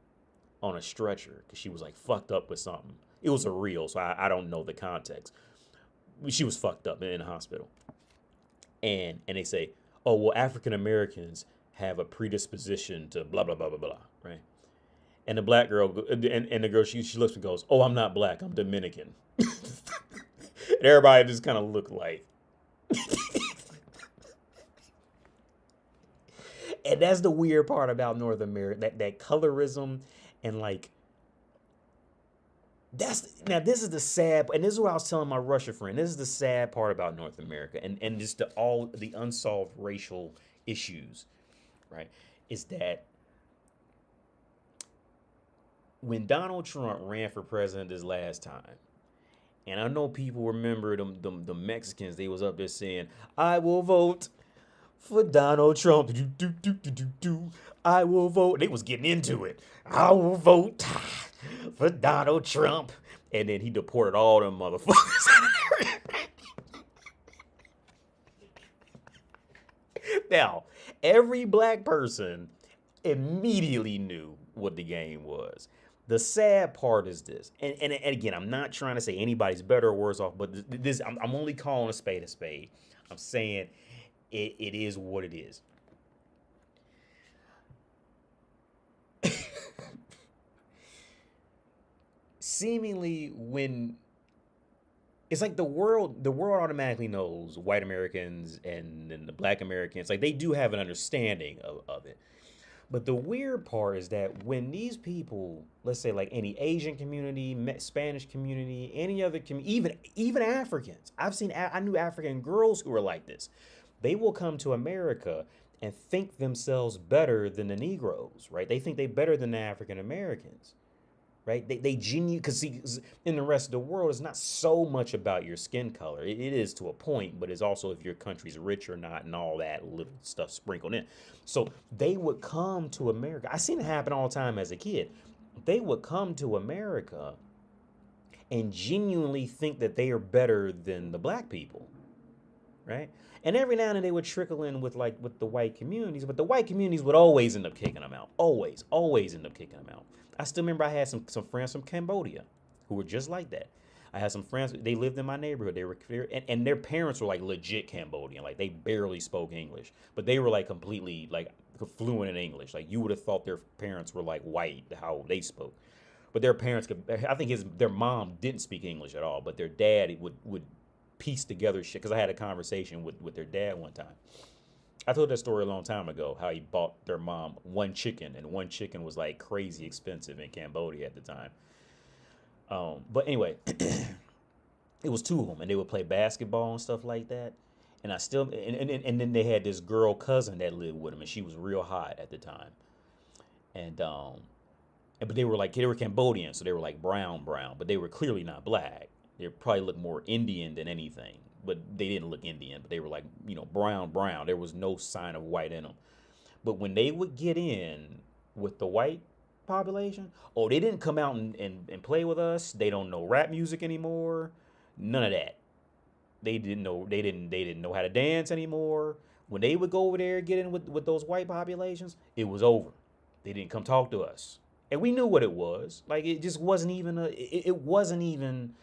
on a stretcher because she was like fucked up with something. It was a reel, so I don't know the context. She was fucked up in the hospital, and they say, oh well, African Americans have a predisposition to blah blah blah blah blah, right? And the black girl and the girl she looks and goes, oh, I'm not black, I'm Dominican. And everybody just kind of looked like. And that's the weird part about North America, that colorism and like this is the sad, and this is what I was telling my Russia friend. This is the sad part about North America and just all the unsolved racial issues, right? Is that when Donald Trump ran for president this last time, and I know people remember the Mexicans, they was up there saying, I will vote for Donald Trump. I will vote. They was getting into it. I will vote for Donald Trump. And then he deported all them motherfuckers. Now, every black person immediately knew what the game was. The sad part is this, and again, I'm not trying to say anybody's better or worse off, but this I'm only calling a spade a spade. I'm saying it is what it is. Seemingly, when it's like the world automatically knows white Americans and the black Americans, like they do have an understanding of it. But the weird part is that when these people, let's say like any Asian community, Spanish community, any other community, even Africans, I knew African girls who were like this. They will come to America and think themselves better than the Negroes, right? They think they're better than the African Americans, right? They genuinely, because in the rest of the world, it's not so much about your skin color. It is to a point, but it's also if your country's rich or not and all that little stuff sprinkled in. So they would come to America. I seen it happen all the time as a kid. They would come to America and genuinely think that they are better than the black people, right? And every now and then they would trickle in with the white communities, but the white communities would always end up kicking them out. Always end up kicking them out. I still remember I had some friends from Cambodia who were just like that. I had some friends, they lived in my neighborhood. They were, and their parents were like legit Cambodian. Like they barely spoke English, but they were like completely like fluent in English. Like you would have thought their parents were like white, how they spoke. But their parents I think their mom didn't speak English at all, but their dad would piece together shit. Because I had a conversation with their dad one time. I told that story a long time ago, how he bought their mom one chicken, and one chicken was like crazy expensive in Cambodia at the time. But anyway, it was two of them, and they would play basketball and stuff like that. And I still, and then they had this girl cousin that lived with them, and she was real hot at the time. And but they were Cambodian, so they were like brown, but they were clearly not black. They probably looked more Indian than anything, but they didn't look Indian, but they were like, brown. There was no sign of white in them. But when they would get in with the white population, they didn't come out and play with us. They don't know rap music anymore. None of that. They didn't know how to dance anymore. When they would go over there and get in with those white populations, it was over. They didn't come talk to us. And we knew what it was. Like it just wasn't even it wasn't even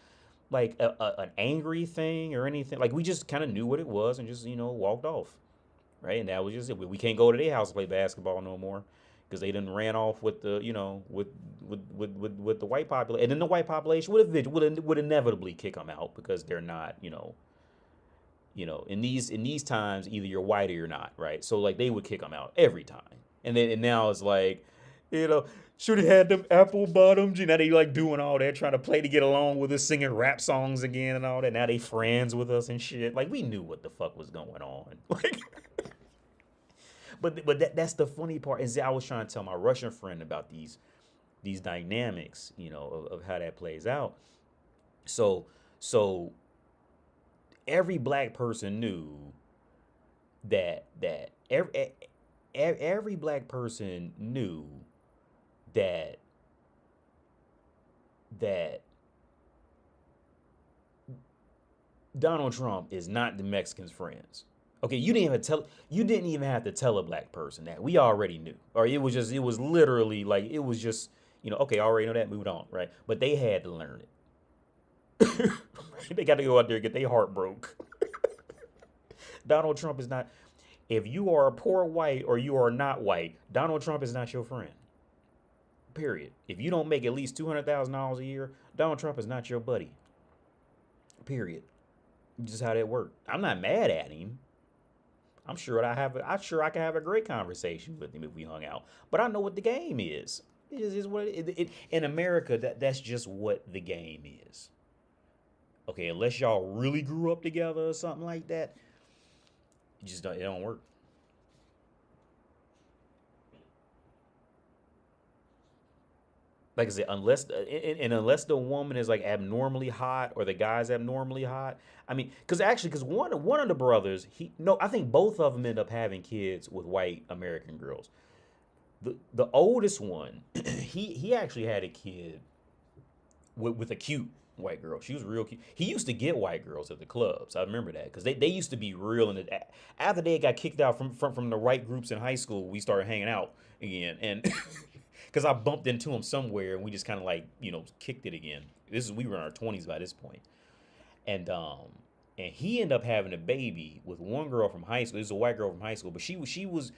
like an angry thing or anything. Like we just kind of knew what it was and just, walked off. Right? And that was just it. We can't go to their house and play basketball no more because they done ran off with the, with the white population. And then the white population would inevitably kick them out because they're not, in these times, either you're white or you're not, right? So like they would kick them out every time. And now it's like, should have had them apple bottoms. Now they like doing all that, trying to play to get along with us, singing rap songs again and all that. Now they friends with us and shit. Like we knew what the fuck was going on. Like, but that's the funny part. Is I was trying to tell my Russian friend about these these dynamics, of how that plays out. So so every black person knew that every black person knew that that Donald Trump is not the Mexicans' friends. Okay, you didn't even have to tell a black person that. We already knew. Or it was literally like it was just, okay, I already know that, moved on, right? But they had to learn it. They got to go out there and get their heart broke. Donald Trump is not, if you are a poor white or you are not white, Donald Trump is not your friend. Period. If you don't make at least $200,000 a year, Donald Trump is not your buddy. Period. Just how that worked. I'm not mad at him. I'm sure I can have a great conversation with him if we hung out. But I know what the game is. It is what in America, that's just what the game is. Okay, unless y'all really grew up together or something like that, it don't work. Like I said, unless the woman is like abnormally hot or the guy's abnormally hot. I mean, because one of the brothers, I think both of them end up having kids with white American girls. The oldest one, he actually had a kid with a cute white girl. She was real cute. He used to get white girls at the clubs. I remember that because they used to be real. After they got kicked out from the right groups in high school, we started hanging out again. And because I bumped into him somewhere and we just kind of like, kicked it again. We were in our 20s by this point. And he ended up having a baby with one girl from high school. This is a white girl from high school, but she was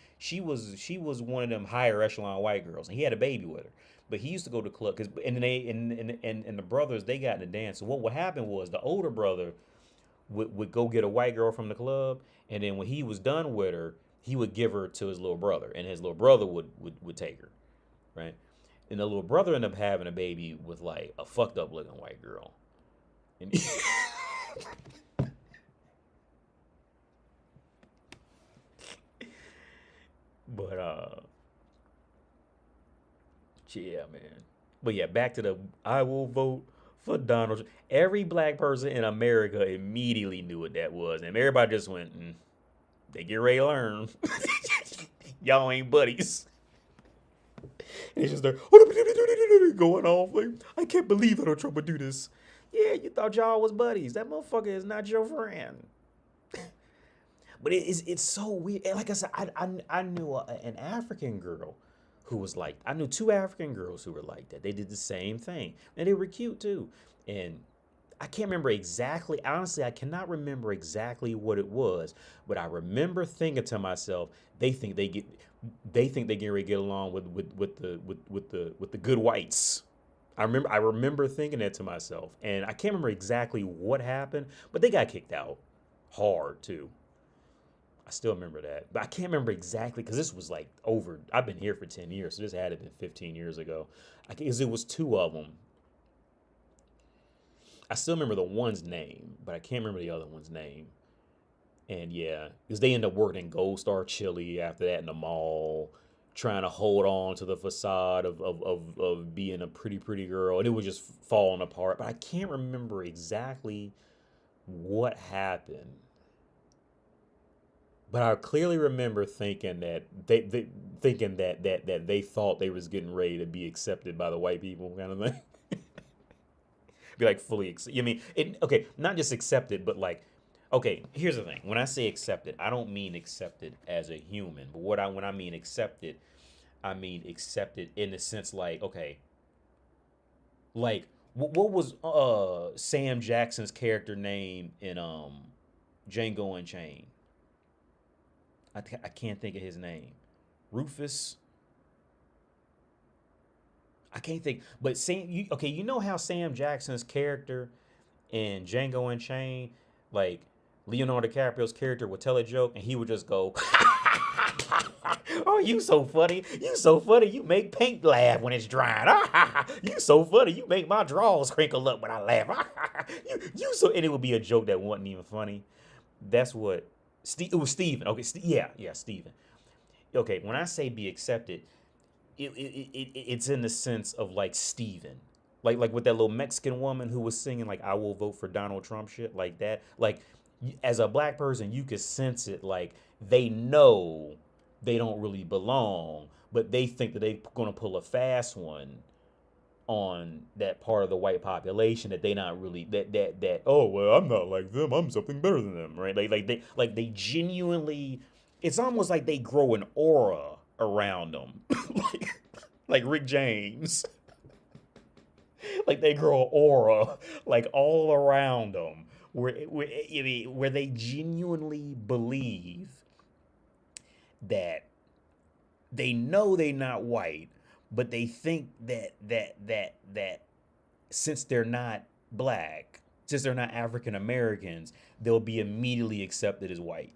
one of them higher echelon white girls, and he had a baby with her. But he used to go to club and the brothers, they got in the dance. So what would happen was the older brother would go get a white girl from the club, and then when he was done with her, he would give her to his little brother, and his little brother would take her, right? And the little brother ended up having a baby with like a fucked up looking white girl. And but yeah, man. But yeah, back to I will vote for Donald Trump. Every black person in America immediately knew what that was, and everybody just went, they get ready to learn. Y'all ain't buddies. And it's just there going off like, I can't believe Donald Trump would do this. Yeah, you thought y'all was buddies. That motherfucker is not your friend. But it's so weird. And like I said, I knew an African girl who was like, I knew two African girls who were like that. They did the same thing. And they were cute too. And I can't remember exactly. Honestly, I cannot remember exactly what it was. But I remember thinking to myself, they think they get ready to get along with the good whites. I remember thinking that to myself. And I can't remember exactly what happened, but they got kicked out hard too. I still remember that, but I can't remember exactly because this was like I've been here for 10 years, so this had to been 15 years ago. Because it was two of them. I still remember the one's name, but I can't remember the other one's name. And yeah, because they end up working in Gold Star Chili after that in the mall, trying to hold on to the facade of being a pretty girl, and it was just falling apart. But I can't remember exactly what happened. But I clearly remember thinking that they thought they was getting ready to be accepted by the white people, kind of thing. Be like fully accepted. Okay, not just accepted, but like, okay. Here's the thing: when I say accepted, I don't mean accepted as a human. But when I mean accepted, I mean accepted in the sense like, okay, like what was Sam Jackson's character name in Django Unchained? I can't think of his name. Rufus. I can't think. But you know how Sam Jackson's character in Django Unchained, like Leonardo DiCaprio's character would tell a joke and he would just go, "Oh, you so funny. You so funny. You make paint laugh when it's drying. You so funny. You make my drawers crinkle up when I laugh. you so." And it would be a joke that wasn't even funny. That's what. It was Steven. Okay, yeah, Steven. Okay, when I say be accepted, it's in the sense of like Steven. Like with that little Mexican woman who was singing like I will vote for Donald Trump shit like that. Like as a black person, you could sense it. Like they know they don't really belong, but they think that they're gonna pull a fast one on that part of the white population that they not really that oh well I'm not like them, I'm something better than them, right? Like they genuinely, it's almost like they grow an aura around them like Rick James. Like they grow an aura like all around them where they genuinely believe that they know they not white, but they think that since they're not black, since they're not African Americans, they'll be immediately accepted as white.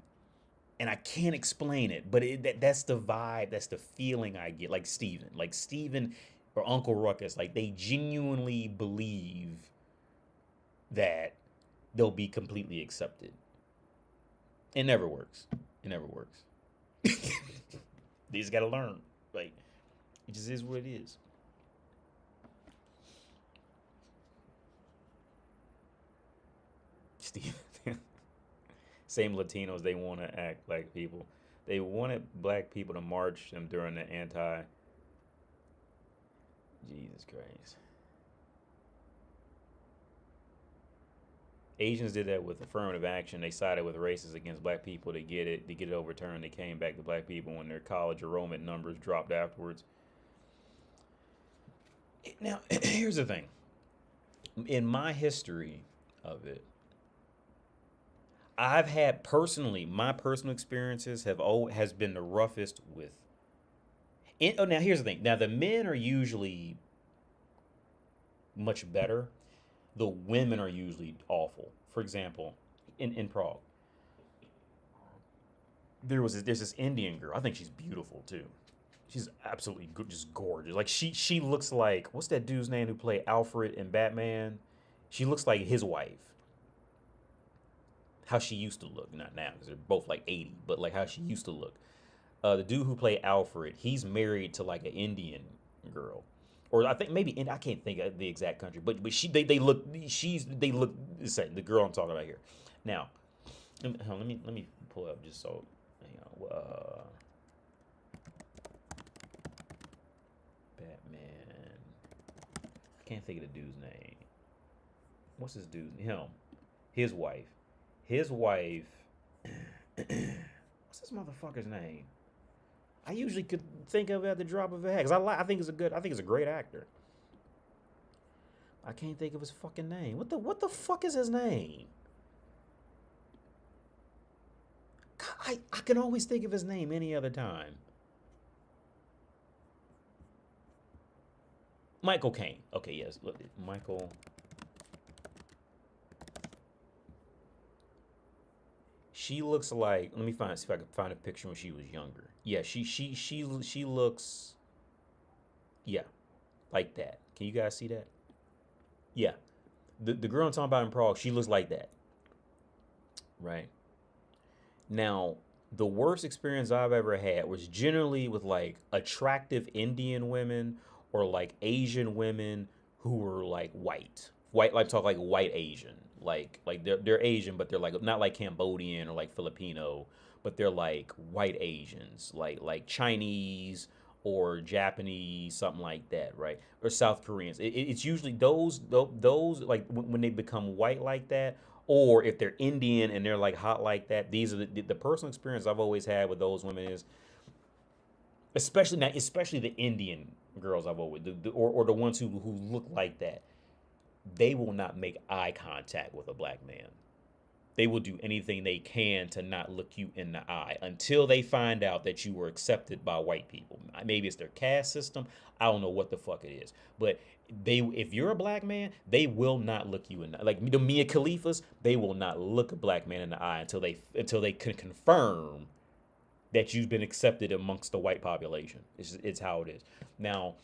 And I can't explain it, but that's the vibe, that's the feeling I get. Like Steven or Uncle Ruckus, like they genuinely believe that they'll be completely accepted. It never works. It never works. They just gotta learn. Like, it just is what it is. Steve, same Latinos, they want to act like people. They wanted black people to march them during the anti. Jesus Christ. Asians did that with affirmative action. They sided with racists against black people to get it overturned. They came back to black people when their college enrollment numbers dropped afterwards. Now, here's the thing. In my history of it, I've had personally, my personal experiences has been the roughest with. Oh, now here's the thing. Now the men are usually much better. The women are usually awful. For example, in Prague, there's this Indian girl. I think she's beautiful too. She's absolutely good, just gorgeous. Like she looks like, what's that dude's name who played Alfred in Batman? She looks like his wife. How she used to look, not now because they're both like 80, but like how she used to look. The dude who played Alfred, he's married to like an Indian girl, or I think maybe I can't think of the exact country, but they look the same. The girl I'm talking about here. Now, let me pull up just so you know. Batman. I can't think of the dude's name. What's his dude's him? His wife. His wife. What's this motherfucker's name? I usually could think of it at the drop of a hat because I think it's a great actor. I can't think of his fucking name. What the fuck is his name? God, I can always think of his name any other time. Michael Caine. Okay, yes, look, Michael. She looks like. Let me see if I can find a picture when she was younger. Yeah, she looks. Yeah, like that. Can you guys see that? Yeah, the girl I'm talking about in Prague, she looks like that. Right now, the worst experience I've ever had was generally with like attractive Indian women or like Asian women who were like white, like talk like white Asian. Like they're Asian, but they're like not like Cambodian or like Filipino, but they're like white Asians, like Chinese or Japanese, something like that, right? Or South Koreans. It's usually those like when they become white like that, or if they're Indian and they're like hot like that. These are the personal experience I've always had with those women is, especially the Indian girls I've always or the ones who look like that. They will not make eye contact with a black man. They will do anything they can to not look you in the eye until they find out that you were accepted by white people. Maybe it's their caste system. I don't know what the fuck it is. But if you're a black man, they will not look you in the, like the Mia Khalifas, they will not look a black man in the eye until they can confirm that you've been accepted amongst the white population. It's how it is. Now,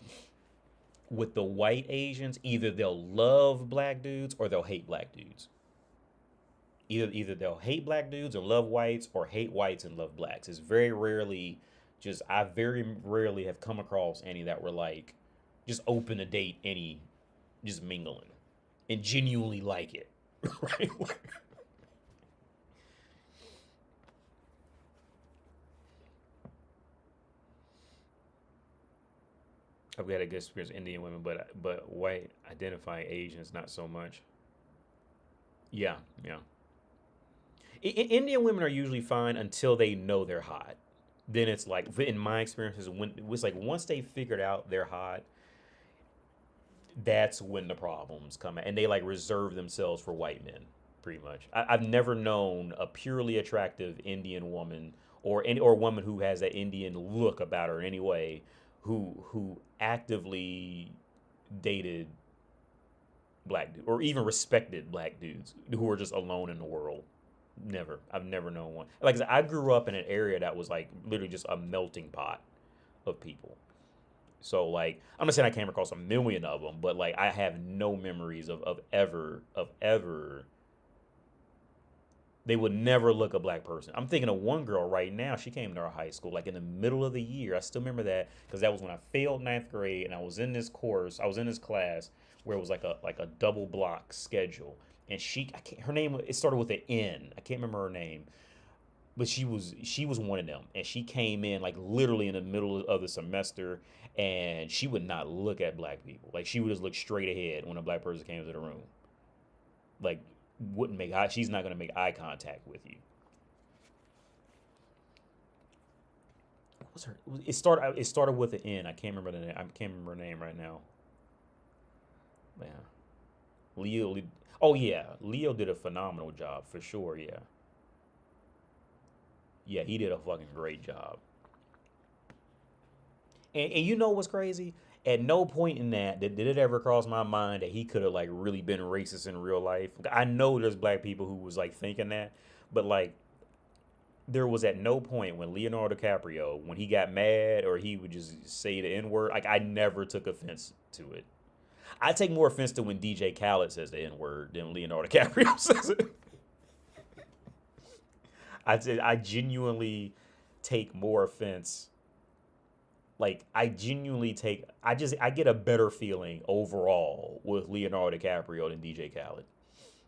with the white Asians, either they'll love black dudes or they'll hate black dudes. Either they'll hate black dudes and love whites, or hate whites and love blacks. It's very rarely Just I very rarely have come across any that were like just open to date any, just mingling and genuinely like it. Right? I've got a good experience with Indian women, but white identifying Asians not so much. Yeah, yeah. Indian women are usually fine until they know they're hot. Then it's like, in my experiences, when it was like once they figured out they're hot, that's when the problems come, and they like reserve themselves for white men, pretty much. I've never known a purely attractive Indian woman or woman who has that Indian look about her anyway, who actively dated black dudes or even respected black dudes who were just alone in the world. Never. I've never known one. Like I said, I grew up in an area that was like literally just a melting pot of people. So like I'm not saying I came across a million of them, but like I have no memories of ever they would never look a black person. I'm thinking of one girl right now. She came to our high school like in the middle of the year. I still remember that because that was when I failed ninth grade and I was in this course. I was in this class where it was like a double block schedule. And I can't, her name it started with an N. I can't remember her name, but she was one of them, and she came in like literally in the middle of the semester, and she would not look at black people. Like she would just look straight ahead when a black person came into the room. Like wouldn't make eye. She's not gonna make eye contact with you. What was her? It started with an N. I can't remember the name. I can't remember her name right now. Yeah, Leo. Oh yeah, Leo did a phenomenal job for sure. Yeah, yeah, he did a fucking great job. And you know what's crazy? At no point in that did it ever cross my mind that he could have like really been racist in real life. I know there's black people who was like thinking that, but like there was at no point when Leonardo DiCaprio, when he got mad or he would just say the N word, like I never took offense to it. I take more offense to when DJ Khaled says the N word than Leonardo DiCaprio says it. I genuinely take more offense. Like I genuinely take I get a better feeling overall with Leonardo DiCaprio than DJ Khaled.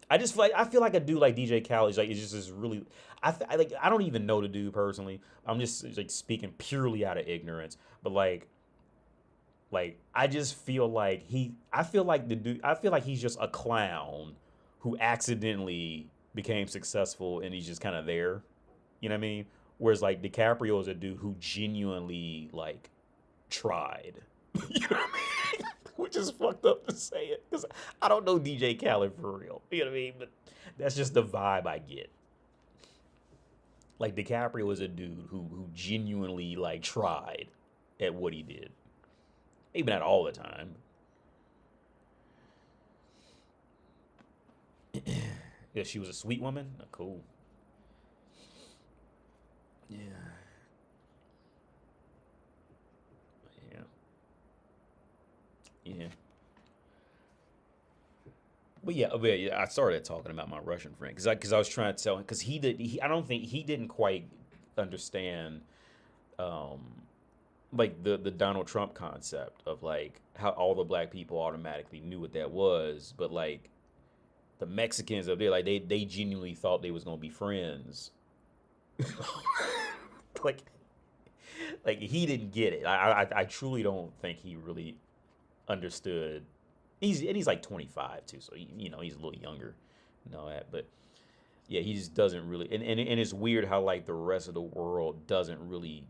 I feel like a dude like DJ Khaled is just this really I don't even know the dude personally. I'm just like speaking purely out of ignorance, but like I just feel like I feel like he's just a clown who accidentally became successful and he's just kind of there. You know what I mean? Whereas like DiCaprio is a dude who genuinely like tried. You know what I mean? Which is fucked up to say it because I don't know DJ Khaled for real. You know what I mean? But that's just the vibe I get. Like DiCaprio is a dude who genuinely like tried at what he did. Maybe not all the time. Yeah, she was a sweet woman. Oh, cool. Yeah, yeah, yeah. But yeah, I started talking about my Russian friend because I was trying to tell him because I don't think he didn't quite understand um like the Donald Trump concept of like how all the black people automatically knew what that was, but like the Mexicans up there, like they genuinely thought they was gonna be friends. like like he didn't get it. I truly don't think he really understood. He's like 25 too, so he's a little younger and all that. But yeah, he just doesn't really. And it's weird how like the rest of the world doesn't really.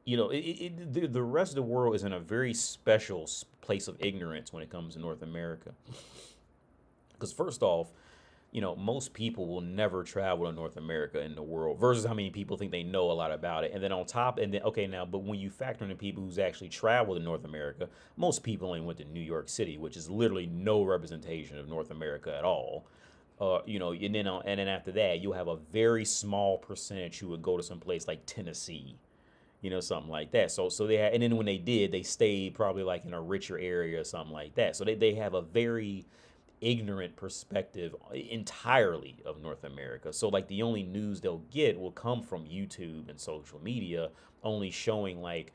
The rest of the world is in a very special place of ignorance when it comes to North America. Because first off, most people will never travel to North America in the world versus how many people think they know a lot about it. And then on top, and then, okay, now, but when you factor in the people who's actually traveled to North America, most people only went to New York City, which is literally no representation of North America at all. And then after that, you'll have a very small percentage who would go to some place like Tennessee, something like that. So they had, and then when they did, they stayed probably like in a richer area or something like that. So they have a very ignorant perspective entirely of North America. So like the only news they'll get will come from YouTube and social media, only showing like,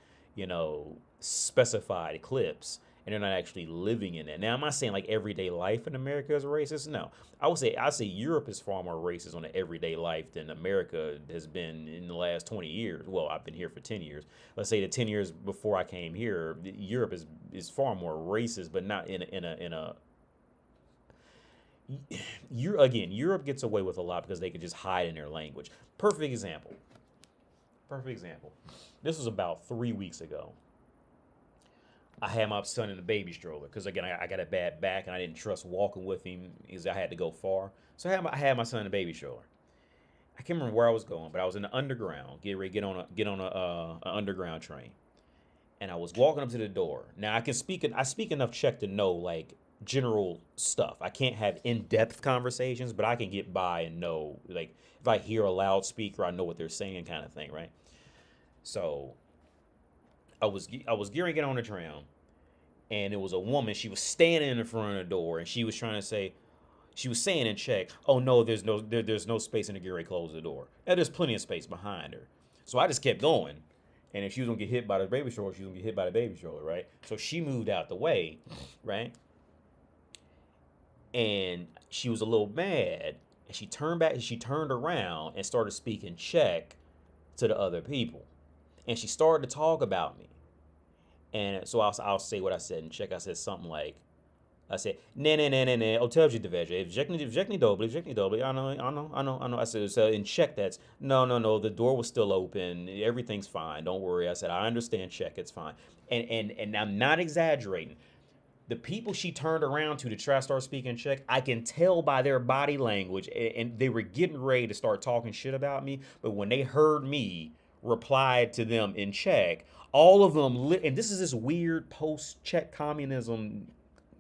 specified clips, and they're not actually living in it. Now, I'm not saying like everyday life in America is racist. No, I say Europe is far more racist on the everyday life than America has been in the last 20 years. Well, I've been here for 10 years. Let's say the 10 years before I came here, Europe is far more racist, but not in a Europe gets away with a lot because they could just hide in their language. Perfect example. This was about 3 weeks ago. I had my son in the baby stroller because again I got a bad back and I didn't trust walking with him because I had to go far. So I had my son in the baby stroller. I can't remember where I was going, but I was in the underground, getting ready to get on a underground train, and I was walking up to the door. Now I speak enough Czech to know like general stuff. I can't have in-depth conversations, but I can get by and know like if I hear a loudspeaker, I know what they're saying, kind of thing, right? So I was getting to get on the train, and it was a woman. She was standing in the front of the door, and she was saying in Czech, "Oh no, there's no space in the gear. Close the door." Now there's plenty of space behind her, so I just kept going. And if she was gonna get hit by the baby stroller, she was gonna get hit by the baby stroller, right? So she moved out the way, right? And she was a little mad, and she turned around and started speaking Czech to the other people, and she started to talk about me. And so I'll say what I said in Czech. I said something like, ne, otevři dveře, vžekni dobry, I know. I said, so in Czech that's, no, the door was still open, everything's fine, don't worry. I said, I understand Czech, it's fine. And I'm not exaggerating. The people she turned around to try to start speaking Czech, I can tell by their body language, and they were getting ready to start talking shit about me, but when they heard me reply to them in Czech, all of them, and this is this weird post-Czech communism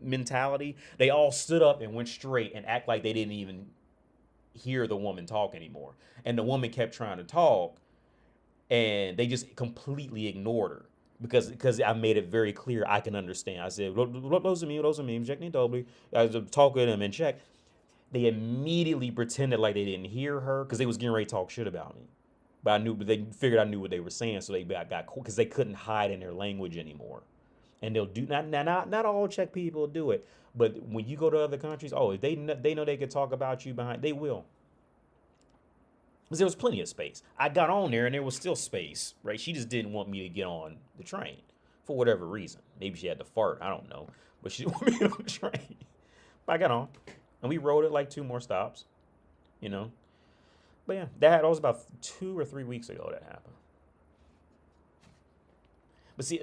mentality, they all stood up and went straight and act like they didn't even hear the woman talk anymore. And the woman kept trying to talk, and they just completely ignored her because I made it very clear I can understand. I said, rozumím, řekni dobry. I was talking to them in Czech. They immediately pretended like they didn't hear her because they was getting ready to talk shit about me. But they figured I knew what they were saying, so they got cool because they couldn't hide in their language anymore. And they'll do not all Czech people do it, but when you go to other countries, if they know they could talk about you behind, they will. Because there was plenty of space. I got on there and there was still space, right? She just didn't want me to get on the train for whatever reason. Maybe she had to fart, I don't know, but she didn't want me to get on the train. But I got on, and we rode it like 2 more stops, But yeah, that was about 2 or 3 weeks ago that happened. But see,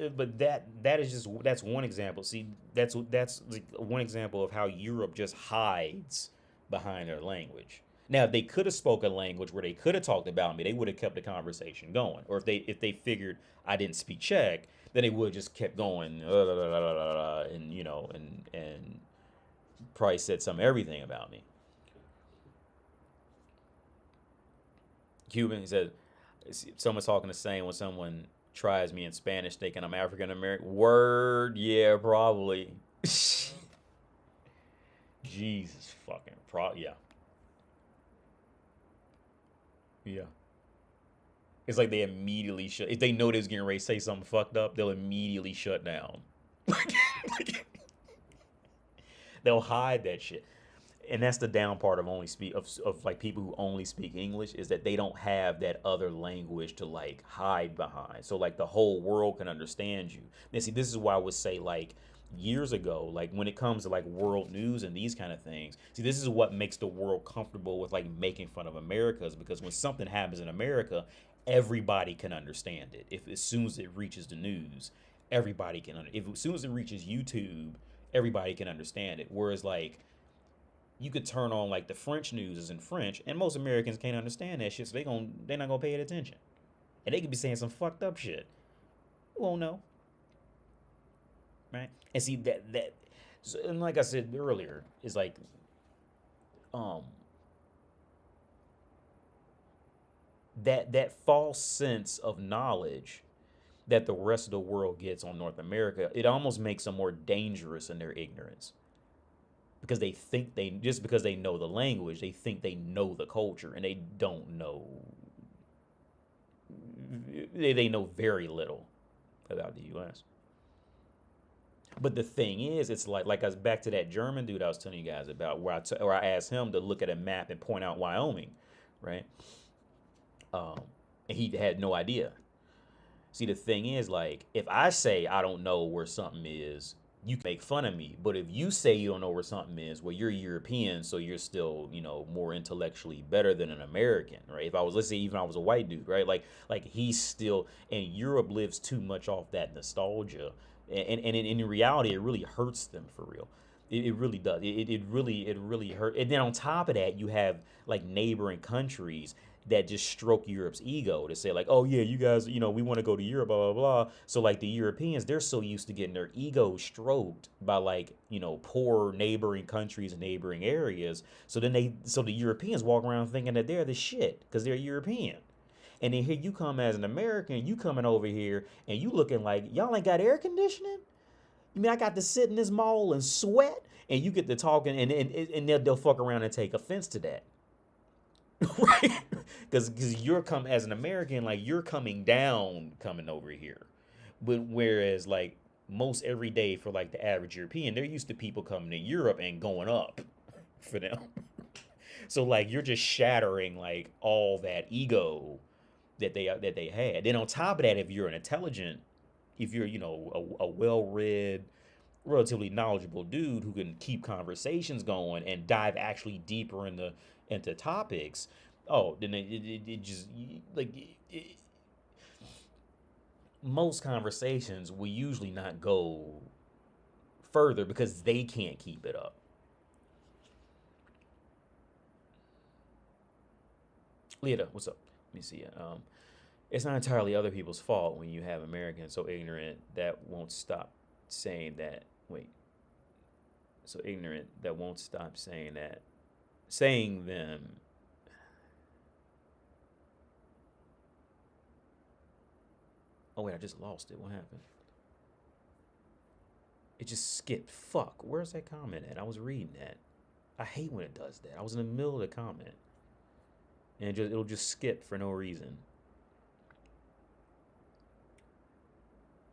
that's one example. See, that's like one example of how Europe just hides behind their language. Now, if they could have spoken a language where they could have talked about me, they would have kept the conversation going. Or if they figured I didn't speak Czech, then they would have just kept going, and probably said everything about me. Cuban, he said, someone's talking the same when someone tries me in Spanish thinking I'm African American. Word, yeah, probably. Jesus fucking, yeah. Yeah. It's like they immediately shut. If they know they was getting ready to say something fucked up, they'll immediately shut down. They'll hide that shit. And that's the down part of like people who only speak English, is that they don't have that other language to like hide behind. So like the whole world can understand you. And see, this is why I would say like years ago, like when it comes to like world news and these kind of things, see, this is what makes the world comfortable with like making fun of America, is because when something happens in America, everybody can understand it. If as soon as it reaches the news, everybody can as soon as it reaches YouTube, everybody can understand it. Whereas like you could turn on like the French news is in French, and most Americans can't understand that shit, so they're not gonna pay it attention, and they could be saying some fucked up shit. You won't know, right? And see so, and like I said earlier, is like, that false sense of knowledge that the rest of the world gets on North America, it almost makes them more dangerous in their ignorance. because they think they just because they know the language, they think they know the culture, and they don't know. They know very little about the U.S. But the thing is, it's like I was back to that German dude I was telling you guys about, where I asked him to look at a map and point out Wyoming, right? And he had no idea. See, the thing is, like, if I say I don't know where something is, you can make fun of me. But if you say you don't know where something is, well, you're European, so you're still, more intellectually better than an American, right? If I was, let's say, even I was a white dude, right? Like he's still, and Europe lives too much off that nostalgia, and in reality, it really hurts them for real. It really does. It really hurt. And then on top of that, you have like neighboring countries that just stroke Europe's ego to say like, oh yeah, you guys, we want to go to Europe, blah blah blah. So like the Europeans, they're so used to getting their ego stroked by like poor neighboring countries and neighboring areas. So the Europeans walk around thinking that they're the shit because they're European. And then here you come as an American, you coming over here and you looking like y'all ain't got air conditioning. You mean I got to sit in this mall and sweat, and you get to talking, and they'll fuck around and take offense to that. Right? Because you're come as an American, like you're coming down, coming over here, but whereas like most every day for like the average European, they're used to people coming to Europe and going up for them. So like you're just shattering like all that ego that they had. Then on top of that, if you're a well-read, relatively knowledgeable dude who can keep conversations going and dive actually deeper into topics, then it just like most conversations will usually not go further because they can't keep it up. Lita, what's up? Let me see it. It's not entirely other people's fault when you have Americans so ignorant that won't stop saying that. Wait. So ignorant that won't stop saying that. Saying them. Oh, wait, I just lost it. What happened? It just skipped. Fuck. Where's that comment at? I was reading that. I hate when it does that. I was in the middle of the comment. And it'll just skip for no reason.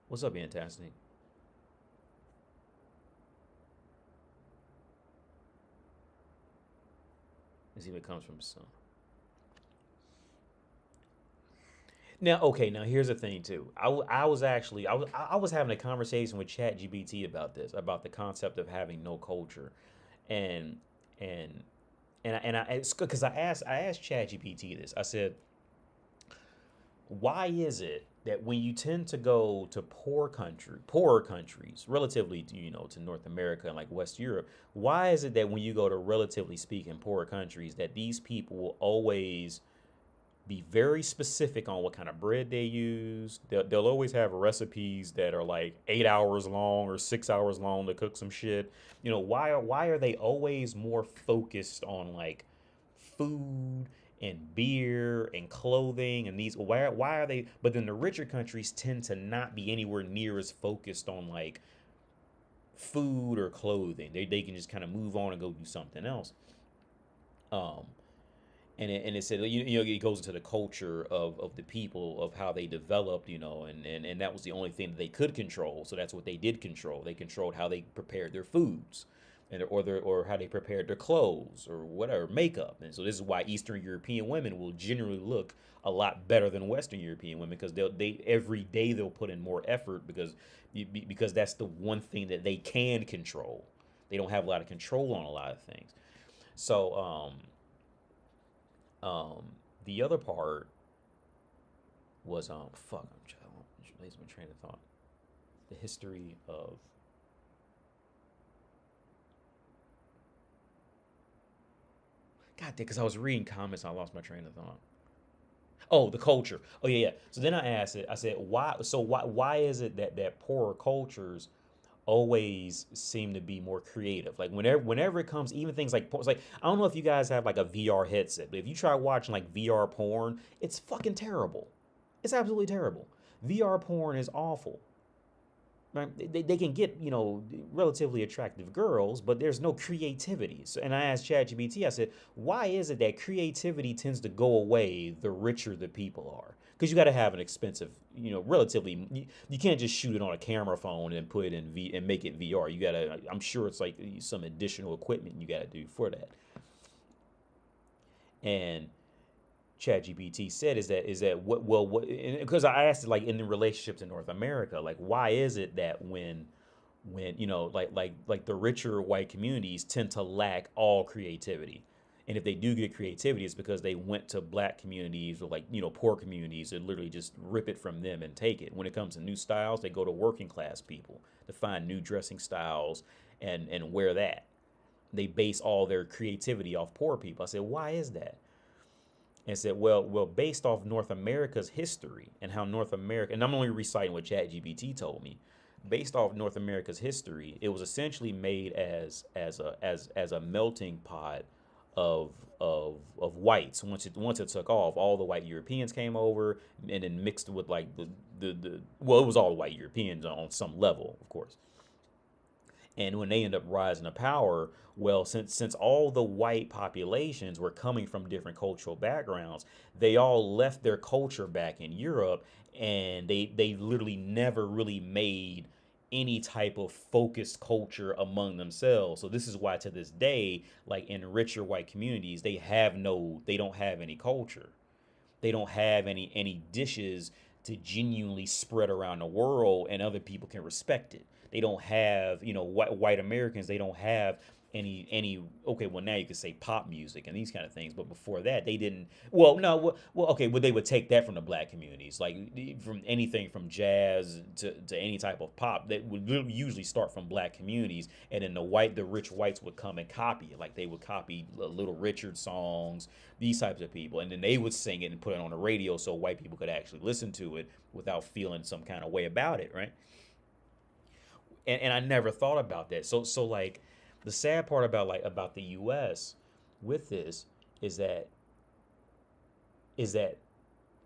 What's up, Fantastic? Let's see if it comes from some. Now, okay, now here's the thing too. I was having a conversation with ChatGPT about this, about the concept of having no culture, and and it's because I asked ChatGPT this. I said, why is it that when you tend to go to poorer countries, relatively to to North America and like West Europe, why is it that when you go to relatively speaking poorer countries, that these people will always be very specific on what kind of bread they use? They'll always have recipes that are like 8 hours long or 6 hours long to cook some shit. Why are they always more focused on like food and beer and clothing and these? Why are they? But then the richer countries tend to not be anywhere near as focused on like food or clothing. They can just kind of move on and go do something else. Um, and it said it goes into the culture of the people, of how they developed, and that was the only thing that they could control. So that's what they did control. They controlled how they prepared their foods, or how they prepared their clothes or whatever, makeup. And so this is why Eastern European women will generally look a lot better than Western European women, because they every day they'll put in more effort because that's the one thing that they can control. They don't have a lot of control on a lot of things. So the other part was fuck, I'm losing my train of thought. The history of God, because I was reading comments and I lost my train of thought. Oh, the culture. Oh yeah, yeah. So then I asked it. I said, why? So why is it that poorer cultures always seem to be more creative? Like whenever it comes, even things like it's like I don't know if you guys have like a VR headset, but if you try watching like VR porn, it's fucking terrible. It's absolutely terrible. VR porn is awful. right? They can get, relatively attractive girls, but there's no creativity. So, and I asked ChatGPT, I said, why is it that creativity tends to go away the richer the people are? Because you got to have an expensive, relatively, you can't just shoot it on a camera phone and put it in and make it VR. You got to, I'm sure it's like some additional equipment you got to do for that. And ChatGPT said is that what because I asked it like in the relationships in North America, like why is it that when like the richer white communities tend to lack all creativity, and if they do get creativity, it's because they went to black communities or like poor communities and literally just rip it from them and take it. When it comes to new styles, they go to working class people to find new dressing styles and wear that. They base all their creativity off poor people. I said, why is that? And said, well, based off North America's history and how North America, and I'm only reciting what ChatGPT told me, based off North America's history, it was essentially made as a melting pot of whites. Once it took off, all the white Europeans came over and then mixed with like the well, it was all white Europeans on some level, of course. And when they end up rising to power, well, since all the white populations were coming from different cultural backgrounds, they all left their culture back in Europe, and they literally never really made any type of focused culture among themselves. So this is why to this day, like in richer white communities, they don't have any culture. They don't have any dishes to genuinely spread around the world and other people can respect it. They don't have, white Americans, they don't have any okay, well now you could say pop music and these kind of things, but before that they didn't. Well, no, well okay, but they would take that from the black communities, like from anything from jazz to any type of pop that would usually start from black communities, and then the rich whites would come and copy it, like they would copy Little Richard songs, these types of people, and then they would sing it and put it on the radio so white people could actually listen to it without feeling some kind of way about it, right? And I never thought about that. So like the sad part about the US with this is that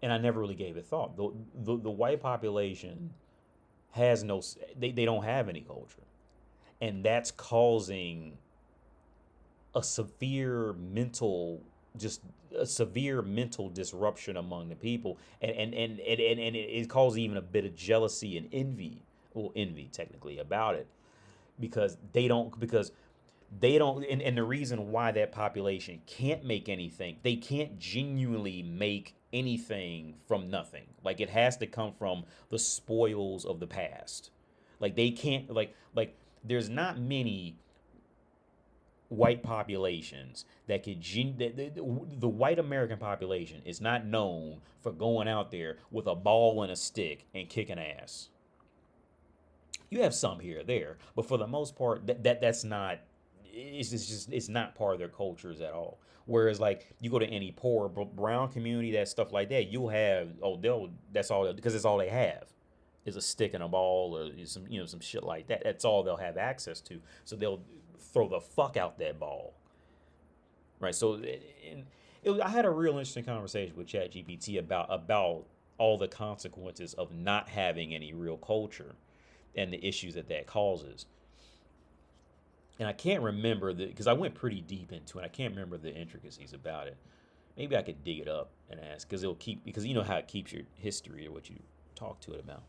and I never really gave it thought. The white population has they don't have any culture. And that's causing a severe mental just a severe mental disruption among the people, and it causes even a bit of jealousy and envy technically about it, because they don't and the reason why that population can't make anything, they can't genuinely make anything from nothing. Like it has to come from the spoils of the past. Like they can't like there's not many white populations that could the white American population is not known for going out there with a ball and a stick and kicking ass. You have some here or there, but for the most part, that's not. It's not part of their cultures at all. Whereas like you go to any poor brown community, that stuff like that, you'll have that's all because it's all they have is a stick and a ball or some shit like that. That's all they'll have access to. So they'll throw the fuck out that ball, right? So I had a real interesting conversation with ChatGPT about all the consequences of not having any real culture and the issues that causes. And I can't remember because I went pretty deep into it. I can't remember the intricacies about it. Maybe I could dig it up and ask because you know how it keeps your history or what you talk to it about.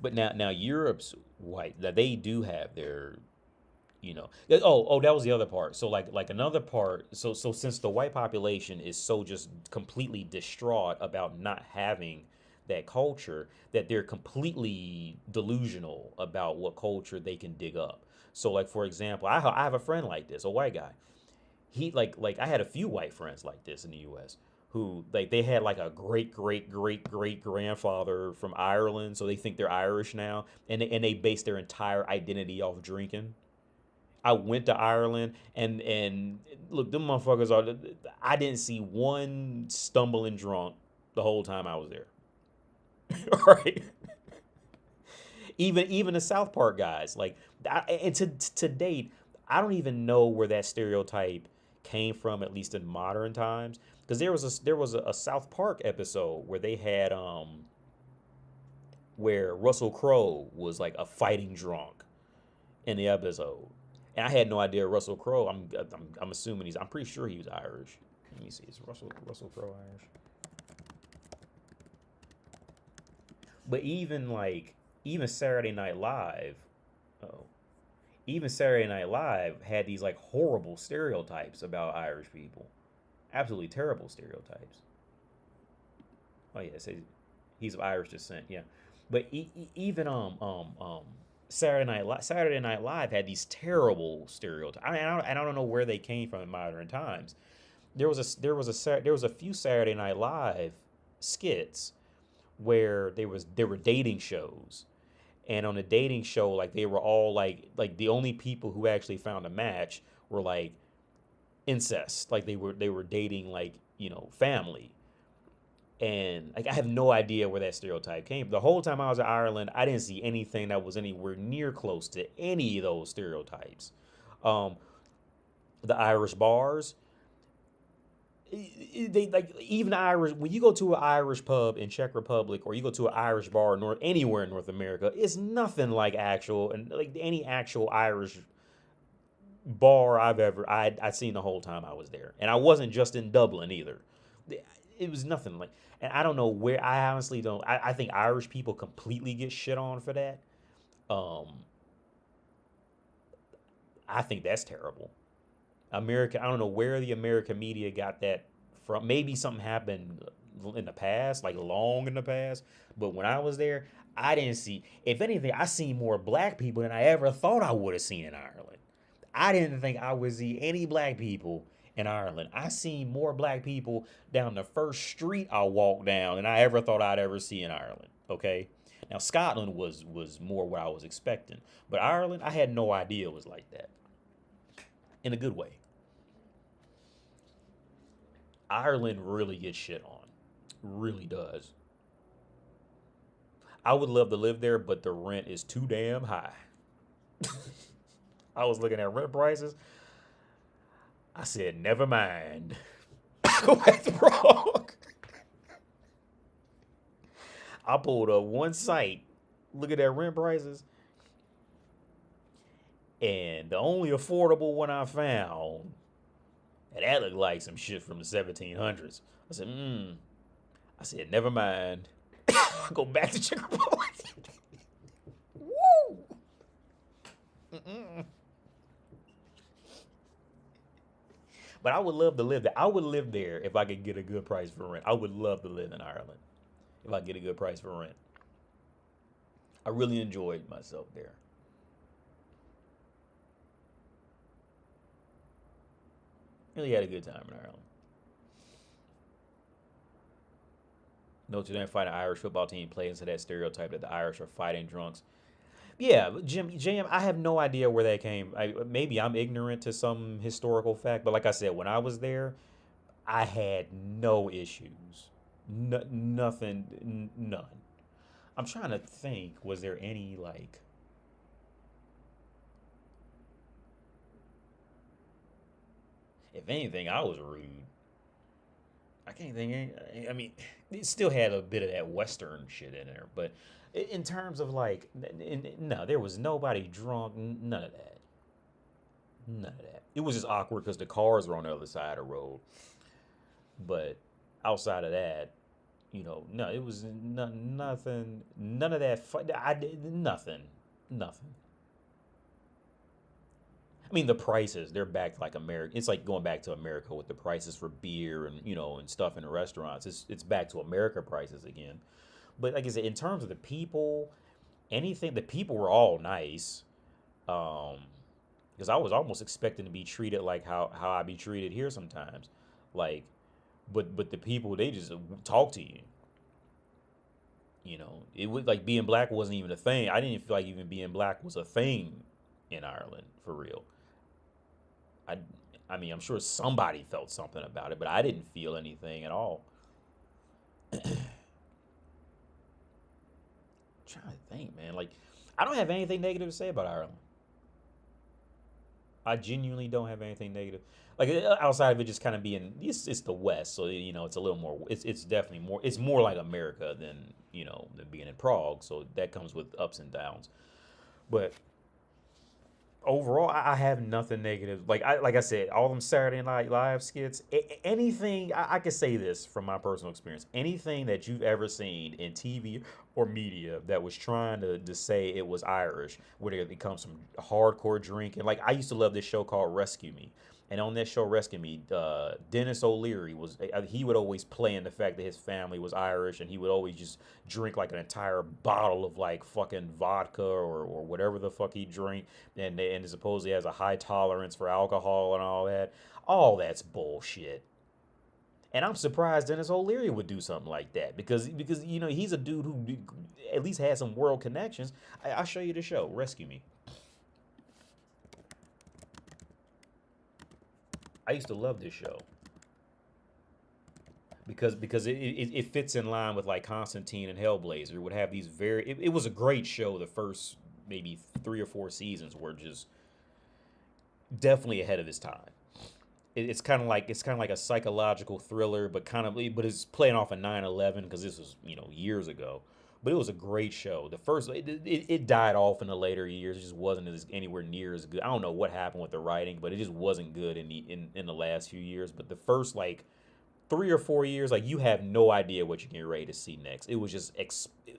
But now Europe's white, that they do have their, that was the other part. So like another part. So since the white population is so just completely distraught about not having that culture, that they're completely delusional about what culture they can dig up. So like for example, I have a friend like this, a white guy. He like I had a few white friends like this in the U.S. who like they had like a great grandfather from Ireland, so they think they're Irish now, and they base their entire identity off drinking. I went to Ireland and look, them motherfuckers are. I didn't see one stumbling drunk the whole time I was there. Right. Even the South Park guys, like, and to date, I don't even know where that stereotype came from, at least in modern times, because there was a South Park episode where they had where Russell Crowe was like a fighting drunk in the episode, and I had no idea Russell Crowe. I'm assuming I'm pretty sure he was Irish. Let me see. Is Russell Crowe Irish? But even Saturday Night Live, oh, even Saturday Night Live had these like horrible stereotypes about Irish people, absolutely terrible stereotypes. Oh yeah, it says he's of Irish descent. Yeah, but even Saturday Night Live had these terrible stereotypes. I don't know where they came from in modern times. There was a few Saturday Night Live skits where there were dating shows, and on the dating show, like they were all like the only people who actually found a match were like incest, like they were dating like family, and like I have no idea where that stereotype came. The whole time I was in Ireland, I didn't see anything that was anywhere near close to any of those stereotypes. Um, the Irish bars, they like even Irish. When you go to an Irish pub in Czech Republic or you go to an Irish bar anywhere in North America, it's nothing like actual and like any actual Irish bar I'd seen the whole time I was there, and I wasn't just in Dublin either. It was nothing like, and I don't know where. I honestly don't. I think Irish people completely get shit on for that. Um, I think that's terrible. America, I don't know where the American media got that from. Maybe something happened in the past, like long in the past. But when I was there, I didn't see. If anything, I seen more black people than I ever thought I would have seen in Ireland. I didn't think I would see any black people in Ireland. I seen more black people down the first street I walked down than I ever thought I'd ever see in Ireland. Okay. Now Scotland was more what I was expecting, but Ireland, I had no idea it was like that. In a good way. Ireland really gets shit on. Really does. I would love to live there, but the rent is too damn high. I was looking at rent prices. I said, never mind. Go back to Prague. I pulled up one site, look at that rent prices, and the only affordable one I found, and that looked like some shit from the 1700s. I said, never mind. Go back to Czech Republic. Woo! Mm-mm. But I would love to live there. I would live there if I could get a good price for rent. I would love to live in Ireland if I could get a good price for rent. I really enjoyed myself there. Really had a good time in Ireland. Notre Dame fighting Irish football team play into that stereotype that the Irish are fighting drunks. Yeah, Jim, I have no idea where that came. Maybe I'm ignorant to some historical fact, but like I said, when I was there, I had no issues, none. I'm trying to think. Was there any like? If anything, I was rude. I can't think. I mean, it still had a bit of that Western shit in there, but in terms of like, no, there was nobody drunk. None of that. None of that. It was just awkward because the cars were on the other side of the road. But outside of that, no, it was nothing. None of that. I did nothing. Nothing. I mean, the prices, they're back to like America. It's like going back to America with the prices for beer and, and stuff in the restaurants. It's back to America prices again. But like I said, in terms of the people, the people were all nice. Because I was almost expecting to be treated like how I be treated here sometimes. Like, but the people, they just talk to you. It was like being black wasn't even a thing. I didn't feel like even being black was a thing in Ireland, for real. I, I mean, I'm sure somebody felt something about it, but I didn't feel anything at all. Trying to think, man. Like, I don't have anything negative to say about Ireland. I genuinely don't have anything negative. Like outside of it just kind of being, it's the West, so it's a little more. It's definitely more. It's more like America than than being in Prague. So that comes with ups and downs. But overall, I have nothing negative. Like I said, all them Saturday Night Live skits, anything. I could say this from my personal experience. Anything that you've ever seen in TV or media that was trying to say it was Irish, where it comes from hardcore drinking. Like I used to love this show called Rescue Me. And on that show, Rescue Me, Dennis O'Leary he would always play in the fact that his family was Irish, and he would always just drink like an entire bottle of like fucking vodka or whatever the fuck he drank, and supposedly has a high tolerance for alcohol and all that. All that's bullshit. And I'm surprised Dennis O'Leary would do something like that because he's a dude who at least has some world connections. I'll show you the show, Rescue Me. I used to love this show because it fits in line with like Constantine and Hellblazer. It would have these it was a great show. The first maybe 3 or 4 seasons were just definitely ahead of its time. It's kind of like a psychological thriller, but it's playing off of 9/11 because this was years ago. But it was a great show. The first it died off in the later years. It just wasn't anywhere near as good. I don't know what happened with the writing, but it just wasn't good in the last few years. But the first like 3 or 4 years, like you have no idea what you're getting ready to see next. It was just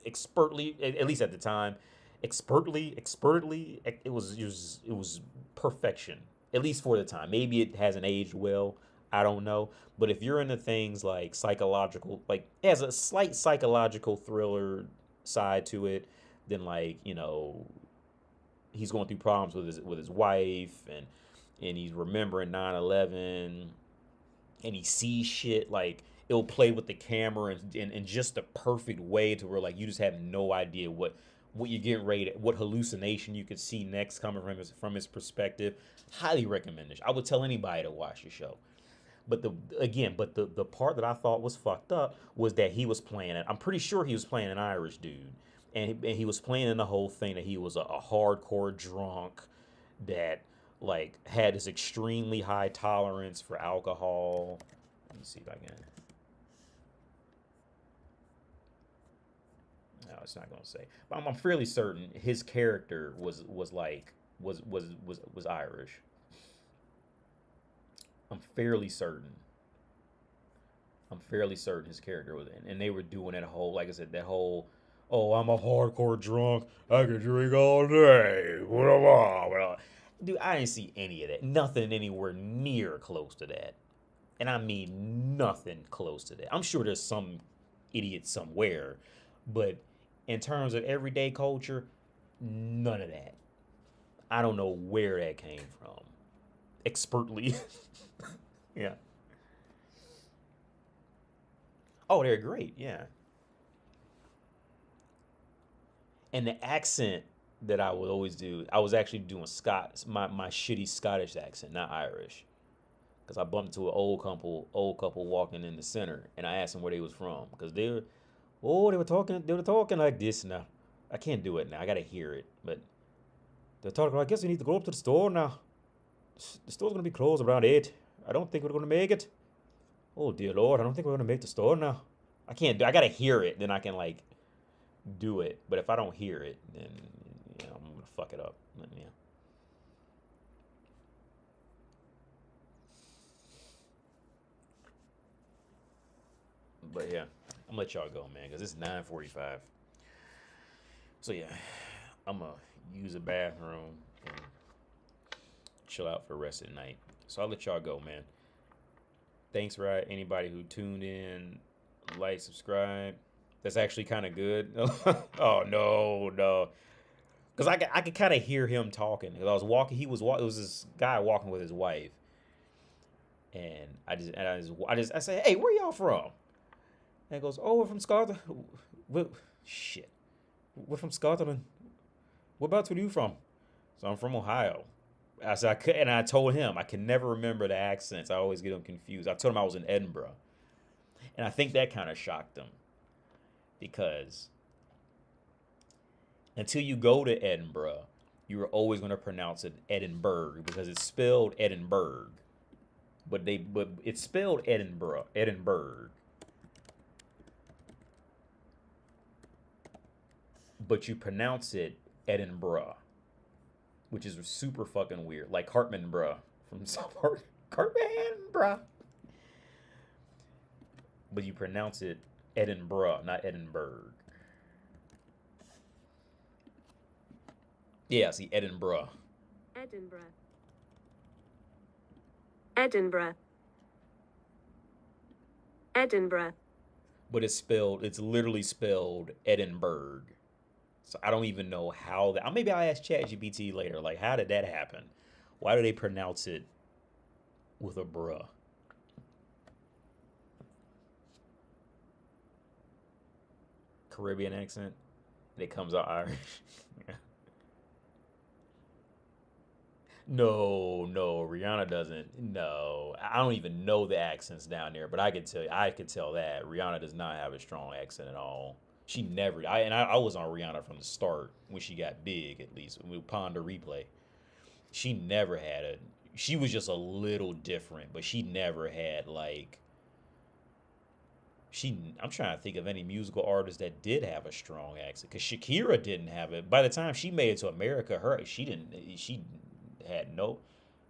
expertly, at least at the time, expertly. It was perfection, at least for the time. Maybe it hasn't aged well. I don't know. But if you're into things like psychological, like it has a slight psychological thriller side to it, then like, he's going through problems with his wife and he's remembering 9/11 and he sees shit like it'll play with the camera in just the perfect way to where like you just have no idea what you're getting ready what hallucination you could see next coming from his perspective. Highly recommend this. I would tell anybody to watch the show. But the part that I thought was fucked up was that he was playing it. I'm pretty sure he was playing an Irish dude, and he was playing in the whole thing that he was a hardcore drunk that like had this extremely high tolerance for alcohol. Let me see if I can. No, it's not gonna say. But I'm fairly certain his character was Irish. I'm fairly certain. I'm fairly certain his character was in, and they were doing that whole, like I said, that whole, oh, I'm a hardcore drunk, I can drink all day, blah, blah, blah. Dude, I didn't see any of that. Nothing anywhere near close to that, and I mean nothing close to that. I'm sure there's some idiot somewhere, but in terms of everyday culture, none of that. I don't know where that came from. Expertly. Yeah. Oh, they're great. Yeah. And the accent that I would always do, I was actually doing my shitty Scottish accent, not Irish. Because I bumped into an old couple walking in the center, and I asked them where they was from. Because they were talking like this now. I can't do it now. I gotta hear it. But they're talking, I guess we need to go up to the store now. The store's gonna be closed around 8. I don't think we're gonna make it. Oh dear Lord, I don't think we're gonna make the store now. I can't do. I gotta hear it, then I can like do it. But if I don't hear it, then I'm gonna fuck it up. But, yeah. But yeah, I'm gonna let y'all go, man, because it's 9:45. So yeah, I'm gonna use a bathroom and chill out for the rest of the night. So I'll let y'all go, man. Thanks for anybody who tuned in, like, subscribe. That's actually kind of good. Oh no, no, because I could kind of hear him talking. Cause I was walking, he was walking. It was this guy walking with his wife, and I say, hey, where y'all from? And he goes, oh, we're from Scotland. Shit, we're from Scotland. Whereabouts are you from? So I'm from Ohio. And I told him I can never remember the accents. I always get them confused. I told him I was in Edinburgh, and I think that kind of shocked him because until you go to Edinburgh, you were always going to pronounce it Edinburgh because it's spelled Edinburgh, but it's spelled Edinburgh, but you pronounce it Edinburgh, which is super fucking weird, like Cartman bruh from South Park. Cartman bruh, but you pronounce it Edinburgh, not Edinburgh. Yeah, see, Edinburgh. Edinburgh. Edinburgh. Edinburgh. But it's literally spelled Edinburgh. So I don't even know how that. Maybe I'll ask ChatGPT later. Like, how did that happen? Why do they pronounce it with a bruh? Caribbean accent. It comes out Irish. No, Rihanna doesn't. No, I don't even know the accents down there, but I could tell that Rihanna does not have a strong accent at all. She never. I was on Rihanna from the start when she got big, at least with Ponder Replay. She never had a. She was just a little different, but she never had like. I'm trying to think of any musical artist that did have a strong accent, because Shakira didn't have it. By the time she made it to America, she had no,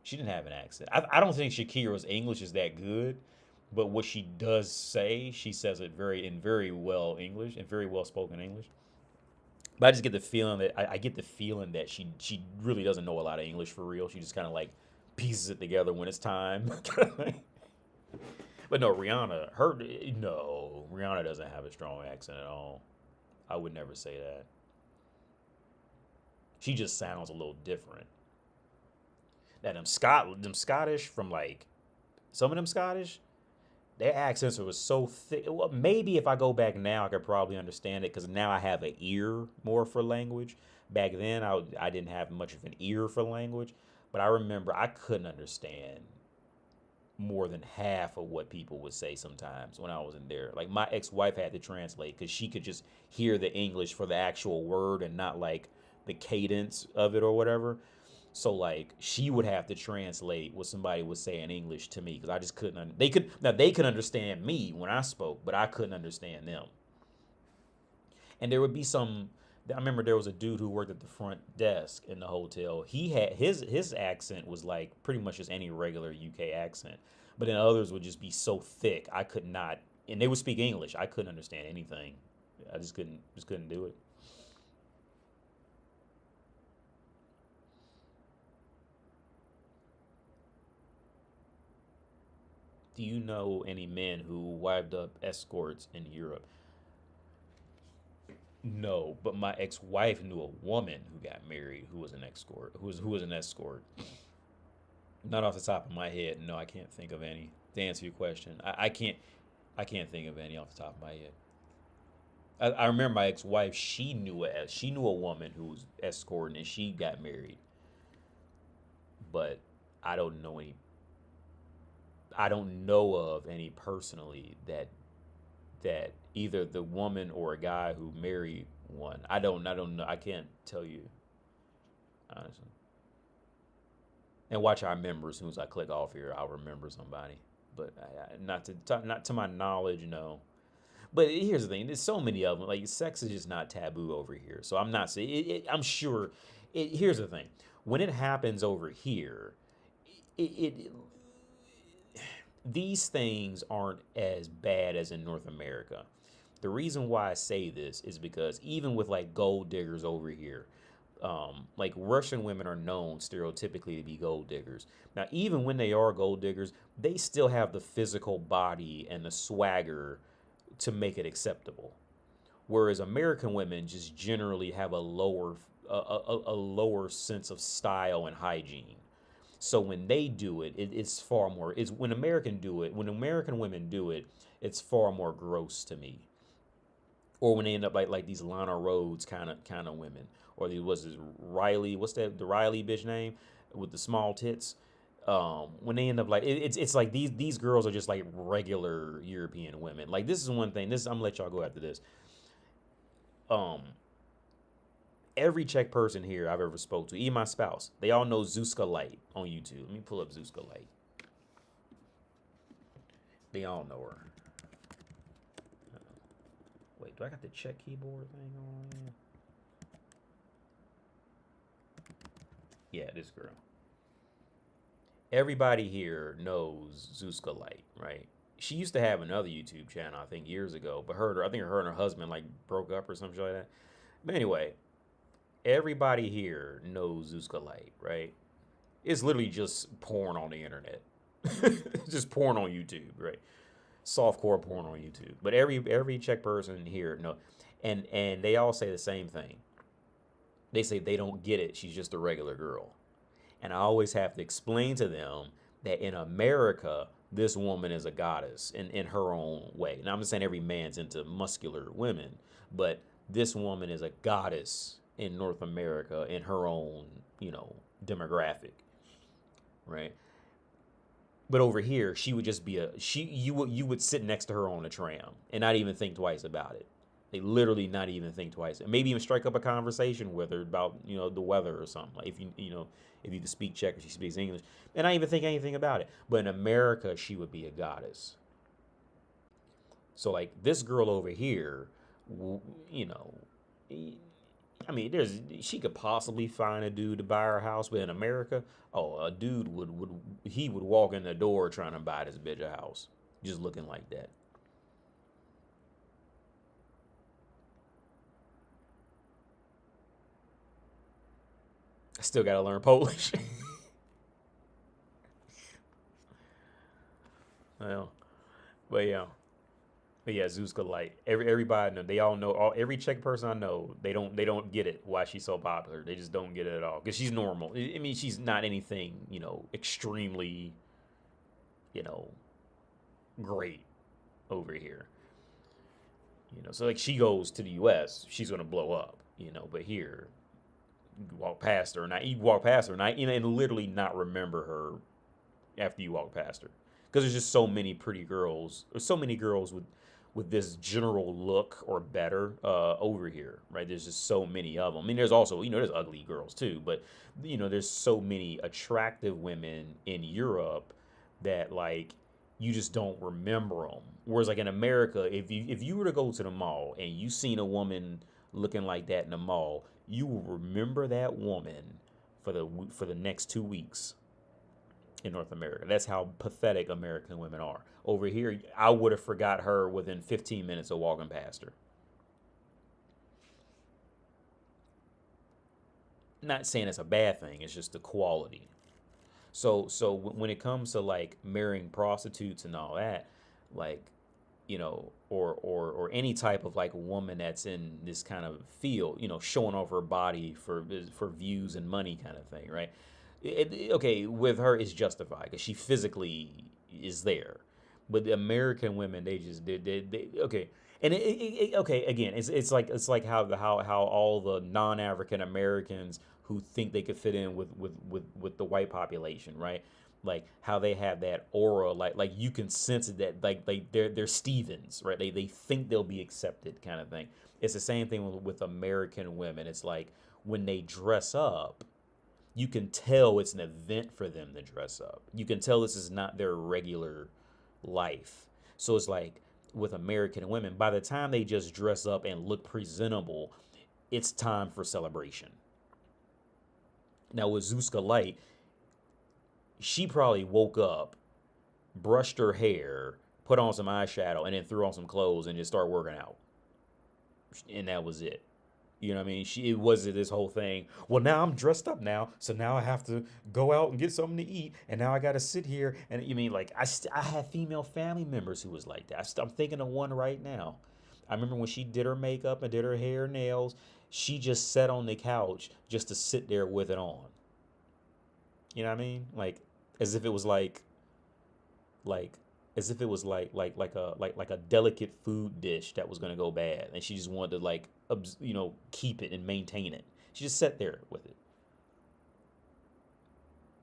she didn't have an accent. I don't think Shakira's English is that good, but what she does say, she says it very well English and very well spoken English. But I just get the feeling that I get the feeling that she really doesn't know a lot of English for real. She just kind of like pieces it together when it's time. But no, Rihanna doesn't have a strong accent at all. I would never say that. She just sounds a little different. Now them Scottish from like some of them Scottish, their accents were so thick. Well, maybe if I go back now, I could probably understand it because now I have an ear more for language. Back then, I didn't have much of an ear for language, but I remember I couldn't understand more than half of what people would say sometimes when I was in there. Like my ex-wife had to translate because she could just hear the English for the actual word and not like the cadence of it or whatever. So like she would have to translate what somebody was saying in English to me because I just couldn't. They could understand me when I spoke, but I couldn't understand them. And there would be some. I remember there was a dude who worked at the front desk in the hotel. He had his accent was like pretty much just any regular UK accent, but then others would just be so thick I could not. And they would speak English. I couldn't understand anything. I just couldn't do it. Do you know any men who wived up escorts in Europe? No, but my ex-wife knew a woman who got married who was an escort. Who was an escort? Not off the top of my head. No, I can't think of any. To answer your question, I can't think of any off the top of my head. I remember my ex-wife. She knew a woman who was escorting and she got married, but I don't know any. I don't know of any personally that either the woman or a guy who married one. I don't know. I can't tell you honestly. And watch, I remember as soon as I click off here, I'll remember somebody. But not to my knowledge, no. But here's the thing: there's so many of them. Like sex is just not taboo over here. So I'm not saying. I'm sure. Here's the thing: when it happens over here, it these things aren't as bad as in North America. The reason why I say this is because even with like gold diggers over here, like Russian women are known stereotypically to be gold diggers. Now, even when they are gold diggers, they still have the physical body and the swagger to make it acceptable. Whereas American women just generally have a lower sense of style and hygiene. So when they do it, it's far more. It's when American women do it, it's far more gross to me. Or when they end up like these Lana Rhodes kind of women, or was this Riley? What's the Riley bitch name with the small tits? When they end up like it's like these girls are just like regular European women. Like this is one thing. I'm gonna let y'all go after this. Um, Every Czech person here I've ever spoke to, even my spouse, they all know Zuzka Light on YouTube. Let me pull up Zuzka Light. They all know her. Wait, do I got the Czech keyboard thing on? Yeah, this girl. Everybody here knows Zuzka Light, right? She used to have another YouTube channel, I think, years ago, but I think her and her husband like broke up or something like that. But anyway, everybody here knows Zuzka Light, right? It's literally just porn on the internet, just porn on YouTube, right? Softcore porn on YouTube. But every Czech person here know, and they all say the same thing. They say they don't get it. She's just a regular girl. And I always have to explain to them that in America, this woman is a goddess in her own way. Now, I'm not saying every man's into muscular women, but this woman is a goddess in North America in her own, demographic, right? But over here, she would just be you would sit next to her on a tram and not even think twice about it. They literally not even think twice. Maybe even strike up a conversation with her about, the weather or something. Like if you can speak Czech or she speaks English, and not even think anything about it. But in America, she would be a goddess. So like this girl over here, she could possibly find a dude to buy her house, but in America, a dude would walk in the door trying to buy this bitch a house, just looking like that. I still gotta learn Polish. Well, but yeah. But yeah, Zuzka Light. Everybody know. They all know. Every Czech person I know, they don't get it why she's so popular. They just don't get it at all because she's normal. I mean, she's not anything extremely, great over here. So like she goes to the U.S., she's gonna blow up. But here, you walk past her, and and literally not remember her after you walk past her because there's just so many pretty girls. There's so many girls with this general look or better over here, right? There's just so many of them. I mean, there's also, there's ugly girls too, but, there's so many attractive women in Europe that, like, you just don't remember them. Whereas, like, in America, if you were to go to the mall and you seen a woman looking like that in the mall, you will remember that woman for the next 2 weeks in North America. That's how pathetic American women are. Over here, I would have forgot her within 15 minutes of walking past her. Not saying it's a bad thing, it's just the quality. So when it comes to like marrying prostitutes and all that, like, or any type of like woman that's in this kind of field, showing off her body for views and money kind of thing, right? Okay, with her it's justified because she physically is there, but the American women they okay, and okay again it's like how all the non-African Americans who think they could fit in with the white population, right? Like how they have that aura, like you can sense it that like they're Stevens, right? They think they'll be accepted kind of thing. It's the same thing with American women. It's like when they dress up, you can tell it's an event for them to dress up. You can tell this is not their regular life. So it's like with American women, by the time they just dress up and look presentable, it's time for celebration. Now with Zuzka Light, she probably woke up, brushed her hair, put on some eyeshadow, and then threw on some clothes and just started working out. And that was it. You know what I mean? It was this whole thing. Well, now I'm dressed up now, so now I have to go out and get something to eat, and now I got to sit here. And you mean like I have female family members who was like that. I'm thinking of one right now. I remember when she did her makeup and did her hair and nails, she just sat on the couch just to sit there with it on. You know what I mean? Like as if it was like as if it was like a delicate food dish that was gonna go bad, and she just wanted to like keep it and maintain it. She just sat there with it.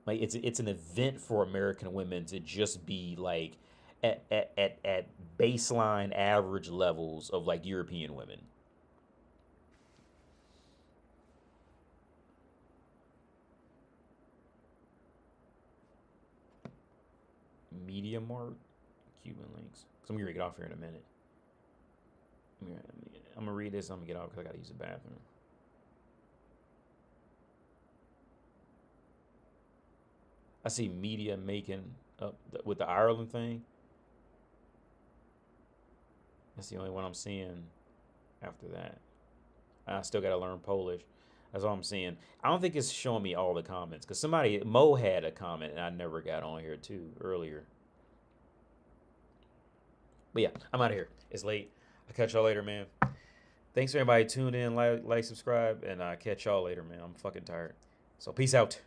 Like it's an event for American women to just be like at baseline average levels of like European women. Media Mart, Cuban links. So I'm gonna get off here in a minute. I'm gonna read this. I'm gonna get out because I gotta use the bathroom. I see media making up with the Ireland thing. That's the only one I'm seeing after that. I still gotta learn Polish. That's all I'm seeing. I don't think it's showing me all the comments because Mo had a comment and I never got on here too earlier. But yeah, I'm out of here. It's late. I'll catch y'all later, man. Thanks for everybody tuning in, like, subscribe, and I'll catch y'all later, man. I'm fucking tired. So peace out.